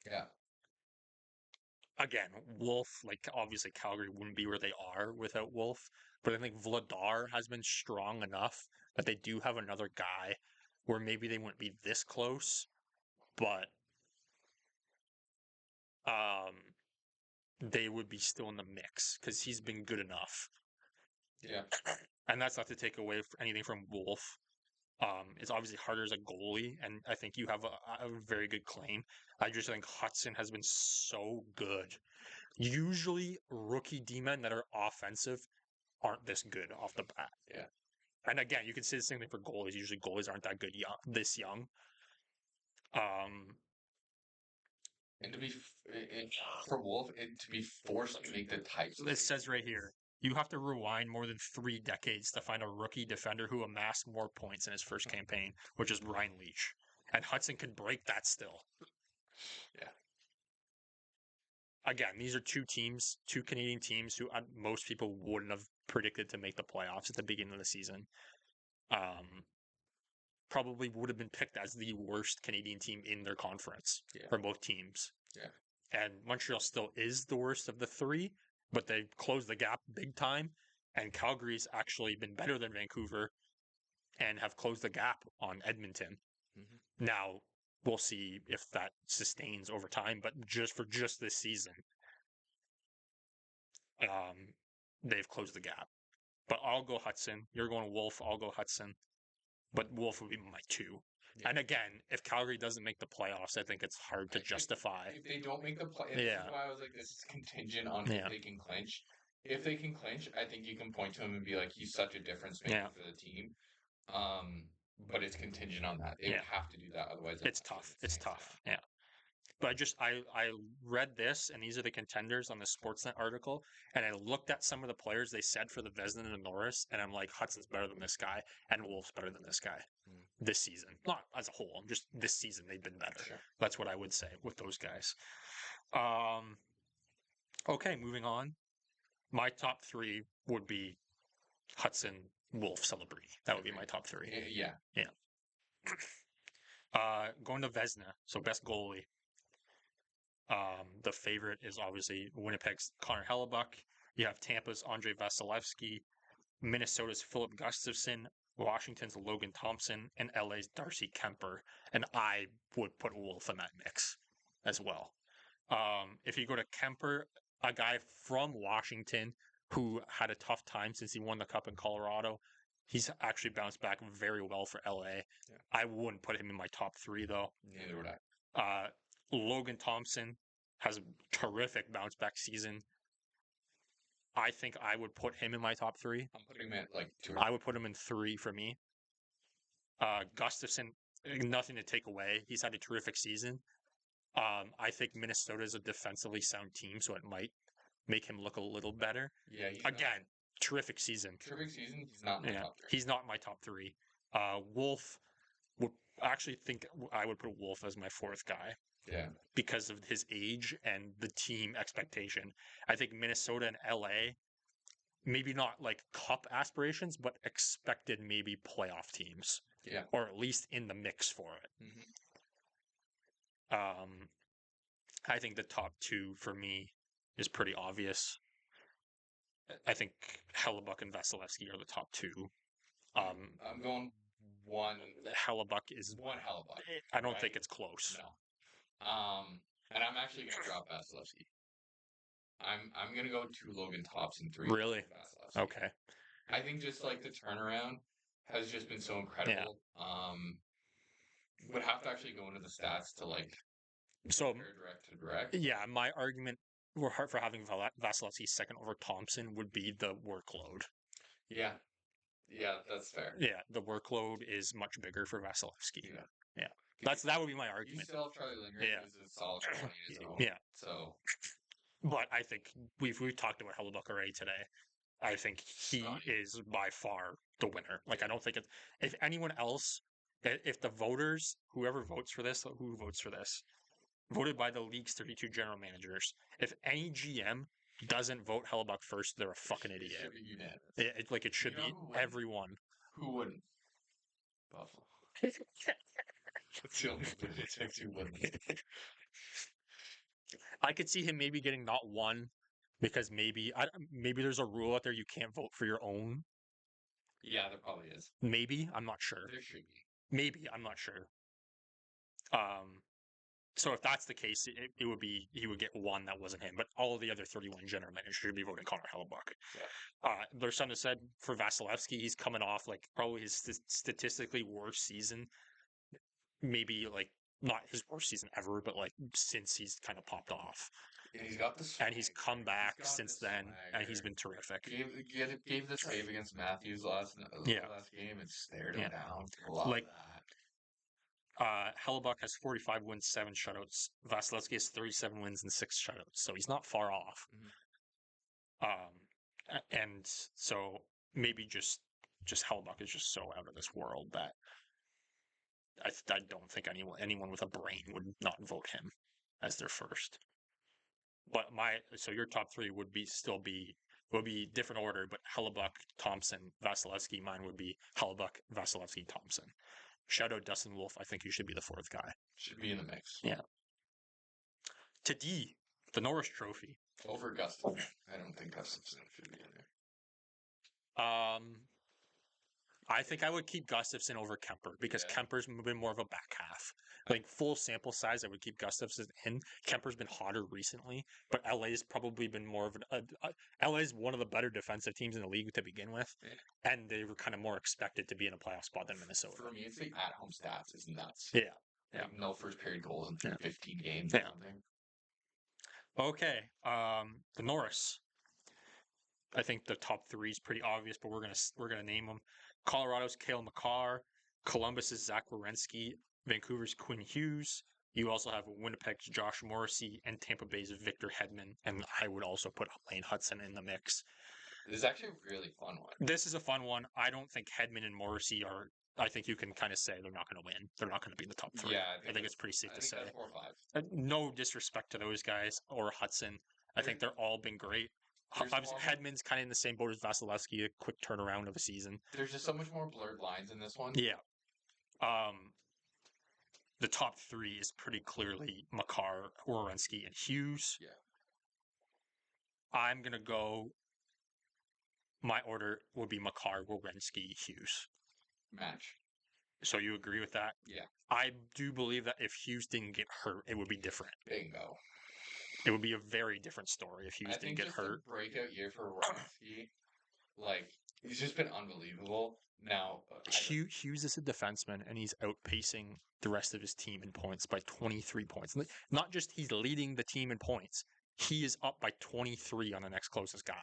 Yeah. Again, Wolf, obviously Calgary wouldn't be where they are without Wolf, but I think Vladar has been strong enough that they do have another guy where maybe they wouldn't be this close, but they would be still in the mix because he's been good enough. Yeah. And that's not to take away anything from Wolf. It's obviously harder as a goalie, and I think you have a very good claim. I just think Hudson has been so good. Usually, rookie D-men that are offensive aren't this good off the bat. Yeah. And again, you can say the same thing for goalies. Usually, goalies aren't that good this young. And to be for Wolf, to be forced to make the types. It says right here, you have to rewind more than 3 decades to find a rookie defender who amassed more points in his first campaign, which is Ryan Leach. And Hudson could break that still. Yeah. Again, these are two Canadian teams who most people wouldn't have predicted to make the playoffs at the beginning of the season. Probably would have been picked as the worst Canadian team in their conference for both teams. Yeah. And Montreal still is the worst of the 3, but they closed the gap big time. And Calgary's actually been better than Vancouver and have closed the gap on Edmonton. Mm-hmm. Now, we'll see if that sustains over time, but just this season, they've closed the gap. But I'll go Hudson. You're going Wolf. I'll go Hudson. But Wolf would be my 2. Yeah. And again, if Calgary doesn't make the playoffs, I think it's hard to justify. If they don't make the playoffs, this is why I was like, this is contingent on if they can clinch. If they can clinch, I think you can point to him and be like, he's such a difference maker for the team. But it's contingent on that. They would have to do that, otherwise it's tough. It's tough. Yeah. But I read this, and these are the contenders on the Sportsnet article, and I looked at some of the players they said for the Vezina and Norris, and I'm like, Hudson's better than this guy, and Wolf's better than this guy this season. Not as a whole, just this season they've been better. Sure. That's what I would say with those guys. Okay, moving on. My top 3 would be Hudson, Wolf, Celebrity. That would be my top 3. Yeah. Going to Vezina, so best goalie. The favorite is obviously Winnipeg's Connor Hellebuck. You have Tampa's Andrei Vasilevsky, Minnesota's Philip Gustafson, Washington's Logan Thompson, and LA's Darcy Kemper. And I would put Wolf in that mix as well. If you go to Kemper, a guy from Washington who had a tough time since he won the Cup in Colorado, he's actually bounced back very well for LA. Yeah. I wouldn't put him in my top 3, though. Neither would I. Logan Thompson has a terrific bounce back season. I think I would put him in my top 3. I'm putting him at like 2. I would put him in 3 for me. Gustafson, nothing to take away. He's had a terrific season. I think Minnesota is a defensively sound team, so it might make him look a little better. Yeah. Again, terrific season. Terrific season. He's not in my top 3. He's not in my top 3. Wolf would actually think I would put Wolf as my 4th guy. Yeah. Because of his age and the team expectation. I think Minnesota and LA, maybe not like cup aspirations, but expected maybe playoff teams. Yeah. Or at least in the mix for it. Mm-hmm. I think the top 2 for me is pretty obvious. I think Hellebuck and Vasilevsky are the top 2. I'm going 1. Hellebuck is 1 Hellebuck. I don't think it's close. No. And I'm actually going to drop Vasilevsky. I'm going to go 2 Logan Thompson, 3 Really? Vasilevsky. Okay. I think just like the turnaround has just been so incredible. Yeah. Would have to actually go into the stats to like compare direct to direct. Yeah, my argument for having Vasilevsky second over Thompson would be the workload. Yeah. Yeah, that's fair. Yeah, the workload is much bigger for Vasilevsky. Yeah. That would be my argument. You still have Charlie Lindgren, who's a solid point in his own. Yeah. So, but I think we've talked about Hellebuck already today. I think he is by far the winner. Like, I don't think if anyone else, if the voters, whoever votes for this, voted by the league's 32 general managers, if any GM doesn't vote Hellebuck first, they're a fucking idiot. It should be unanimous. It should be everyone. Who wouldn't? Buffalo. That's the only Winnipeg who wouldn't. I could see him maybe getting not 1 because maybe there's a rule out there you can't vote for your own. Yeah, there probably is. Maybe, I'm not sure. There should be. Maybe, I'm not sure. So if that's the case, it would be he would get 1 that wasn't him, but all of the other 31 general managers should be voting Connor Hellebuck. Yeah. There's something said for Vasilevsky. He's coming off like probably his statistically worst season. Maybe like not his worst season ever, but like since he's kind of popped off. And he's got the swag. And he's come back since then, and he's been terrific. Gave the save against Matthews last game and stared him down. Love that. Hellebuck has 45 wins, 7 shutouts. Vasilevsky has 37 wins and 6 shutouts, so he's not far off. Mm-hmm. And so maybe just Hellebuck is just so out of this world that I don't think anyone with a brain would not vote him as their first. But so your top 3 would be different order, but Hellebuck, Thompson, Vasilevsky. Mine would be Hellebuck, Vasilevsky, Thompson. Shout out Dustin Wolf. I think you should be the 4th guy. Should be in the mix. Yeah. To D, the Norris Trophy. Over Gustafson. I don't think Gustafson should be in there. I think I would keep Gustafson over Kemper because Kemper's been more of a back half. Like full sample size, I would keep Gustafson in. Kemper's been hotter recently, but LA's probably been more of LA's one of the better defensive teams in the league to begin with, and they were kind of more expected to be in a playoff spot than Minnesota. For me, it's the at-home stats is nuts. Yeah. Like no first period goals in 15 games or something. Okay. The Norris. I think the top 3 is pretty obvious, but we're gonna name them. Colorado's Cale Makar, Columbus's Zach Werenski, Vancouver's Quinn Hughes. You also have Winnipeg's Josh Morrissey and Tampa Bay's Victor Hedman, and I would also put Lane Hudson in the mix. This is actually a really fun one. This is a fun one. I don't think Hedman and Morrissey are. I think you can kind of say they're not going to win. They're not going to be in the top 3. Yeah, I think it's pretty safe to say. That's 4 or 5. No disrespect to those guys or Hudson. I think they're all been great. Obviously, Hedman's kind of in the same boat as Vasilevsky, a quick turnaround of a season. There's just so much more blurred lines in this one. Yeah. The top three is pretty clearly Makar, Werenski, and Hughes. Yeah. I'm going to go, my order would be Makar, Werenski, Hughes. Match. So you agree with that? Yeah. I do believe that if Hughes didn't get hurt, it would be different. Bingo. It would be a very different story if Hughes didn't get hurt. A breakout year for Werenski. Like, he's just been unbelievable. Now, Hughes is a defenseman, and he's outpacing the rest of his team in points by 23 points. Not just he's leading the team in points, he is up by 23 on the next closest guy.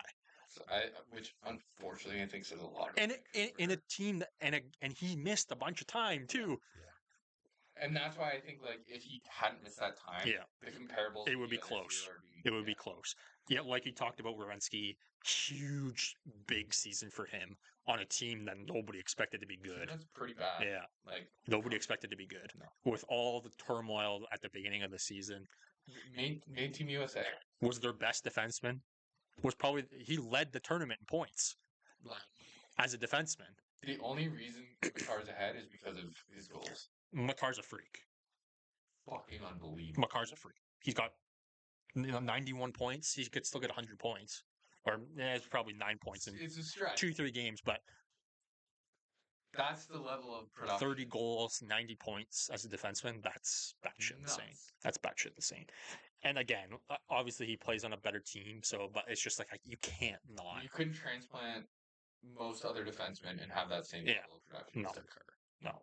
So which unfortunately I think says a lot. And in a team that and he missed a bunch of time too. Yeah. And that's why I think like if he hadn't missed that time, the comparables it would be close. It would be close. Yeah, like you talked about Werenski, huge big season for him on a team that nobody expected to be good. That's pretty bad. Yeah, like nobody expected to be good. No. With all the turmoil at the beginning of the season. Main Team USA was their best defenseman. He led the tournament in points as a defenseman. The only reason Makar's ahead is because of his goals. Makar's a freak. Fucking unbelievable. Makar's a freak. He's got 91 points. He could still get 100 points. Or it's probably 9 points in it's a stretch. 2-3 games, but that's the level of production. 30 goals, 90 points as a defenseman. That's batshit insane. That's batshit insane. And again, obviously he plays on a better team, but it's just like you can't not. You couldn't transplant most other defensemen and have that same level of production. No.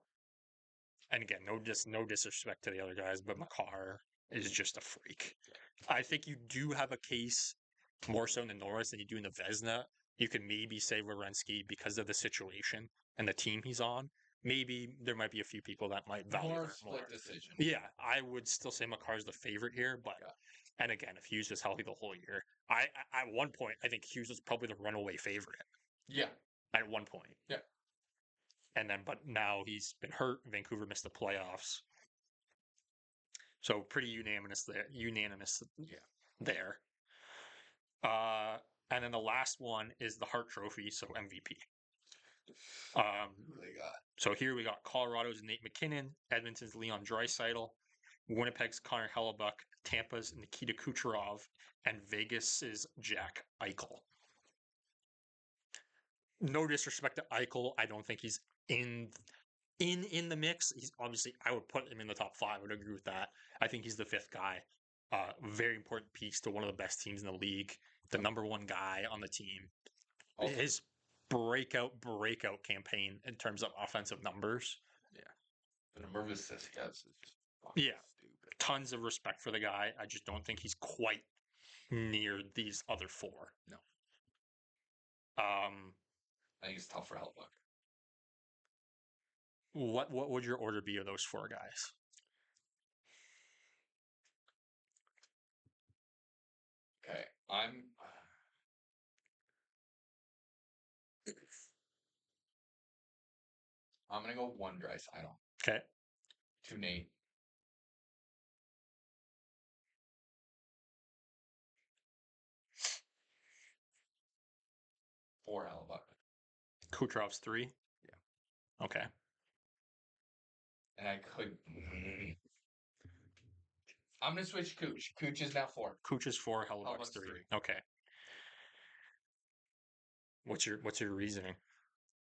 And again, no disrespect to the other guys, but Makar is just a freak. I think you do have a case more so in the Norris than you do in the Vezina. You could maybe say Werenski because of the situation and the team he's on. Maybe there might be a few people that might value more more. Split decision. Yeah, I would still say Makar's the favorite here, but and again, if Hughes was healthy the whole year, I at one point I think Hughes was probably the runaway favorite. Yeah. At one point. Yeah. And then, but now he's been hurt. Vancouver missed the playoffs. So pretty unanimous there. There. And then the last one is the Hart Trophy, so MVP. Who they got? So here we got Colorado's Nate McKinnon, Edmonton's Leon Draisaitl, Winnipeg's Connor Hellebuck, Tampa's Nikita Kucherov, and Vegas's Jack Eichel. No disrespect to Eichel, I don't think he's in the mix. He's obviously, I would put him in the top 5. I would agree with that. I think he's the 5th guy. Very important piece to one of the best teams in the league. The number 1 guy on the team. Also, his breakout campaign in terms of offensive numbers. Yeah. The number of assists he has is just stupid. Tons of respect for the guy. I just don't think he's quite near these other 4. No. I think it's tough for Hellebuck. What would your order be of those 4 guys? Okay, I'm gonna go 1 Draisaitl. Okay. 2 Nate. 4 Hellebuck. Kucherov's 3? Yeah. Okay. And I could... I'm going to switch Cooch. Cooch is now 4. Cooch is 4, Hellebuck's 3. Okay. What's your reasoning?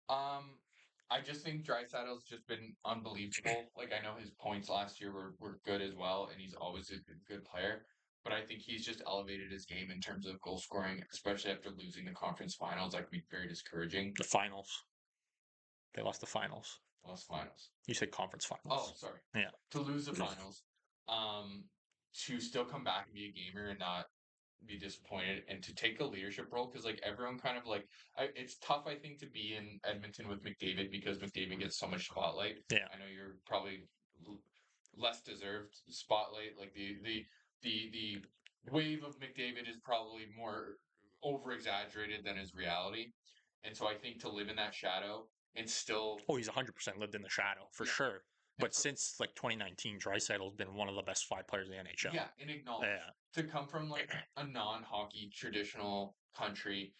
I just think Draisaitl's just been unbelievable. Like, I know his points last year were good as well, and he's always a good player. But I think he's just elevated his game in terms of goal scoring, especially after losing the conference finals. That could be very discouraging. The finals. They lost the finals. Lost finals. You said conference finals. Oh, sorry. Yeah. To lose the finals. To still come back and be a gamer and not be disappointed, and to take a leadership role, because like everyone kind of like it's tough, I think, to be in Edmonton with McDavid because McDavid gets so much spotlight. Yeah, I know you're probably less deserved spotlight. Like the wave of McDavid is probably more over exaggerated than his reality, and so I think to live in that shadow and still he's 100% lived in the shadow for sure. But since like 2019, Draisaitl's been one of the best 5 players in the NHL. Yeah, and acknowledge to come from like a non-hockey traditional country,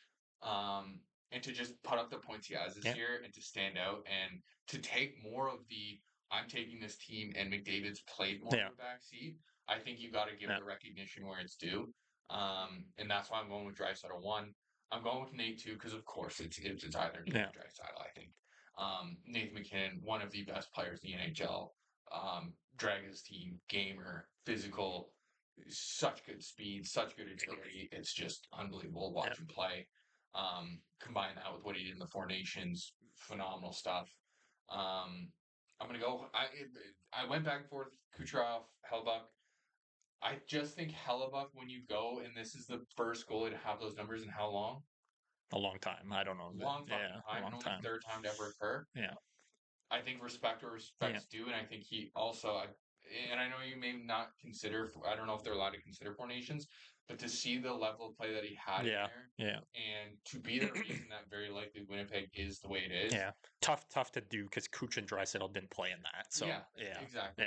and to just put up the points he has this year and to stand out and to take more of the I'm taking this team and McDavid's played more of a backseat. I think you got to give the recognition where it's due. And that's why I'm going with Draisaitl 1. I'm going with Nate 2 because of course it's either Nate or Draisaitl, I think. Nathan MacKinnon, one of the best players in the NHL. Drag his team, gamer, physical, such good speed, such good agility. It's just unbelievable to watch him play. Combine that with what he did in the Four Nations, phenomenal stuff. I'm gonna go. I went back and forth. Kucherov, Hellebuyck. I just think Hellebuyck, when you go, and this is the first goalie to have those numbers in how long? A long time. I don't know. Long fucking time. And only third time to ever occur. Yeah. I think respect where respect's due, and I think he also, and I know you may not consider, I don't know if they're allowed to consider Four Nations, but to see the level of play that he had in there, and to be the reason that very likely Winnipeg is the way it is. Yeah, tough to do because Kuch and Draisaitl didn't play in that. So exactly.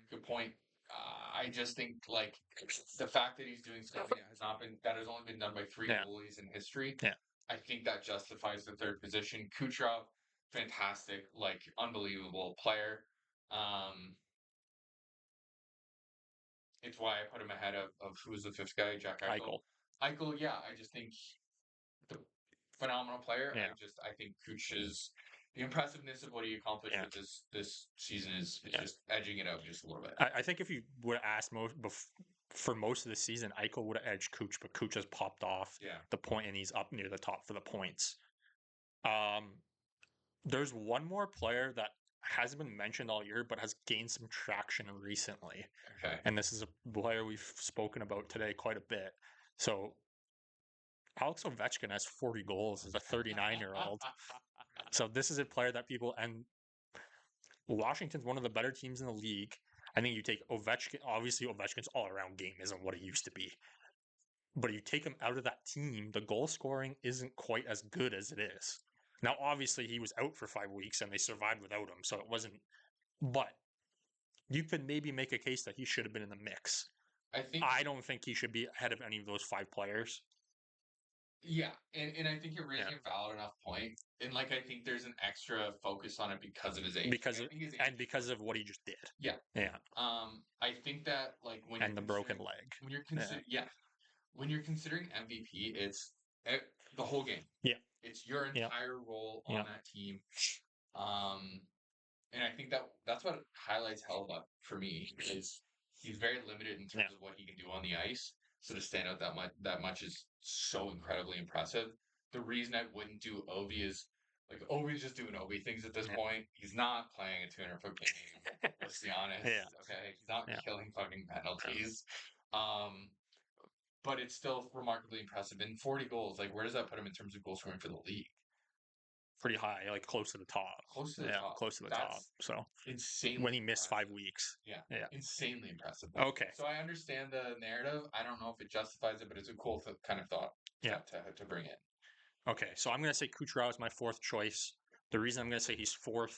Good point. I just think like the fact that he's doing something that has only been done by 3 goalies in history. I think that justifies the third position. Kucherov, fantastic, like unbelievable player. It's why I put him ahead of who's the 5th guy, Jack Eichel. Eichel, yeah, I just think the phenomenal player. I think Kuch is the impressiveness of what he accomplished with this season is just edging it out just a little bit. I think if you would have asked for most of the season, Eichel would have edged Kuch, but Kuch has popped off the point and he's up near the top for the points. There's one more player that hasn't been mentioned all year, but has gained some traction recently. Okay. And this is a player we've spoken about today quite a bit. So Alex Ovechkin has 40 goals as a 39-year-old. So this is a player that people, and Washington's one of the better teams in the league. I think you take Ovechkin, obviously Ovechkin's all-around game isn't what it used to be. But you take him out of that team, the goal scoring isn't quite as good as it is. Now, obviously, he was out for 5 weeks and they survived without him, so it wasn't. But you could maybe make a case that he should have been in the mix. I don't think he should be ahead of any of those 5 players. Yeah, and I think you're raising a valid enough point. And like I think there's an extra focus on it because of his age. Because of what he just did. Yeah. Yeah. I think that like when the broken leg. When you're when you're considering MVP, it's the whole game. Yeah. It's your entire role on that team. And I think that's what highlights Hellebuyck for me is he's very limited in terms of what he can do on the ice. So to stand out that much is so incredibly impressive. The reason I wouldn't do Ovi is like Ovi's just doing Ovi things at this point. He's not playing a 200-foot game. Let's be honest. Okay, he's not killing fucking penalties. But it's still remarkably impressive. And 40 goals, like where does that put him in terms of goal scoring for the league? Pretty high, like close to the top. Close to the top. Close to the top. So insanely when he missed 5 weeks. Yeah. Insanely impressive. Okay. So I understand the narrative. I don't know if it justifies it, but it's a cool kind of thought to bring in. Okay, so I'm going to say Kucherov is my 4th choice. The reason I'm going to say he's 4th,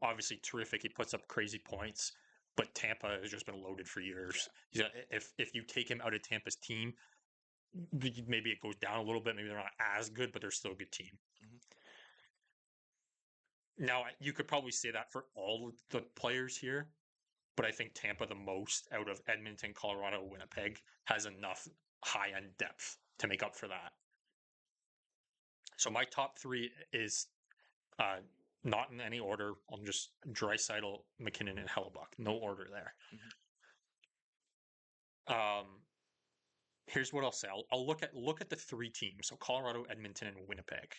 obviously terrific. He puts up crazy points, but Tampa has just been loaded for years. Yeah. If you take him out of Tampa's team, maybe it goes down a little bit. Maybe they're not as good, but they're still a good team. Now, you could probably say that for all of the players here, but I think Tampa the most out of Edmonton, Colorado, Winnipeg has enough high-end depth to make up for that. So my top 3 is not in any order. I'll just Draisaitl, MacKinnon, and Hellebuyck. No order there. Here's what I'll say. I'll look at the 3 teams. So Colorado, Edmonton, and Winnipeg.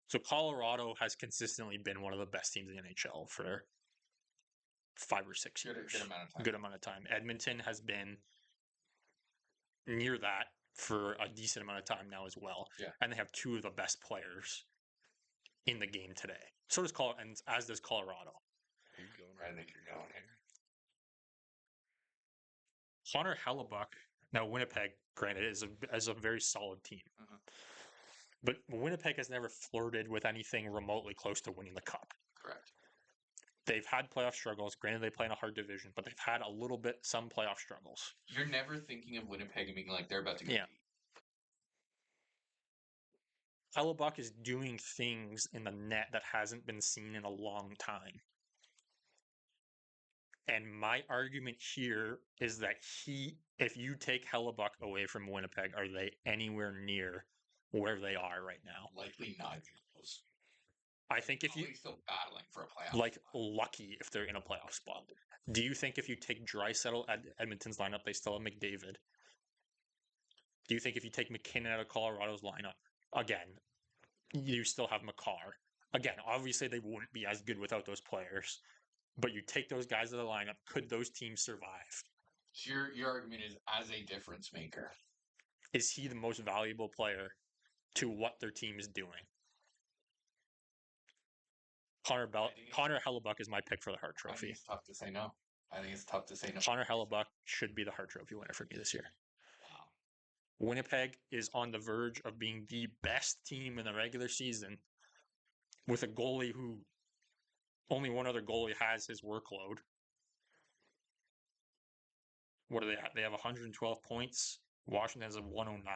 So Colorado has consistently been one of the best teams in the NHL for 5 or 6 years. Good amount of time. Edmonton has been near that for a decent amount of time now as well. Yeah. And they have 2 of the best players in the game today. So does and as does Colorado. I think you're going here. Connor Hellebuyck, now Winnipeg, granted, is a very solid team. But Winnipeg has never flirted with anything remotely close to winning the cup. Correct. They've had playoff struggles. Granted, they play in a hard division, but they've had a little bit some playoff struggles. You're never thinking of Winnipeg and being like they're about to get beat. Hellebuck is doing things in the net that hasn't been seen in a long time. And my argument here is that if you take Hellebuck away from Winnipeg, are they anywhere near where they are right now? Likely not. I think if you still battling for a playoff, like lucky if they're in a playoff spot. Do you think if you take Draisaitl at Edmonton's lineup, they still have McDavid? Do you think if you take McKinnon out of Colorado's lineup, again, you still have McCarr? Again, obviously they wouldn't be as good without those players, but you take those guys out of the lineup, could those teams survive? So your argument is as a difference maker. Is he the most valuable player to what their team is doing? Connor Hellebuck is my pick for the Hart I think Trophy. it's tough to say no. Connor Hellebuck should be the Hart Trophy winner for me this year. Wow. Winnipeg is on the verge of being the best team in the regular season with a goalie who only one other goalie has his workload. What are they at? They have 112 points. Washington has a 109.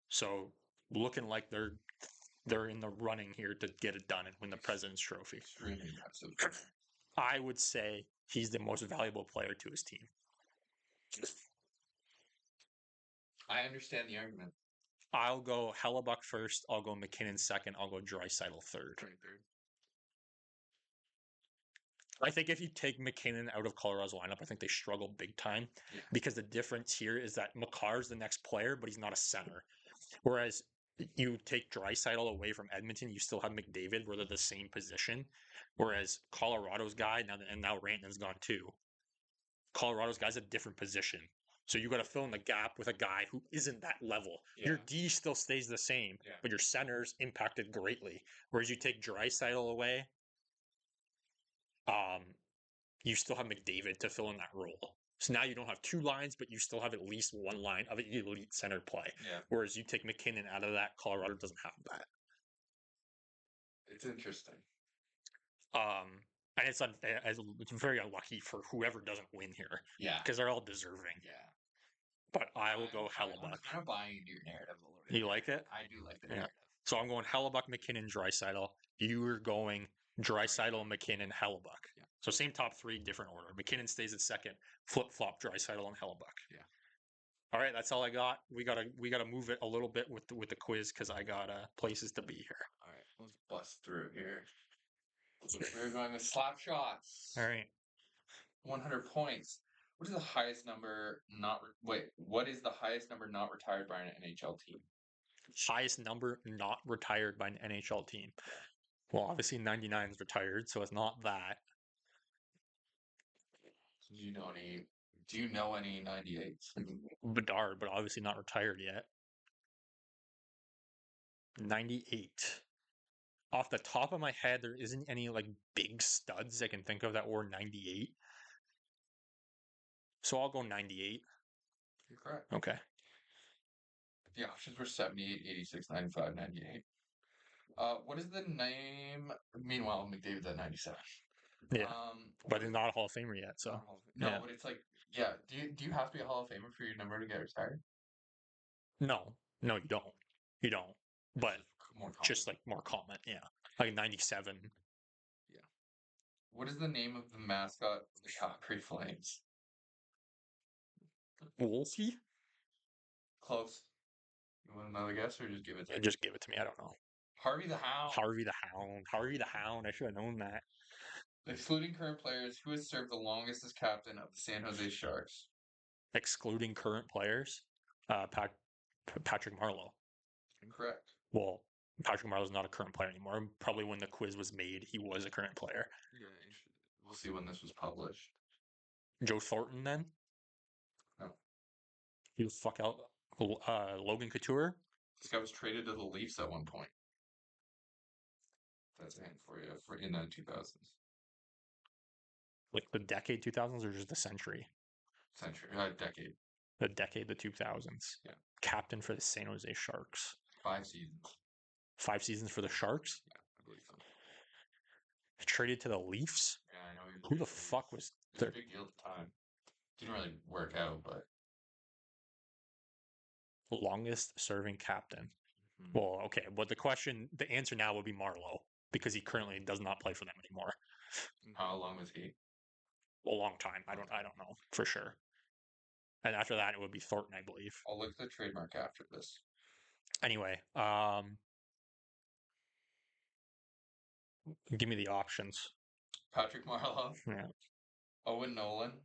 So looking like they're in the running here to get it done and win the President's Trophy. Extremely impressive. I would say he's the most valuable player to his team. I understand the argument. I'll go Hellebuck first. I'll go McKinnon second. I'll go Draisaitl third. I think if you take McKinnon out of Colorado's lineup, I think they struggle big time because the difference here is that McCarr's the next player, but he's not a center. Whereas you take Draisaitl away from Edmonton, you still have McDavid, where they're the same position. Whereas Colorado's guy, now Rantanen's gone too. Colorado's guy's a different position. So you got to fill in the gap with a guy who isn't that level. Yeah. Your D still stays the same, but your center's impacted greatly. Whereas you take Draisaitl away, you still have McDavid to fill in that role. So now you don't have two lines, but you still have at least one line of elite center play. Yeah. Whereas you take McKinnon out of that, Colorado doesn't have that. It's interesting. And it's very unlucky for whoever doesn't win here. Yeah. Because they're all deserving. Yeah. But I will go Hellebuck. I'm kind of buying into your narrative a little bit. You like it? I do like the narrative. So I'm going Hellebuck, McKinnon, Draisaitl. You are going Draisaitl, McKinnon, Hellebuck. Yeah. So same top three, different order. McKinnon stays at second. Flip-flop Draisaitl and Hellebuck. Yeah. All right, that's all I got. We gotta move it a little bit with the quiz because I got places to be here. All right, let's bust through here. We're going with slap shots. All right. 100 points. What is the highest number what is the highest number not retired by an NHL team? Highest number not retired by an NHL team. Well, obviously 99 is retired, so it's not that. Do you know any 98s? Bedard, but obviously not retired yet. 98. Off the top of my head, there isn't any like big studs I can think of that wore 98. So I'll go 98. You're correct. Okay. The options were 78, 86, 95, 98. What is the name? Meanwhile, McDavid's at 97. Yeah. But he's not a Hall of Famer yet, so. No, but it's like, yeah. Do you have to be a Hall of Famer for your number to get retired? No, you don't. You don't. But just like more common, yeah. Like 97. Yeah. What is the name of the mascot of the Calgary Flames? Wolfie? Close. You want another guess or just give it to me? Just give it to me. I don't know. Harvey the Hound. Harvey the Hound. I should have known that. Excluding current players, who has served the longest as captain of the San Jose Sharks? Excluding current players? Patrick Marleau. Incorrect. Well, Patrick Marleau's not a current player anymore. Probably when the quiz was made, he was a current player. Yeah, we'll see when this was published. Joe Thornton, then? No. You fuck out Logan Couture? This guy was traded to the Leafs at one point. That's a hint for you in the 2000s. Like the decade 2000s or just the century? Decade. The decade, the 2000s. Yeah. Captain for the San Jose Sharks. 5 seasons. 5 seasons for the Sharks? Yeah, I believe so. Traded to the Leafs. Yeah, I know. Who the fuck was It was a big deal at the time. Didn't really work out, but longest serving captain? Mhm. Well, okay, but the answer now would be Marlowe because he currently does not play for them anymore. how long was he? A long time. I don't know for sure. And after that, it would be Thornton, I believe. I'll look at the trademark after this. Anyway, give me the options. Patrick Marleau, Yeah. Owen Nolan,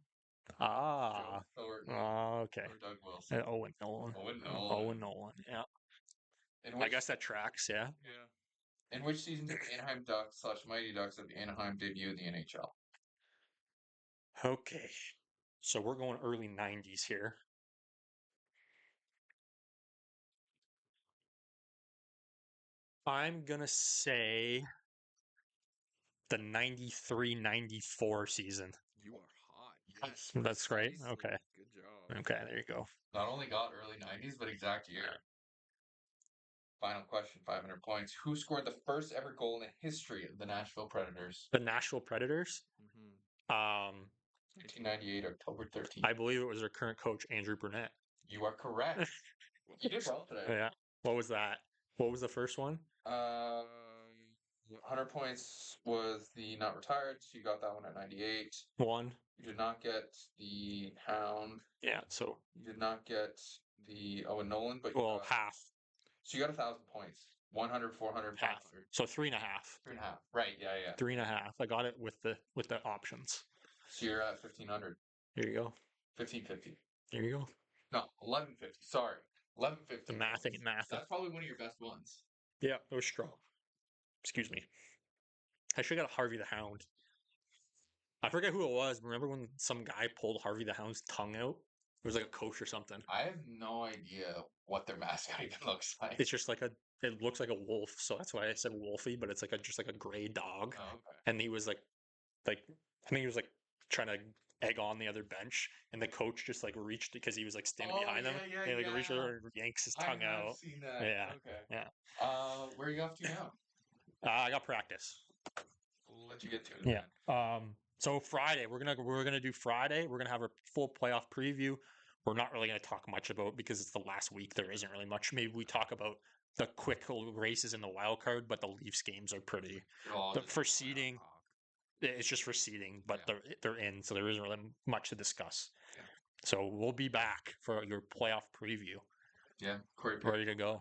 Ah. Joe Thornton, Okay. or Doug Wilson. Owen Nolan. Owen Nolan. Owen Nolan. Yeah. I guess that tracks. Yeah. Yeah. In which season did the Anaheim Ducks / Mighty Ducks of Anaheim debut in the NHL? Okay. So we're going early 90s here. I'm going to say the 93-94 season. You are hot. Yes. That's great. precisely. Okay. Good job. Okay, there you go. Not only got early 90s, but exact year. Final question, 500 points. Who scored the first ever goal in the history of the Nashville Predators? The Nashville Predators. Mm-hmm. 1998, October 13th. I believe it was their current coach, Andrew Burnett. You are correct. You did well today. Yeah. What was that? What was the first one? 100 points was the not retired, so you got that one at 98. One. You did not get the Hound. Yeah, so. You did not get the Owen Nolan, but well, half. So you got 1,000 points. 100, 400, half. 500. So 3.5. 3.5. Right, yeah. 3.5. I got it with the options. So you're at 1,500. Here you go. 1,550. There you go. No, 1,150. Sorry. 1,150. The math ain't math. That's probably one of your best ones. Yeah, it was strong. Excuse me. I should have got Harvey the Hound. I forget who it was. Remember when some guy pulled Harvey the Hound's tongue out? It was like a coach or something. I have no idea what their mascot even looks like. It's just like it looks like a wolf, so that's why I said wolfy, but it's like just like a gray dog. Oh, okay. And he was like I think he was like trying to egg on the other bench, and the coach just like reached because he was like standing behind them. Yeah, and like reached over and yanks his tongue I have out. seen that. Yeah. Okay. Yeah. Where are you off to now? I got practice. We'll let you get to it. Yeah. Man. So Friday, we're gonna do Friday. We're gonna have a full playoff preview. We're not really gonna talk much about because it's the last week. There isn't really much. Maybe we talk about the quick races in the wild card, but the Leafs games are pretty. For seeding, it's just for seeding, but they're in, so there isn't really much to discuss. Yeah. So we'll be back for your playoff preview. Yeah, Corey, ready to go.